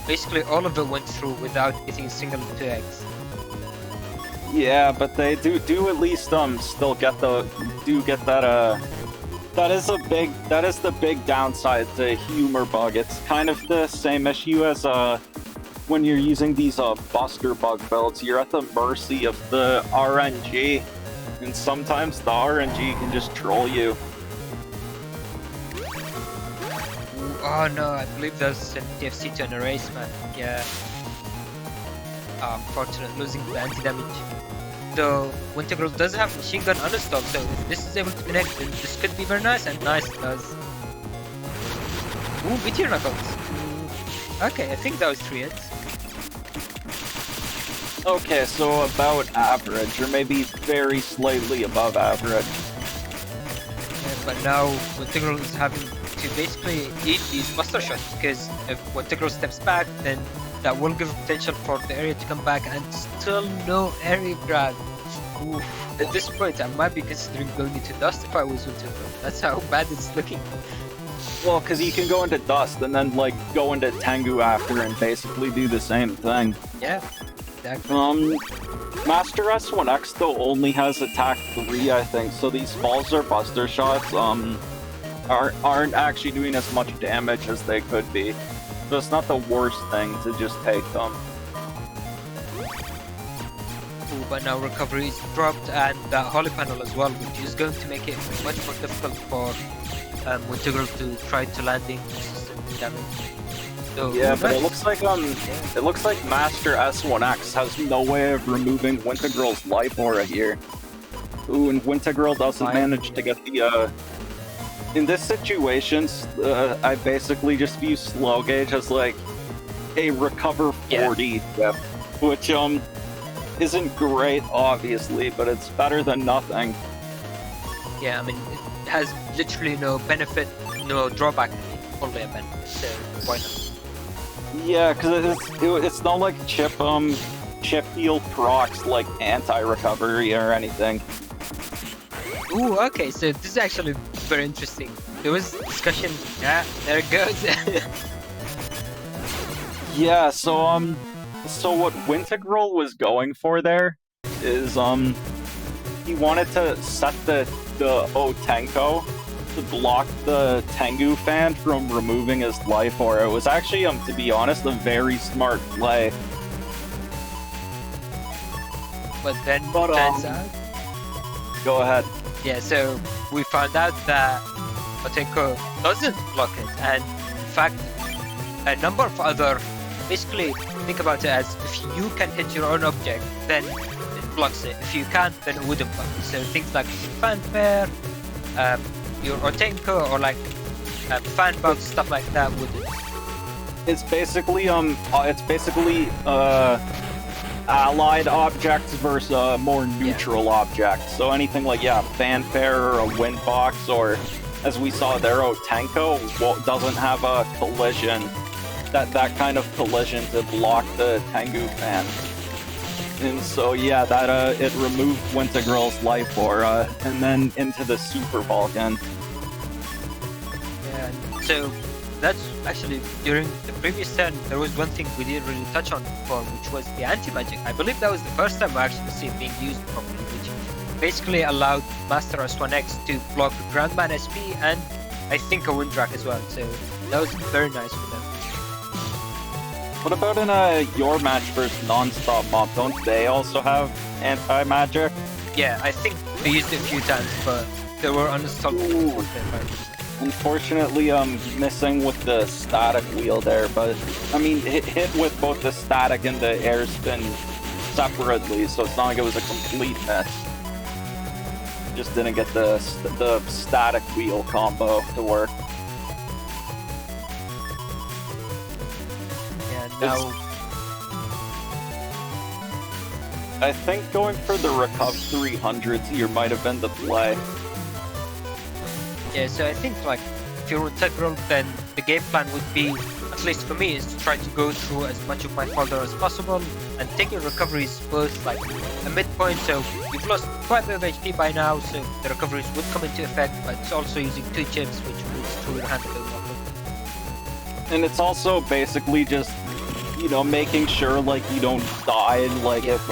[SPEAKER 1] basically all of it went through without getting a single 2x.
[SPEAKER 2] Yeah, but they do at least still get that that is the big downside to humor bug. It's kind of the same issue as when you're using these buster bug builds. You're at the mercy of the RNG, and sometimes the RNG can just troll you.
[SPEAKER 1] Oh no, I believe there's an TFC to an erase, man. Yeah. Unfortunate, losing the anti-damage. Though Wintegral does have machine gun uninstalled, so if this is able to connect, then this could be very nice, and nice it does. Ooh, meteor knuckles. Okay, I think that was 3 hits.
[SPEAKER 2] Okay, so about average, or maybe very slightly above average.
[SPEAKER 1] Yeah, but now Wintegral is having to basically eat these buster shots, because if Wintegral steps back, then that will give potential for the area to come back, and still no area grab. Oof. At this point, I might be considering going into Dust if I was Wintegral. That's how bad it's looking.
[SPEAKER 2] Well, because you can go into Dust and then go into Tengu after and basically do the same thing.
[SPEAKER 1] Yeah, exactly.
[SPEAKER 2] Master S1X though only has attack 3, I think, so these falls or buster shots aren't actually doing as much damage as they could be. So it's not the worst thing to just take them.
[SPEAKER 1] Ooh, but now recovery is dropped, and the Holy Panel as well, which is going to make it much more difficult for Wintegral to try to landing consistent damage. So,
[SPEAKER 2] yeah, but it looks like Master S1X has no way of removing Wintegral's life aura here. Ooh, and Wintegral doesn't manage to get the in this situation, I basically just view slow gauge as a recover 40 whip, which isn't great obviously, but it's better than nothing.
[SPEAKER 1] Yeah, I mean it has literally no benefit, no drawback, only a benefit, so why not?
[SPEAKER 2] Yeah, because it's not like chip heal procs like anti-recovery or anything.
[SPEAKER 1] Ooh, okay, so this is actually very interesting. There was discussion. Yeah, there it goes.
[SPEAKER 2] Yeah, so what Wintegral was going for there is he wanted to set the Otenko to block the Tengu fan from removing his life aura. It was actually, to be honest, a very smart play.
[SPEAKER 1] But then turns out...
[SPEAKER 2] Go ahead.
[SPEAKER 1] Yeah, so we found out that Otenko doesn't block it, and in fact, a number of other... Basically, think about it as if you can hit your own object, then it blocks it. If you can't, then it wouldn't block it. So things like fanfare, your Otenko or like fan box stuff like that wouldn't.
[SPEAKER 2] It's basically allied objects versus more neutral objects. So anything like fanfare or a wind box, or as we saw there, Otenko doesn't have a collision. That kind of collision to block the Tengu fan. And so that it removed Wintegral's life aura and then into the Super Vulcan.
[SPEAKER 1] Yeah, so that's actually during the previous turn there was one thing we didn't really touch on before, which was the anti-magic. I believe that was the first time I actually see it being used properly, which basically allowed Master S1X to block Grandman SP and I think a Windrak as well. So that was very nice for them.
[SPEAKER 2] What about in your match versus Nonstopmop? Don't they also have anti-magic?
[SPEAKER 1] Yeah, I think they used it a few times, but they were unstoppable.
[SPEAKER 2] Unfortunately, missing with the static wheel there, but I mean, hit with both the static and the air spin separately, so it's not like it was a complete miss. Just didn't get the static wheel combo to work.
[SPEAKER 1] Now,
[SPEAKER 2] I think going for the Recover 300s here might have been the play.
[SPEAKER 1] Yeah, so I think like if you're Wintegral, then the game plan would be, at least for me, is to try to go through as much of my folder as possible and take your recoveries both like a midpoint. So you've lost quite a bit of HP by now, so the recoveries would come into effect, but it's also using 2 chips, which moves through your hand a bit longer.
[SPEAKER 2] And it's also basically just, you know, making sure like you don't die. Like if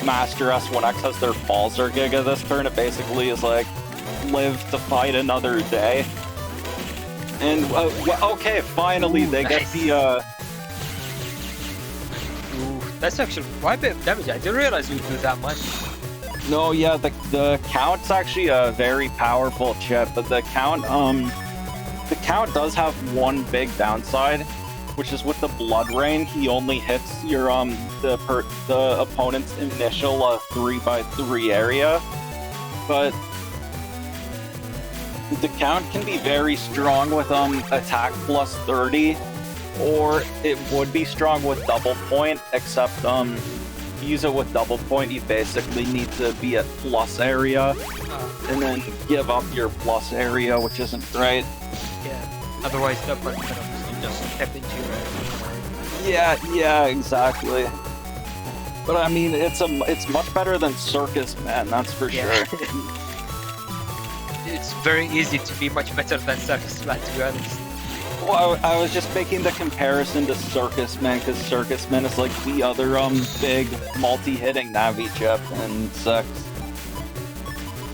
[SPEAKER 2] Master S1X has their Balzer Giga this turn, it basically is like live to fight another day. And okay, finally they get the
[SPEAKER 1] Ooh, that's actually quite a bit of damage. I didn't realize you would do that much.
[SPEAKER 2] No, yeah, the Count's actually a very powerful chip, but the Count does have one big downside, which is with the Blood Rain, he only hits your the opponent's initial 3x3 area. But the Count can be very strong with attack plus 30, or it would be strong with double point, except use it with double point, you basically need to be at plus area and then give up your plus area, which isn't great.
[SPEAKER 1] Yeah, otherwise that one kind of just step into your
[SPEAKER 2] Yeah, exactly. But I mean, it's much better than Circus Man, that's for sure.
[SPEAKER 1] It's very easy to be much better than Circus Man, to be honest.
[SPEAKER 2] Well, I was just making the comparison to Circus Man, because Circus Man is like the other big multi-hitting Navi chip in 6.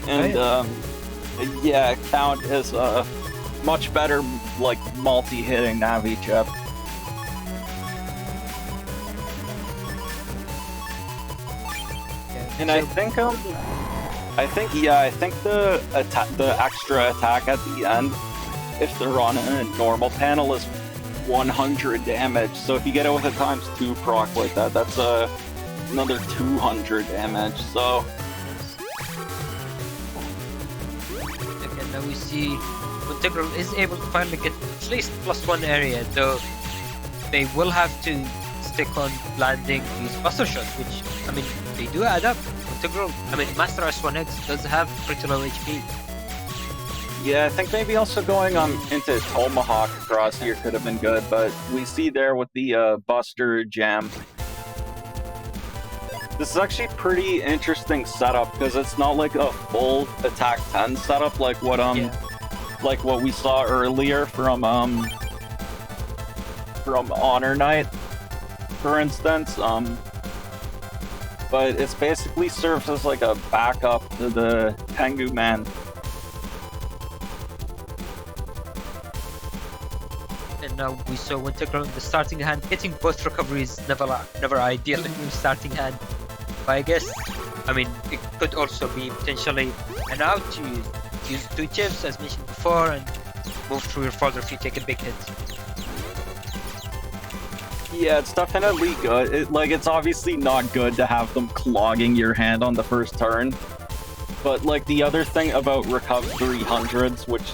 [SPEAKER 2] And yeah, Count is a much better like multi-hitting Navi chip.
[SPEAKER 1] Yeah,
[SPEAKER 2] and I think the extra attack at the end, if they're on a normal panel, is 100 damage. So if you get it with a ×2 proc like that, that's another 200 damage. So
[SPEAKER 1] okay, now we see Wintegral is able to finally get at least +1 area, though they will have to stick on landing these buster shots, which, I mean, they do add up. Master S1X does have pretty low HP.
[SPEAKER 2] yeah, I think maybe also going into Tomahawk across here could have been good, but we see there with the Buster Jam. This is actually pretty interesting setup, because it's not like a full attack 10 setup like what like what we saw earlier from HonorNite, for instance. But it's basically serves as like a backup to the Tengu Man.
[SPEAKER 1] And now we saw Wintegral in the starting hand, getting both recoveries, never ideal in your starting hand. But I guess, I mean, it could also be potentially an out to use 2 chips, as mentioned before, and move through your folder if you take a big hit.
[SPEAKER 2] Yeah, it's definitely good. It's obviously not good to have them clogging your hand on the first turn. But like the other thing about Recover 300s, which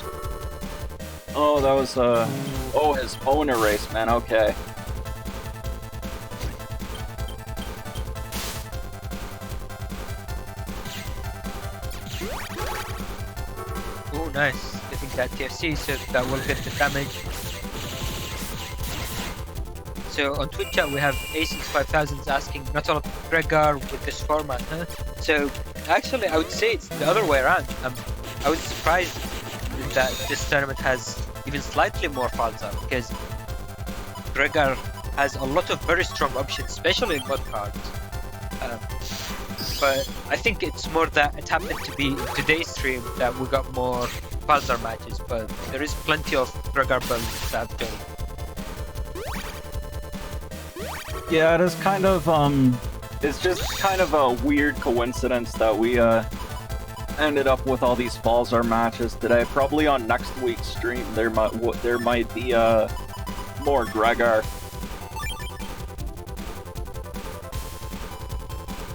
[SPEAKER 2] oh, that was oh, his owner race, man. Okay.
[SPEAKER 1] Oh, nice. Getting that TFC, so that will get the damage. So on Twitch chat we have A65000 asking, not a lot of Gregor with this format, huh? So actually I would say it's the other way around. I was surprised that this tournament has even slightly more Falza, because Gregor has a lot of very strong options, especially in mod cards. But I think it's more that it happened to be in today's stream that we got more Falza matches, but there is plenty of Gregor builds that have been.
[SPEAKER 2] Yeah, it is kind of it's just kind of a weird coincidence that we ended up with all these Falzar matches today. Probably on next week's stream there might be more Gregor.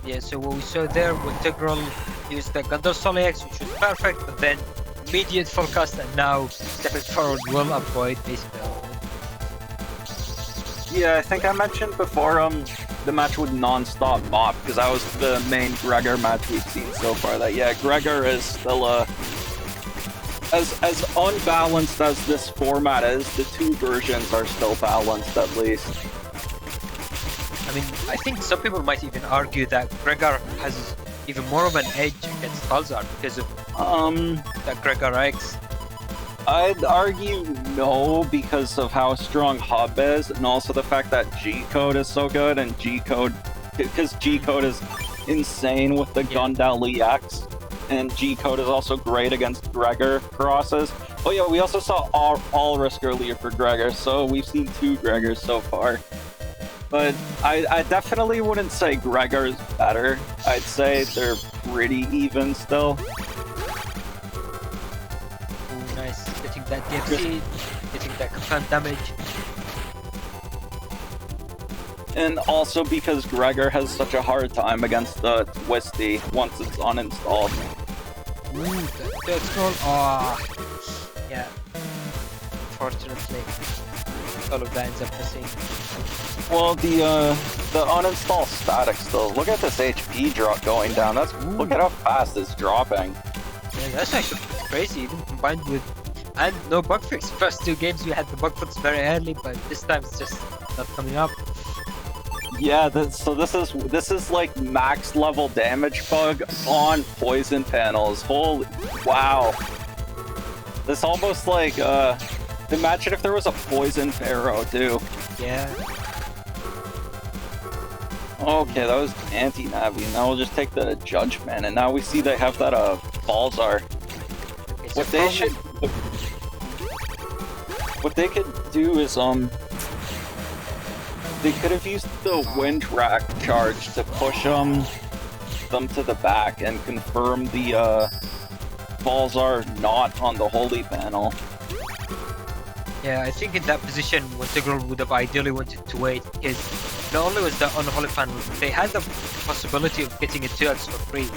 [SPEAKER 1] Yeah, so what we saw there, Wintegral used the Gandalf HonorNite, which was perfect, but then immediate full cast, and now stepping forward will avoid basically.
[SPEAKER 2] Yeah, I think I mentioned before the match with Nonstopmop, because that was the main Gregor match we've seen so far. That yeah, Gregor is still as unbalanced as this format is, the two versions are still balanced at least.
[SPEAKER 1] I mean, I think some people might even argue that Gregor has even more of an edge against Falzar because of that Gregor X.
[SPEAKER 2] I'd argue no, because of how strong Hub is, and also the fact that G-Code is so good, and because G-Code is insane with the Gundal EX, and G-Code is also great against Gregor crosses. Oh yeah, we also saw Alrysc earlier for Gregor, so we've seen two Gregors so far. But I definitely wouldn't say Gregor is better. I'd say they're pretty even still.
[SPEAKER 1] Getting that DFC, getting that confirmed damage.
[SPEAKER 2] And also because Gregor has such a hard time against the Twisty once it's uninstalled.
[SPEAKER 1] Ooh, that's all. Oh, yeah. Unfortunately, all of that ends up missing.
[SPEAKER 2] Well, the uninstall static still. Look at this HP drop going down. Look at how fast it's dropping.
[SPEAKER 1] Yeah, that's actually crazy, even combined with and no bug fix. First two games we had the bug fix very early, but this time it's just not coming up.
[SPEAKER 2] Yeah, so this is like max level damage bug on poison panels. Holy wow! This almost like imagine if there was a poison pharaoh too.
[SPEAKER 1] Yeah.
[SPEAKER 2] Okay, that was anti-Navi. Now we'll just take the judgment, and now we see they have that Falzar.
[SPEAKER 1] Okay, so
[SPEAKER 2] what they could do is they could have used the wind rack charge to push them to the back and confirm the Falzar not on the holy panel.
[SPEAKER 1] Yeah, I think in that position, Wintegral would have ideally wanted to wait, because not only was that on the holy panel, they had the possibility of getting a 2x for free.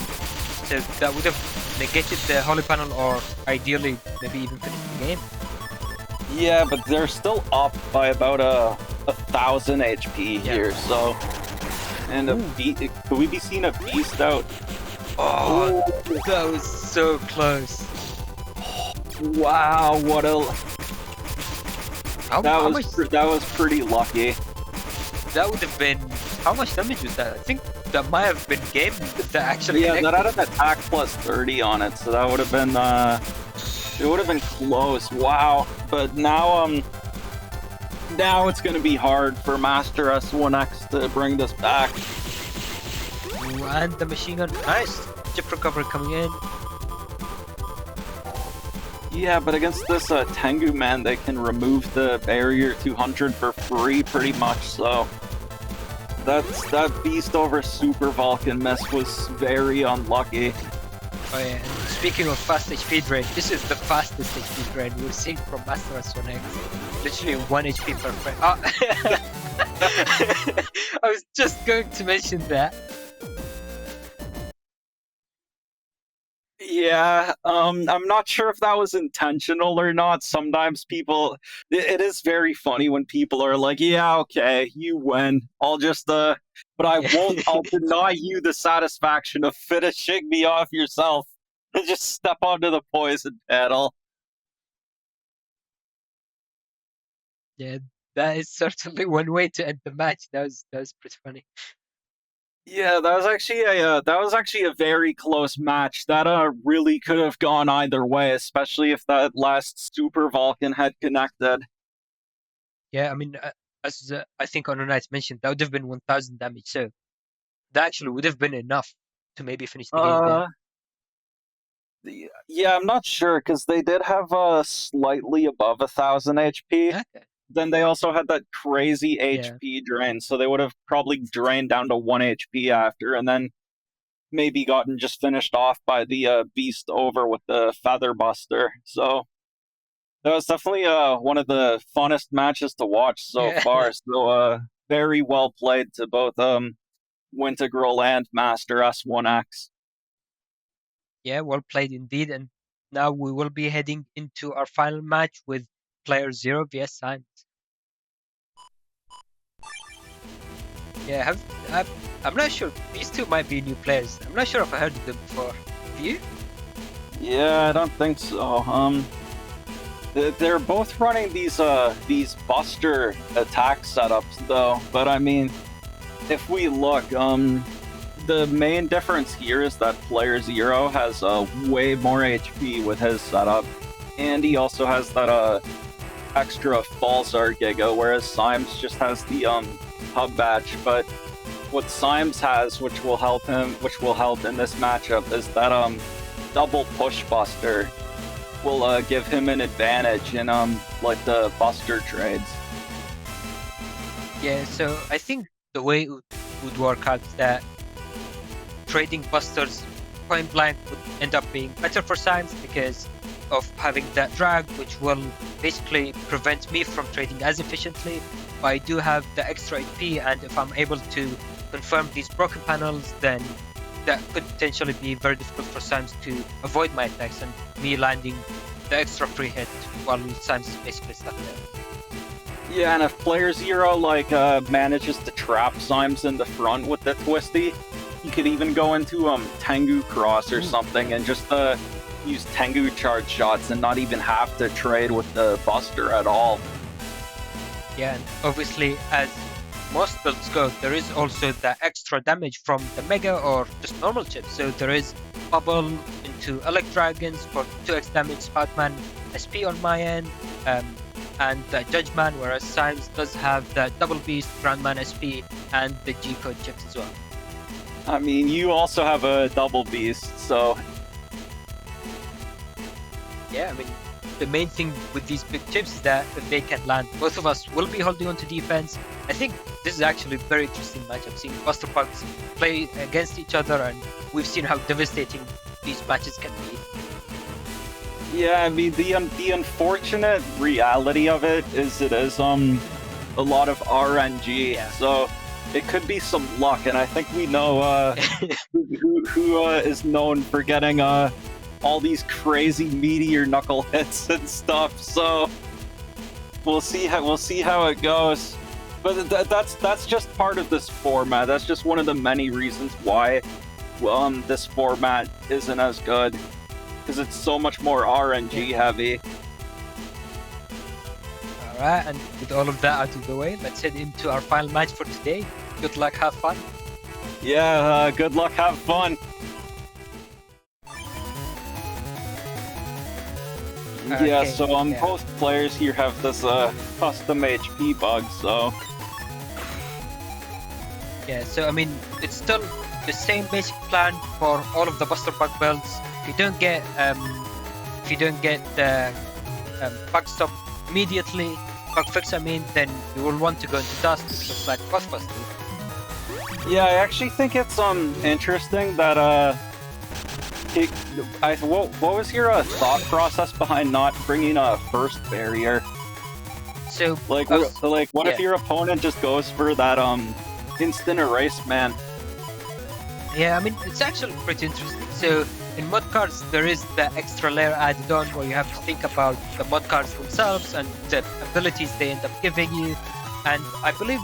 [SPEAKER 1] So that would have negated the holy panel, or ideally maybe even finished the game.
[SPEAKER 2] Yeah, but they're still up by about 1,000 HP here, so... And could we be seeing a beast out?
[SPEAKER 1] Oh, that was so close.
[SPEAKER 2] Wow, what a... That was pretty lucky.
[SPEAKER 1] That would have been... How much damage was that? I think that might have been game if that actually
[SPEAKER 2] Yeah,
[SPEAKER 1] connected.
[SPEAKER 2] that had an attack plus 30 on it, so that would have been, it would have been close. Wow. But now, now it's gonna be hard for Master S1X to bring this back.
[SPEAKER 1] Ooh, and the machine gun. Nice. Chip recovery coming in.
[SPEAKER 2] Yeah, but against this Tengu man, they can remove the barrier 200 for free, pretty much, so... That Beast over Super Vulcan mess was very unlucky.
[SPEAKER 1] Oh yeah, and speaking of fast HP drain, this is the fastest HP drain we've seen from Master S1X. Literally 1 HP per frame. Oh. I was just going to mention that.
[SPEAKER 2] Yeah, I'm not sure if that was intentional or not. Sometimes people, it is very funny when people are like, "Yeah, okay, you win. I'll just, but I won't. I'll deny you the satisfaction of finishing me off yourself and just step onto the poison pedal."
[SPEAKER 1] Yeah, that is certainly one way to end the match. That was pretty funny.
[SPEAKER 2] Yeah, that was actually a very close match. That really could have gone either way, especially if that last Super Vulcan had connected.
[SPEAKER 1] Yeah, I mean, as I think HonorNite mentioned, that would have been 1,000 damage. So that actually would have been enough to maybe finish the game there.
[SPEAKER 2] Uh, yeah, I'm not sure because they did have slightly above 1,000 HP.
[SPEAKER 1] Okay.
[SPEAKER 2] Then they also had that crazy
[SPEAKER 1] Yeah.
[SPEAKER 2] HP drain, so they would have probably drained down to 1 HP after, and then maybe gotten just finished off by the Beast over with the Feather Buster. So that was definitely one of the funnest matches to watch so
[SPEAKER 1] Yeah.
[SPEAKER 2] far. So very well played to both Wintegral and Master S1X.
[SPEAKER 1] Yeah, well played indeed. And now we will be heading into our final match with playerzero vs Symes. Yeah, I'm not sure. These two might be new players. I'm not sure if I heard of them before. Do you?
[SPEAKER 2] Yeah, I don't think so. They're both running these Buster attack setups though. But I mean, if we look, the main difference here is that playerzero has way more HP with his setup, and he also has that extra Falzar Giga, whereas Symes just has the hub batch. But what Symes has, which will help in this matchup, is that double push buster will give him an advantage in like the buster trades.
[SPEAKER 1] Yeah, so I think the way it would work out is that trading busters point blank would end up being better for Symes because of having that drag, which will basically prevent me from trading as efficiently. But I do have the extra HP, and if I'm able to confirm these broken panels, then that could potentially be very difficult for Symes to avoid my attacks and me landing the extra free hit while Symes is basically stuck there.
[SPEAKER 2] Yeah, and if playerzero manages to trap Symes in the front with the twisty, he could even go into Tengu Cross or something and just use Tengu charge shots and not even have to trade with the Buster at all.
[SPEAKER 1] Yeah, and obviously, as most builds go, there is also the extra damage from the Mega or just normal chips. So there is Bubble into Elect Dragons for 2x damage, Spoutman SP on my end, and the Judgeman, whereas Symes does have the Double Beast, Grandman SP, and the G-Code chips as well.
[SPEAKER 2] I mean, you also have a Double Beast, so...
[SPEAKER 1] Yeah, I mean, the main thing with these big chips is that if they can land, both of us will be holding on to defense. I think this is actually a very interesting matchup, seeing Buster Pugs play against each other, and we've seen how devastating these matches can be.
[SPEAKER 2] Yeah, I mean, the unfortunate reality of it is a lot of RNG,
[SPEAKER 1] Yeah.
[SPEAKER 2] so it could be some luck, and I think we know who is known for getting all these crazy meteor knuckle hits and stuff. So we'll see how it goes. But that's just part of this format. That's just one of the many reasons why this format isn't as good, because it's so much more RNG heavy.
[SPEAKER 1] Alright, and with all of that out of the way, let's head into our final match for today. Good luck, have fun.
[SPEAKER 2] Yeah, good luck, have fun. Yeah,
[SPEAKER 1] Okay,
[SPEAKER 2] so
[SPEAKER 1] yeah.
[SPEAKER 2] both players here have this custom HP bug, so...
[SPEAKER 1] Yeah, so I mean, it's still the same basic plan for all of the Buster Bug builds. If you don't get the bug stop immediately, bug fix I mean, then you will want to go into Dust, which looks like Buzzbuster.
[SPEAKER 2] Yeah, I actually think it's interesting that what was your thought process behind not bringing a first barrier?
[SPEAKER 1] So
[SPEAKER 2] what if your opponent just goes for that instant erase man?
[SPEAKER 1] Yeah, I mean, it's actually pretty interesting. So in mod cards there is the extra layer added on where you have to think about the mod cards themselves and the abilities they end up giving you. And I believe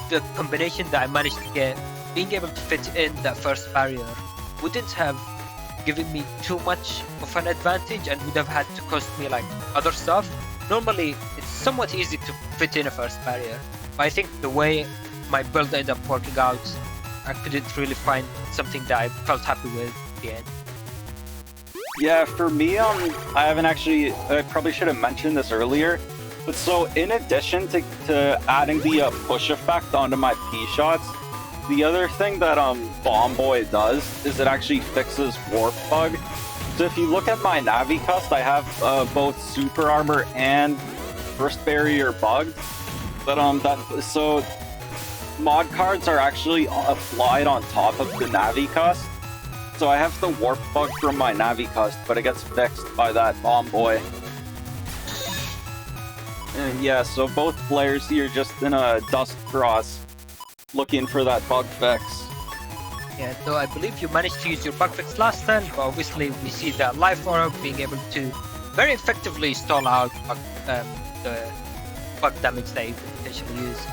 [SPEAKER 1] the combination that I managed to get, being able to fit in that first barrier, wouldn't have given me too much of an advantage and would have had to cost me like other stuff. Normally it's somewhat easy to fit in a first barrier, but I think the way my build ended up working out, I couldn't really find something that I felt happy with at the end.
[SPEAKER 2] Yeah, for me, I haven't actually, I probably should have mentioned this earlier, but so in addition to adding the push effect onto my P-shots, the other thing that Bomb Boy does is it actually fixes warp bug. So if you look at my Navi cust, I have both super armor and first barrier bugged, but so mod cards are actually applied on top of the Navi cust. So I have the warp bug from my Navi cust, but it gets fixed by that Bomb Boy. And yeah, so both players here just in a dust cross looking for that bug fix.
[SPEAKER 1] Yeah, though I believe you managed to use your bug fix last turn, but obviously we see that Life Aura being able to very effectively stall out the bug damage that you could potentially use.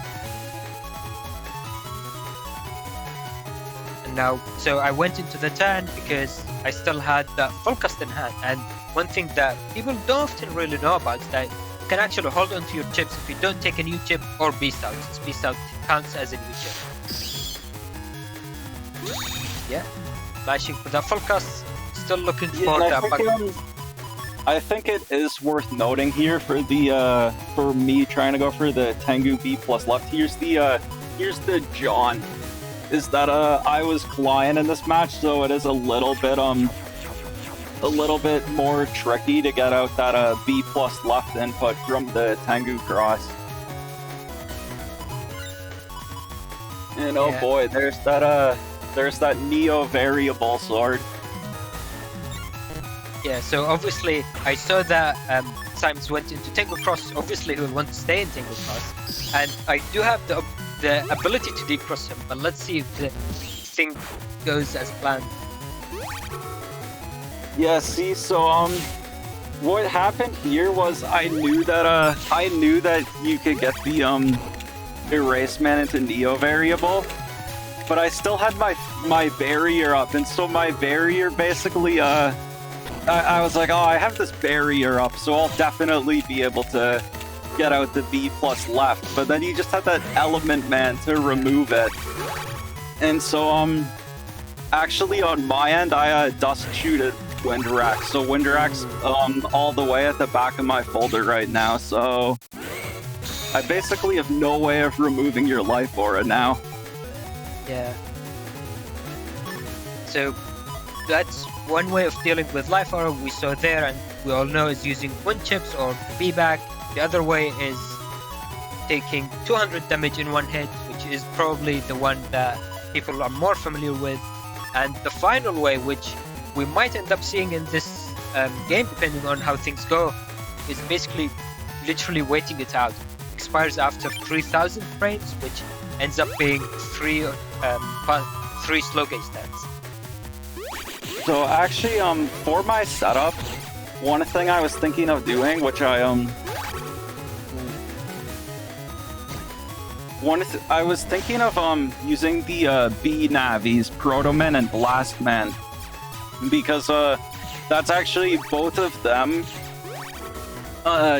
[SPEAKER 1] Now, so I went into the turn because I still had that full cast in hand, and one thing that people don't often really know about is that you can actually hold on to your chips if you don't take a new chip or Beast Out, since Beast Out counts as a new chip. Yeah, flashing for that full cast, still looking for that bug.
[SPEAKER 2] I think it is worth noting here for the for me trying to go for the Tengu B plus left. Here's the John. Is that I was Client in this match, so it is a little bit more tricky to get out that B plus left input from the Tengu cross. And oh boy, there's that Neo variable sword.
[SPEAKER 1] Yeah, so obviously I saw that Symes went into Tangle Cross. Obviously he will want to stay in Tangle Cross, and I do have the ability to decross him, but let's see if the thing goes as planned.
[SPEAKER 2] Yeah, see, so what happened here was I knew that you could get the erase man into Neo variable, but I still had my barrier up, and so my barrier basically I was like, oh, I have this barrier up, so I'll definitely be able to get out the B plus left, but then you just have that element man to remove it. And so actually on my end I dust shooted Wintegral, so Wintegral's all the way at the back of my folder right now, so I basically have no way of removing your life aura now.
[SPEAKER 1] Yeah, so that's one way of dealing with life aura we saw there, and we all know is using 1 chips or the B bag. The other way is taking 200 damage in 1 hit, which is probably the one that people are more familiar with. And the final way, which we might end up seeing in this game depending on how things go, is basically literally waiting it out. Expires after 3000 frames, which ends up being 3 slow gauge stats.
[SPEAKER 2] So actually for my setup, one thing I was thinking of doing, which I was thinking of using the B Navis, Protoman and Blastman, because that's actually both of them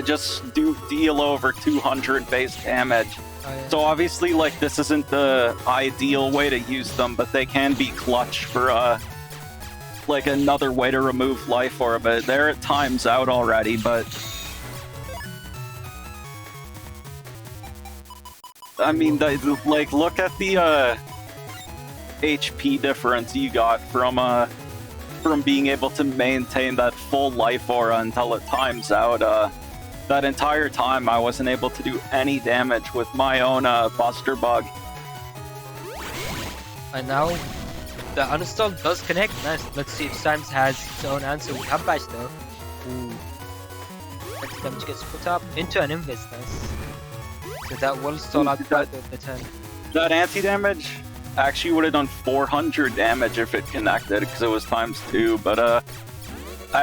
[SPEAKER 2] just deal over 200 base damage.
[SPEAKER 1] Oh, yeah.
[SPEAKER 2] So obviously, like, this isn't the ideal way to use them, but they can be clutch for like another way to remove life aura. But they're at times out already, but I mean, like, look at the HP difference you got from being able to maintain that full life aura until it times out. That entire time, I wasn't able to do any damage with my own Buster Bug.
[SPEAKER 1] And now the uninstall does connect. Nice. Let's see if Symes has his own answer with Hub Bash though. Ooh. Next damage gets put up into an invis. Nice. So that will stall out part of the turn.
[SPEAKER 2] That anti-damage actually would have done 400 damage if it connected, because it was ×2, but I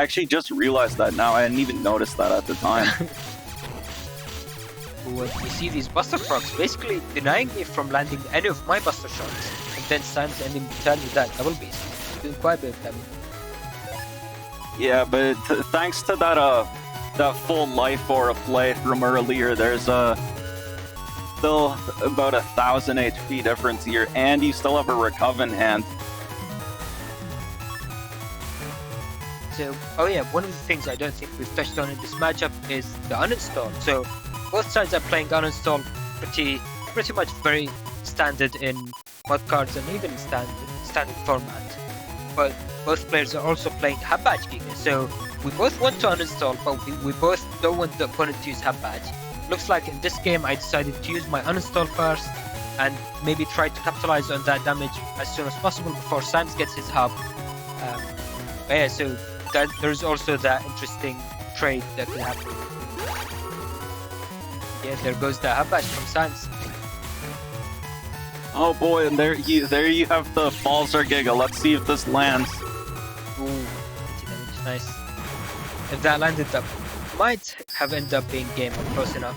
[SPEAKER 2] actually just realized that now. I hadn't even noticed that at the time.
[SPEAKER 1] When you see these Buster Frogs basically denying me from landing any of my Buster shots, and then Symes ending the turn with that double beast, doing quite a bit of damage.
[SPEAKER 2] Yeah, but thanks to that full life aura play from earlier, there's still about 1,000 HP difference here, and you still have a Recover in hand.
[SPEAKER 1] So, oh yeah, one of the things I don't think we've touched on in this matchup is the uninstall. So both sides are playing uninstall pretty much very standard in mod cards and even standard format. But both players are also playing Hub Badge Giga, so we both want to uninstall, but we both don't want the opponent to use Hub Badge. Looks like in this game I decided to use my uninstall first and maybe try to capitalize on that damage as soon as possible before Symes gets his hub. But yeah, so there's also that interesting trade that can happen. Yeah, there goes the Hub Badge from Symes.
[SPEAKER 2] Oh boy, and there you have the Balzer Giga. Let's see if this lands.
[SPEAKER 1] Ooh, nice. If that landed, that might have ended up being game or close enough.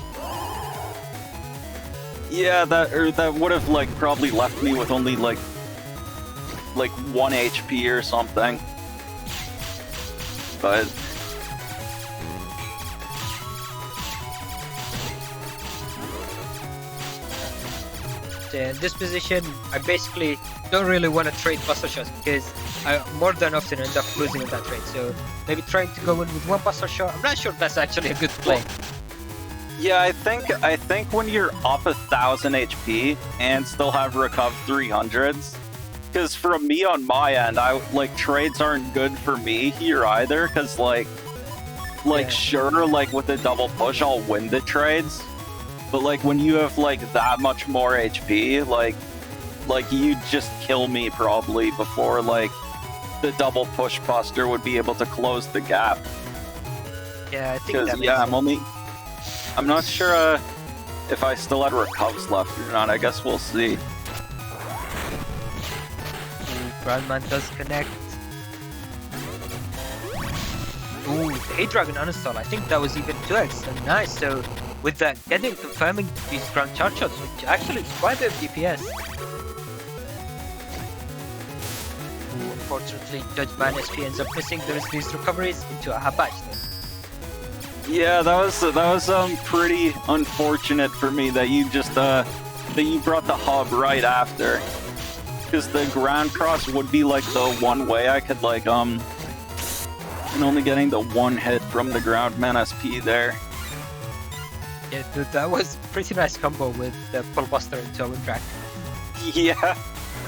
[SPEAKER 2] Yeah, that would have like probably left me with only like 1 HP or something. But
[SPEAKER 1] in this position, I basically don't really want to trade Buster Shots because I more than often end up losing in that trade. So maybe trying to go in with 1 Buster Shot. I'm not sure if that's actually a good play.
[SPEAKER 2] yeah, I think when you're up 1,000 HP and still have Recover 300s, because from me on my end, trades aren't good for me here either. Because sure, with a double push, I'll win the trades. But when you have that much more HP, you'd just kill me probably before the double push buster would be able to close the gap.
[SPEAKER 1] Yeah, I think that makes sense.
[SPEAKER 2] I'm not sure if I still had recovs left or not. I guess we'll see.
[SPEAKER 1] Groundman does connect. Ooh, the Hate Dragon uninstall. I think that was even 2x. And nice. So with that, confirming these ground charge shots, which actually is quite a bit of DPS. Ooh, unfortunately, Judgman SP ends up missing these recoveries into a Hub Badge.
[SPEAKER 2] Yeah, that was pretty unfortunate for me that you just that you brought the hub right after. Because the ground cross would be the one way I could and only getting the 1 hit from the Groundman SP there.
[SPEAKER 1] Yeah, dude, that was pretty nice combo with the Pull Buster and Toe and Track.
[SPEAKER 2] Yeah,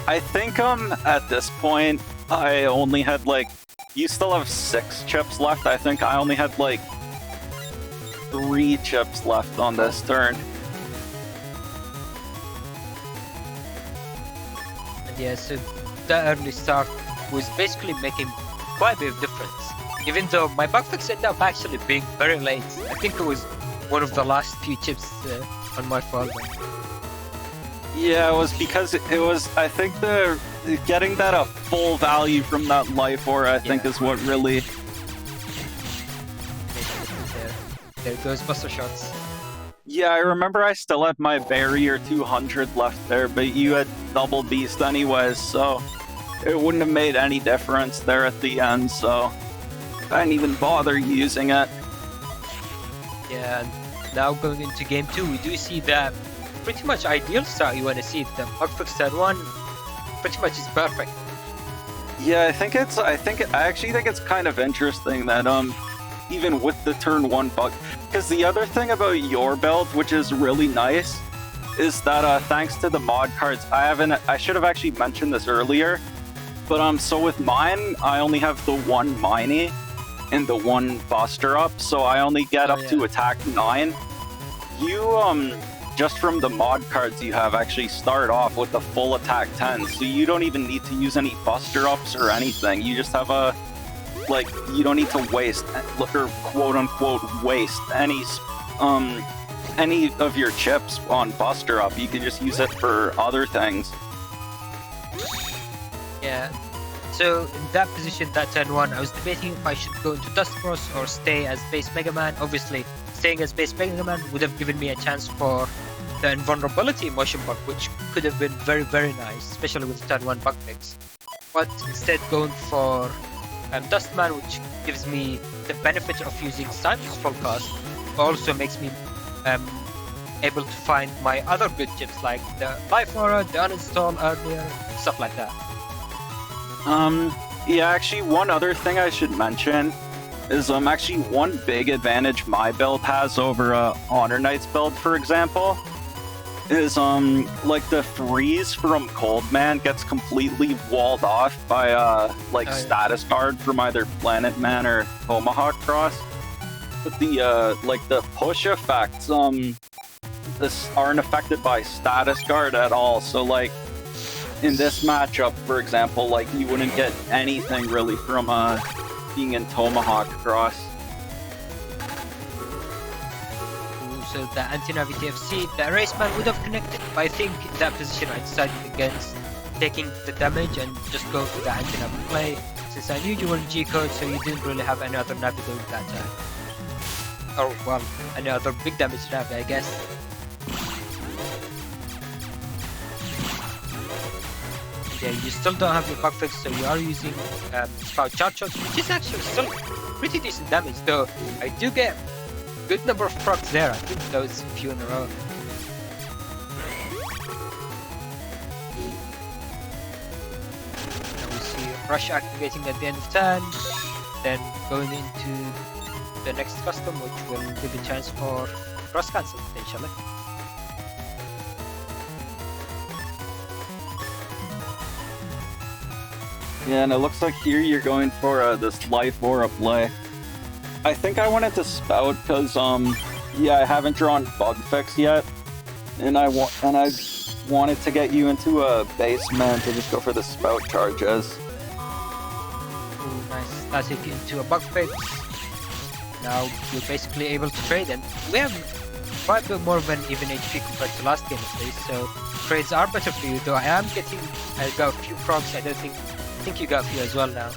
[SPEAKER 2] I think at this point I only had you still have 6 chips left. I think I only had 3 chips left on this turn.
[SPEAKER 1] Yeah, so that early start was basically making quite a bit of difference. Even though my bugfix ended up actually being very late. I think it was one of the last few chips on my farm.
[SPEAKER 2] Yeah, it was because I think getting that a full value from that life aura, I think is what really...
[SPEAKER 1] There goes Buster Shots.
[SPEAKER 2] Yeah, I remember I still had my barrier 200 left there, but you had double beast anyways, so it wouldn't have made any difference there at the end, so I didn't even bother using it.
[SPEAKER 1] Yeah, and now going into game 2, we do see that pretty much ideal start you want to see. The bugfix turn 1 pretty much is perfect.
[SPEAKER 2] Yeah, I actually think it's kind of interesting that even with the turn 1 bug, because the other thing about your build, which is really nice, is that thanks to the mod cards, I should have actually mentioned this earlier, but so with mine, I only have the 1 Miney and the 1 Buster up, so I only get up to attack 9. You just from the mod cards you have actually start off with the full attack 10, so you don't even need to use any Buster ups or anything. You just have a you don't need to waste, or quote-unquote waste, any of your chips on Buster Up. You can just use it for other things.
[SPEAKER 1] Yeah. So in that position, that turn 1, I was debating if I should go into Dust Cross or stay as base Mega Man. Obviously, staying as base Mega Man would have given me a chance for the invulnerability motion bug, which could have been very, very nice, especially with turn 1 bug fix. But instead going for Dustman, which gives me the benefit of using Symes full cast, also makes me able to find my other good chips like the Life Aura, the uninstall earlier, stuff like that.
[SPEAKER 2] Yeah, actually, one other thing I should mention is actually one big advantage my build has over HonorNite's build, for example, is like the freeze from Cold Man gets completely walled off by status guard from either Planet Man or Tomahawk Cross. But the like the push effects this aren't affected by status guard at all. So like in this matchup, for example, like you wouldn't get anything really from being in Tomahawk Cross.
[SPEAKER 1] So the anti-Navi TFC, the Race Man would have connected, but I think in that position I decided against taking the damage and just go for the anti-Navi play, since I knew you were in G-code, so you didn't really have any other Navi doing that time. Or, well, any other big damage Navi, I guess. Yeah, you still don't have your bug fix, so you are using Spout Charge Shots, which is actually still pretty decent damage, though I do get good number of procs there. I think those few in a row. Now we see Rush activating at the end of turn, then going into the next custom, which will give a chance for cross cancel potentially.
[SPEAKER 2] Yeah, and it looks like here you're going for this Life Aura play. I think I wanted to Spout because, yeah, I haven't drawn Bug Fix yet, and I wanted to get you into a basement to just go for the Spout charges.
[SPEAKER 1] Ooh, nice. That's it into a Bug Fix. Now you're basically able to trade, and we have quite a bit more of an even HP compared to last game at least, so trades are better for you, though I got a few procs. I think you got a few as well now.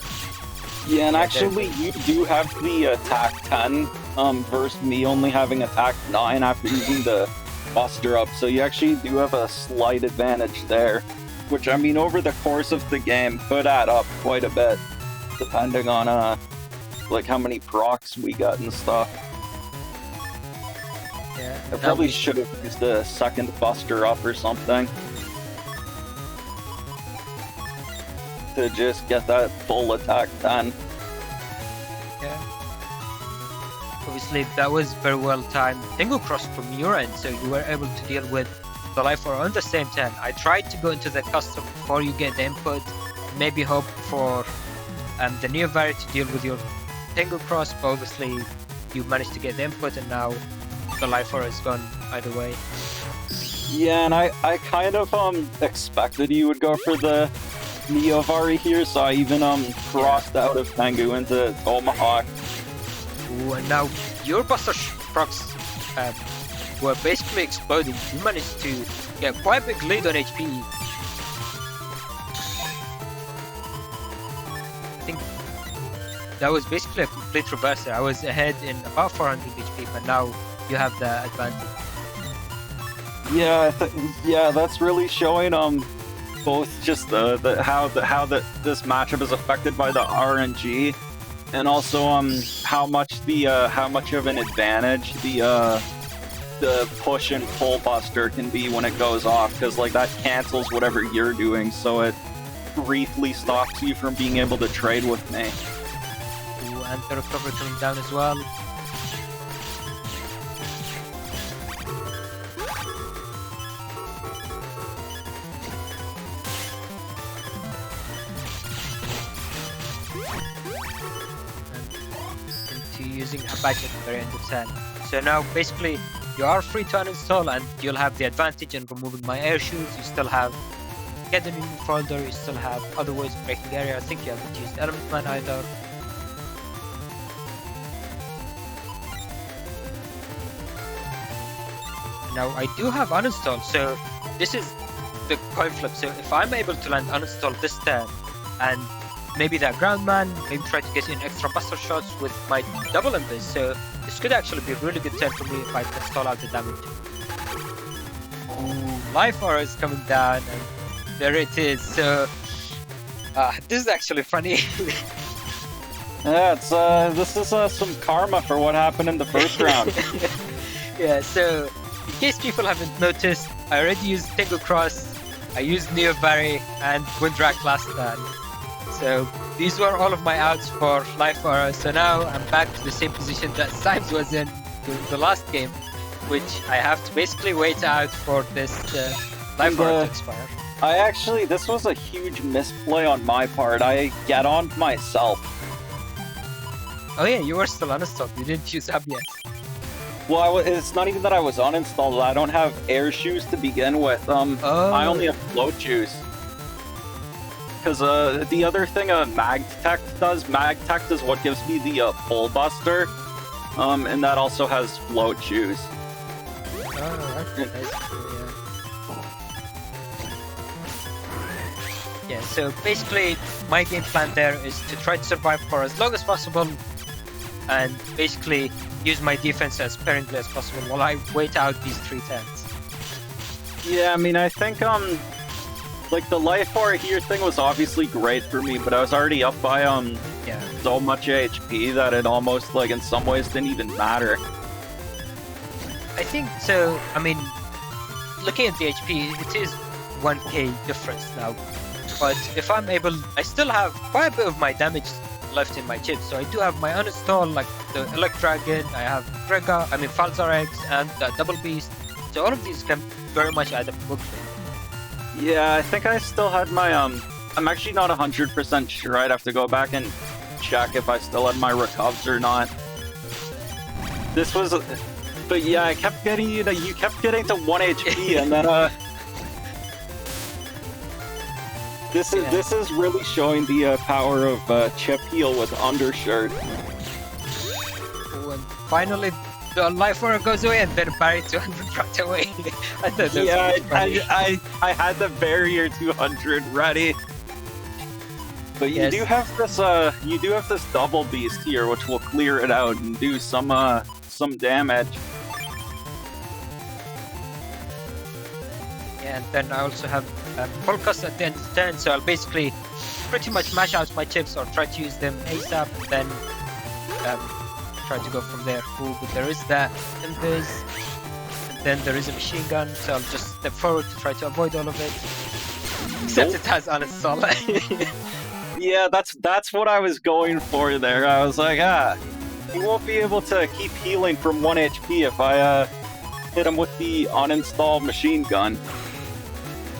[SPEAKER 2] Yeah, and actually you do have the attack 10 versus me only having attack 9 after using the Buster Up, so you actually do have a slight advantage there, which I mean over the course of the game could add up quite a bit depending on like how many procs we got and stuff.
[SPEAKER 1] Yeah,
[SPEAKER 2] I probably should have used the second Buster Up or something to just get that full attack 10.
[SPEAKER 1] Yeah. Obviously, that was very well timed Tingle Cross from your end, so you were able to deal with the Life Aura on the same turn. I tried to go into the custom before you get the input, maybe hope for the Neo Vari to deal with your Tingle Cross, but obviously you managed to get the input, and now the Life Aura is gone either way.
[SPEAKER 2] Yeah, and I kind of expected you would go for the Neo Vari here, so I even crossed out of Tengu into Tomahawk.
[SPEAKER 1] Ooh, and now your Buster procs were basically exploding. You managed to get quite a big lead on HP. I think that was basically a complete reverse there. I was ahead in about 400 HP, but now you have the advantage.
[SPEAKER 2] Yeah, yeah, that's really showing both just how this matchup is affected by the RNG, and also how much of an advantage the push and pull Buster can be when it goes off, because like that cancels whatever you're doing, so it briefly stops you from being able to trade with me.
[SPEAKER 1] Ooh, and the recovery coming down as well. Using Apache at the very end of turn. So now basically you are free to uninstall, and you'll have the advantage in removing my air shoes. You still have get the new folder, you still have other ways of breaking area. I think you haven't used Element Man either. Now I do have uninstall, so this is the coin flip. So if I'm able to land uninstall this turn, and maybe that ground man, maybe try to get in extra buster shots with my double invis. So this could actually be a really good turn for me if I can stall out the damage. Ooh, life aura is coming down, and there it is. So this is actually funny.
[SPEAKER 2] Yeah, it's this is some karma for what happened in the first round.
[SPEAKER 1] Yeah, so in case people haven't noticed, I already used Tengu Cross, I used Neo Barry, and Wintegral last turn. So these were all of my outs for life aura. So now I'm back to the same position that Symes was in during the last game, which I have to basically wait out for this life aura to expire.
[SPEAKER 2] This was a huge misplay on my part. I get on myself.
[SPEAKER 1] Oh yeah, you were still uninstalled. You didn't use hub yet.
[SPEAKER 2] Well, it's not even that I was uninstalled. I don't have air shoes to begin with. I only have float shoes. Because the other thing Magtech does what gives me the pull buster. And that also has float shoes.
[SPEAKER 1] Oh, okay. Yeah, so basically my game plan there is to try to survive for as long as possible and basically use my defense as sparingly as possible while I wait out these 3 turns.
[SPEAKER 2] Yeah, I mean, I think like the life aura here thing was obviously great for me, but I was already up by so much HP that it almost, like, in some ways didn't even matter.
[SPEAKER 1] I think so. I mean, looking at the HP, it is 1k difference now. But if I'm able, I still have quite a bit of my damage left in my chips. So I do have my uninstall, like the Elect Dragon, I have Falzar Eggs, and the Double Beast. So all of these can very much add up quickly.
[SPEAKER 2] Yeah, I think I still had my, I'm actually not 100% sure. I'd have to go back and check if I still had my recovs or not. This was, but yeah, I kept getting, you kept getting to 1 HP, and then, This is really showing the power of chip heal with undershirt.
[SPEAKER 1] When finally the life aura goes away and then Barry 200 dropped away.
[SPEAKER 2] Yeah, I had the barrier 200 ready. But you do have this double beast here, which will clear it out and do some damage.
[SPEAKER 1] Yeah, and then I also have full cost at the end of the turn, so I'll basically pretty much mash out my chips or try to use them ASAP, and then try to go from there. Ooh, but there is that invis, and then there is a machine gun, so I'll just step forward to try to avoid all of it. Except it has uninstall.
[SPEAKER 2] Yeah, that's what I was going for there. I was like, he won't be able to keep healing from 1 HP if I hit him with the uninstalled machine gun.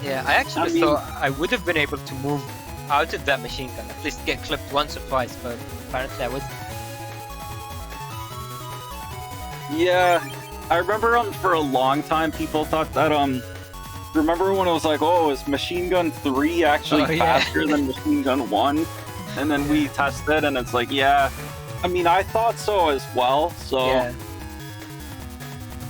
[SPEAKER 1] Yeah, I actually thought I would have been able to move out of that machine gun, at least get clipped once or twice, but apparently I wasn't.
[SPEAKER 2] Yeah, I remember for a long time people thought that remember when it was like, oh, is machine gun 3 actually faster than machine gun 1? And then we tested and it's like, yeah. I mean, I thought so as well, so...
[SPEAKER 1] Yeah.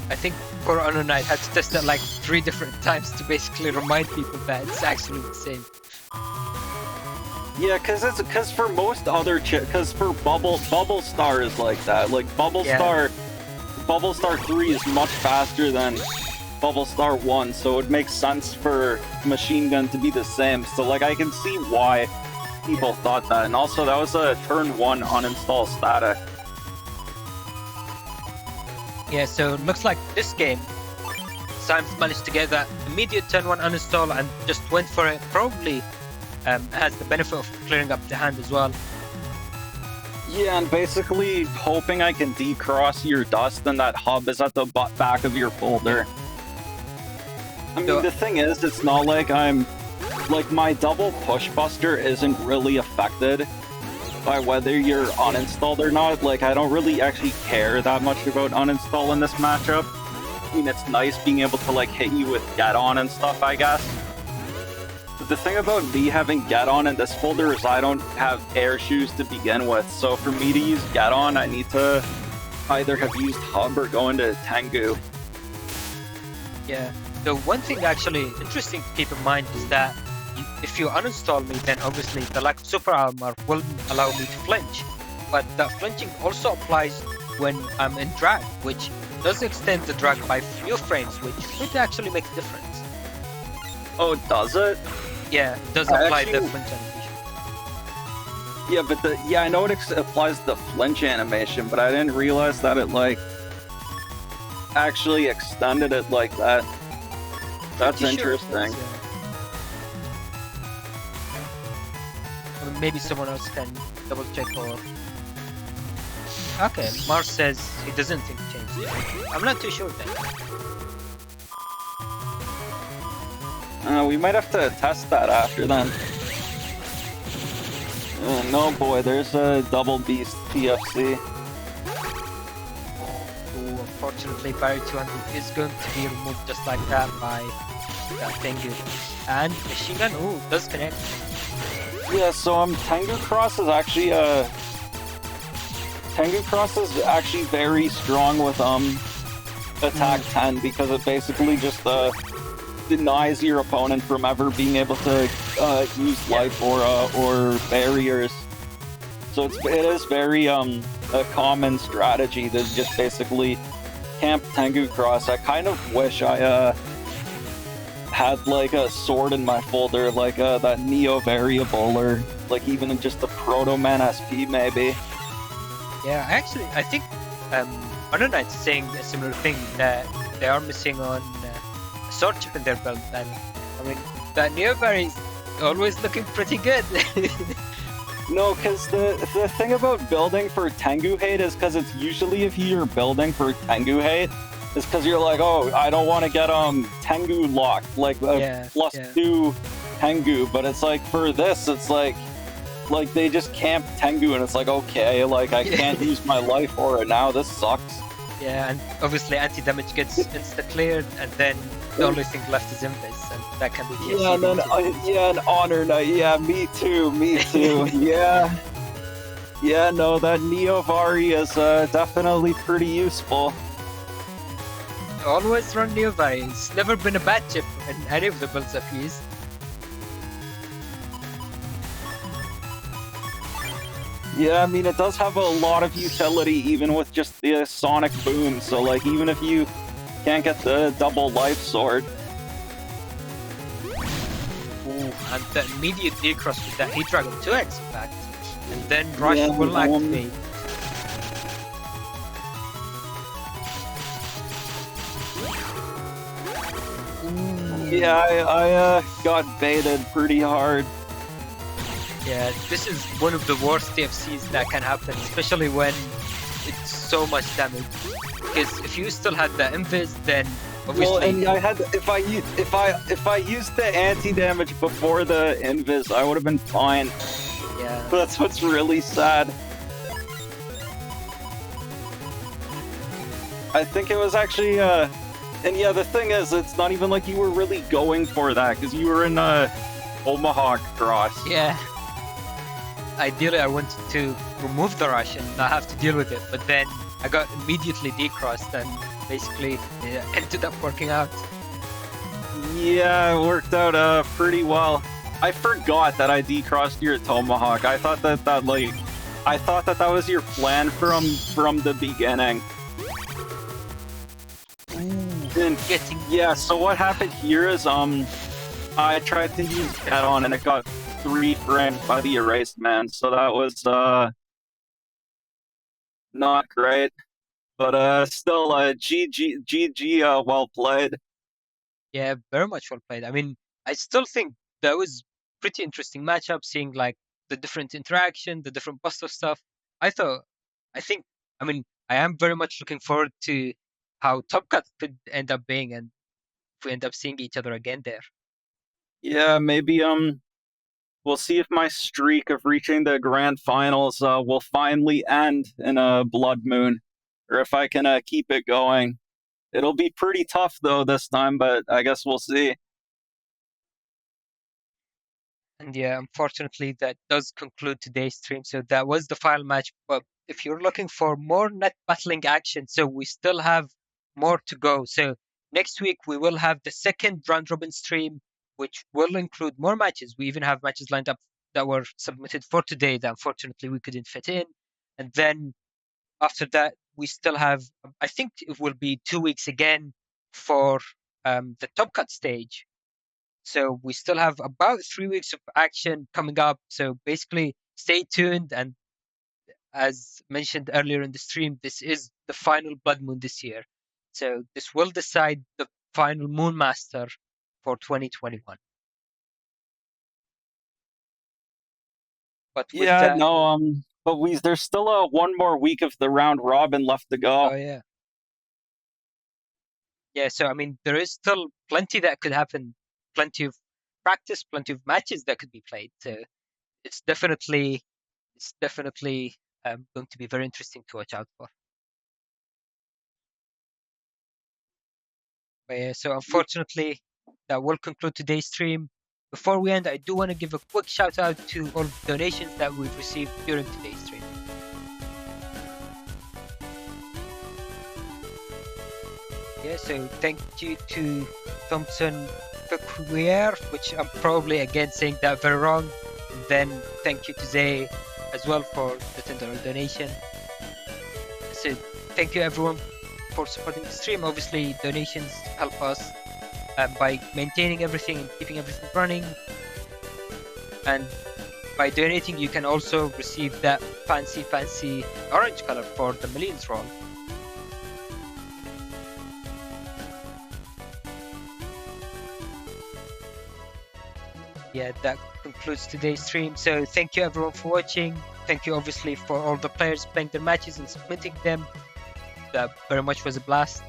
[SPEAKER 1] I think HonorNite had to test it like 3 different times to basically remind people that it's actually the same.
[SPEAKER 2] Yeah, because for most other because for Bubble Star is like that. Like Bubble Star 3 is much faster than Bubble Star 1, so it makes sense for machine gun to be the same. So like I can see why people thought that, and also that was a turn 1 uninstall static.
[SPEAKER 1] Yeah, so it looks like this game, Symes managed to get that immediate turn 1 uninstall and just went for it. Probably has the benefit of clearing up the hand as well.
[SPEAKER 2] Yeah, and basically hoping I can decross your dust and that hub is at the back of your folder. I mean, the thing is, it's not like my double push buster isn't really affected by whether you're uninstalled or not. Like, I don't really actually care that much about uninstall in this matchup. I mean, it's nice being able to, like, hit you with get on and stuff, I guess. But the thing about me having get on in this folder is I don't have air shoes to begin with. So for me to use get on, I need to either have used hub or go into Tengu.
[SPEAKER 1] Yeah. The one thing actually interesting to keep in mind is that if you uninstall me, then obviously the lack of super armor will allow me to flinch. But the flinching also applies when I'm in drag, which does extend the drag by few frames, which could actually make a difference.
[SPEAKER 2] Oh, does it?
[SPEAKER 1] Yeah, it does apply the flinch animation.
[SPEAKER 2] Yeah, but I know it applies the flinch animation, but I didn't realize that it like actually extended it like that. That's interesting.
[SPEAKER 1] Or maybe someone else can double check or. Okay, Mars says he doesn't think it changed. I'm not too sure then.
[SPEAKER 2] We might have to test that after then. No boy, there's a double beast TFC.
[SPEAKER 1] Unfortunately, Barry 200 is going to be removed just like that by Tengu. And Machine Gun, does connect.
[SPEAKER 2] Yeah, so Tengu Cross is actually very strong with attack 10 because it basically just denies your opponent from ever being able to use life or barriers. So it is very a common strategy to just basically camp Tengu Cross. I kind of wish I had like a sword in my folder, like that Neo variable, or like even just the Proto Man SP maybe.
[SPEAKER 1] Yeah, actually, I think HonorNite is saying a similar thing, that they are missing on a sword chip in their belt, and I mean that Neo Vari is always looking pretty good.
[SPEAKER 2] No, because the thing about building for Tengu Hate is because it's usually if you're building for Tengu Hate, is because you're like, oh, I don't want to get Tengu locked, like +2 Tengu, but it's like for this, it's like they just camp Tengu, and it's like, okay, like I can't use my life for it now. This sucks.
[SPEAKER 1] Yeah, and obviously anti-damage gets insta-cleared, and then the only thing left is Invis, and that can be TFC.
[SPEAKER 2] Yeah, and then and HonorNite. Yeah, me too. Yeah. Yeah, no, that Neovari is definitely pretty useful.
[SPEAKER 1] Always run Neovari. It's never been a bad chip in any of the builds I've used.
[SPEAKER 2] Yeah, I mean, it does have a lot of utility, even with just the sonic boom. So, like, even if you can't get the double life sword.
[SPEAKER 1] Ooh, and the immediate decross with that Heat Dragon 2X, in fact. And then Rush will activate.
[SPEAKER 2] Yeah, I got baited pretty hard.
[SPEAKER 1] Yeah, this is one of the worst TFCs that can happen, especially when it's so much damage. Because if you still had the Invis, then obviously.
[SPEAKER 2] Well, and I had if I used the anti-damage before the Invis, I would have been fine.
[SPEAKER 1] Yeah.
[SPEAKER 2] That's what's really sad. I think it was actually and yeah, the thing is, it's not even like you were really going for that, because you were in Tomahawk Cross.
[SPEAKER 1] Yeah. Ideally, I wanted to remove the rush and not have to deal with it, but then I got immediately decrossed, and basically it ended up working out.
[SPEAKER 2] Yeah, it worked out pretty well. I forgot that I decrossed your Tomahawk. I thought that was your plan from the beginning. And, yeah, so what happened here is I tried to use that on, and it got 3 frames by the Erased Man, so that was not great, but still GG well played.
[SPEAKER 1] Yeah, very much well played. I mean, I still think that was pretty interesting matchup, seeing like the different interaction, the different buster stuff. I am very much looking forward to how Top Cut could end up being, and if we end up seeing each other again there.
[SPEAKER 2] Yeah, maybe we'll see if my streak of reaching the grand finals will finally end in a Blood Moon, or if I can keep it going. It'll be pretty tough though this time, but I guess we'll see.
[SPEAKER 1] And yeah, unfortunately, that does conclude today's stream. So that was the final match. But if you're looking for more net battling action, so we still have more to go. So next week we will have the second round robin stream which will include more matches. We even have matches lined up that were submitted for today that unfortunately we couldn't fit in. And then after that, we still have, I think it will be 2 weeks again for the Top Cut stage. So we still have about 3 weeks of action coming up. So basically, stay tuned. And as mentioned earlier in the stream, this is the final Blood Moon this year. So this will decide the final Moon Master for 2021. But with
[SPEAKER 2] Yeah,
[SPEAKER 1] that,
[SPEAKER 2] no, but there's still one more week of the round robin left to go.
[SPEAKER 1] oh yeah. Yeah, so I mean, there is still plenty that could happen, plenty of practice, plenty of matches that could be played. So it's definitely going to be very interesting to watch out for. But yeah, so unfortunately, that will conclude today's stream. Before we end, I do want to give a quick shout out to all the donations that we've received during today's stream. Yeah, so thank you to Thompson Peculier, which I'm probably again saying that very wrong. And then thank you to Zay as well for the $10 donation. So thank you everyone for supporting the stream. Obviously, donations help us by maintaining everything and keeping everything running. And by donating, you can also receive that fancy orange color for the millions roll. Yeah, that concludes today's stream. So thank you everyone for watching. Thank you obviously for all the players playing their matches and submitting them. That very much was a blast.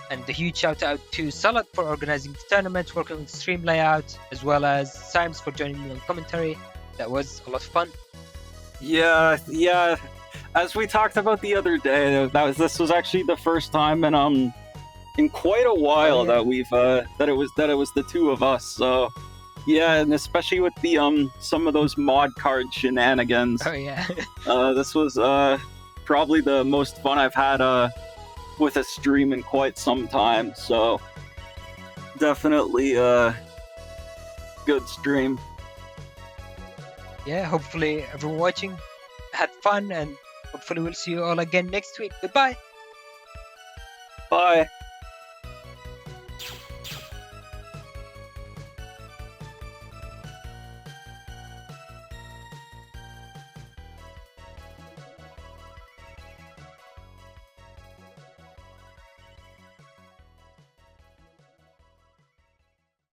[SPEAKER 1] And a huge shout out to Salad for organizing the tournament, working on the stream layout, as well as Symes for joining me on commentary. That was a lot of fun.
[SPEAKER 2] Yeah. As we talked about the other day, this was actually the first time in quite a while that we've that it was the two of us. So yeah, and especially with the some of those mod card shenanigans.
[SPEAKER 1] Oh yeah.
[SPEAKER 2] This was probably the most fun I've had with a stream in quite some time. So definitely good stream.
[SPEAKER 1] Yeah, hopefully everyone watching had fun, and hopefully we'll see you all again next week. Goodbye.
[SPEAKER 2] Bye.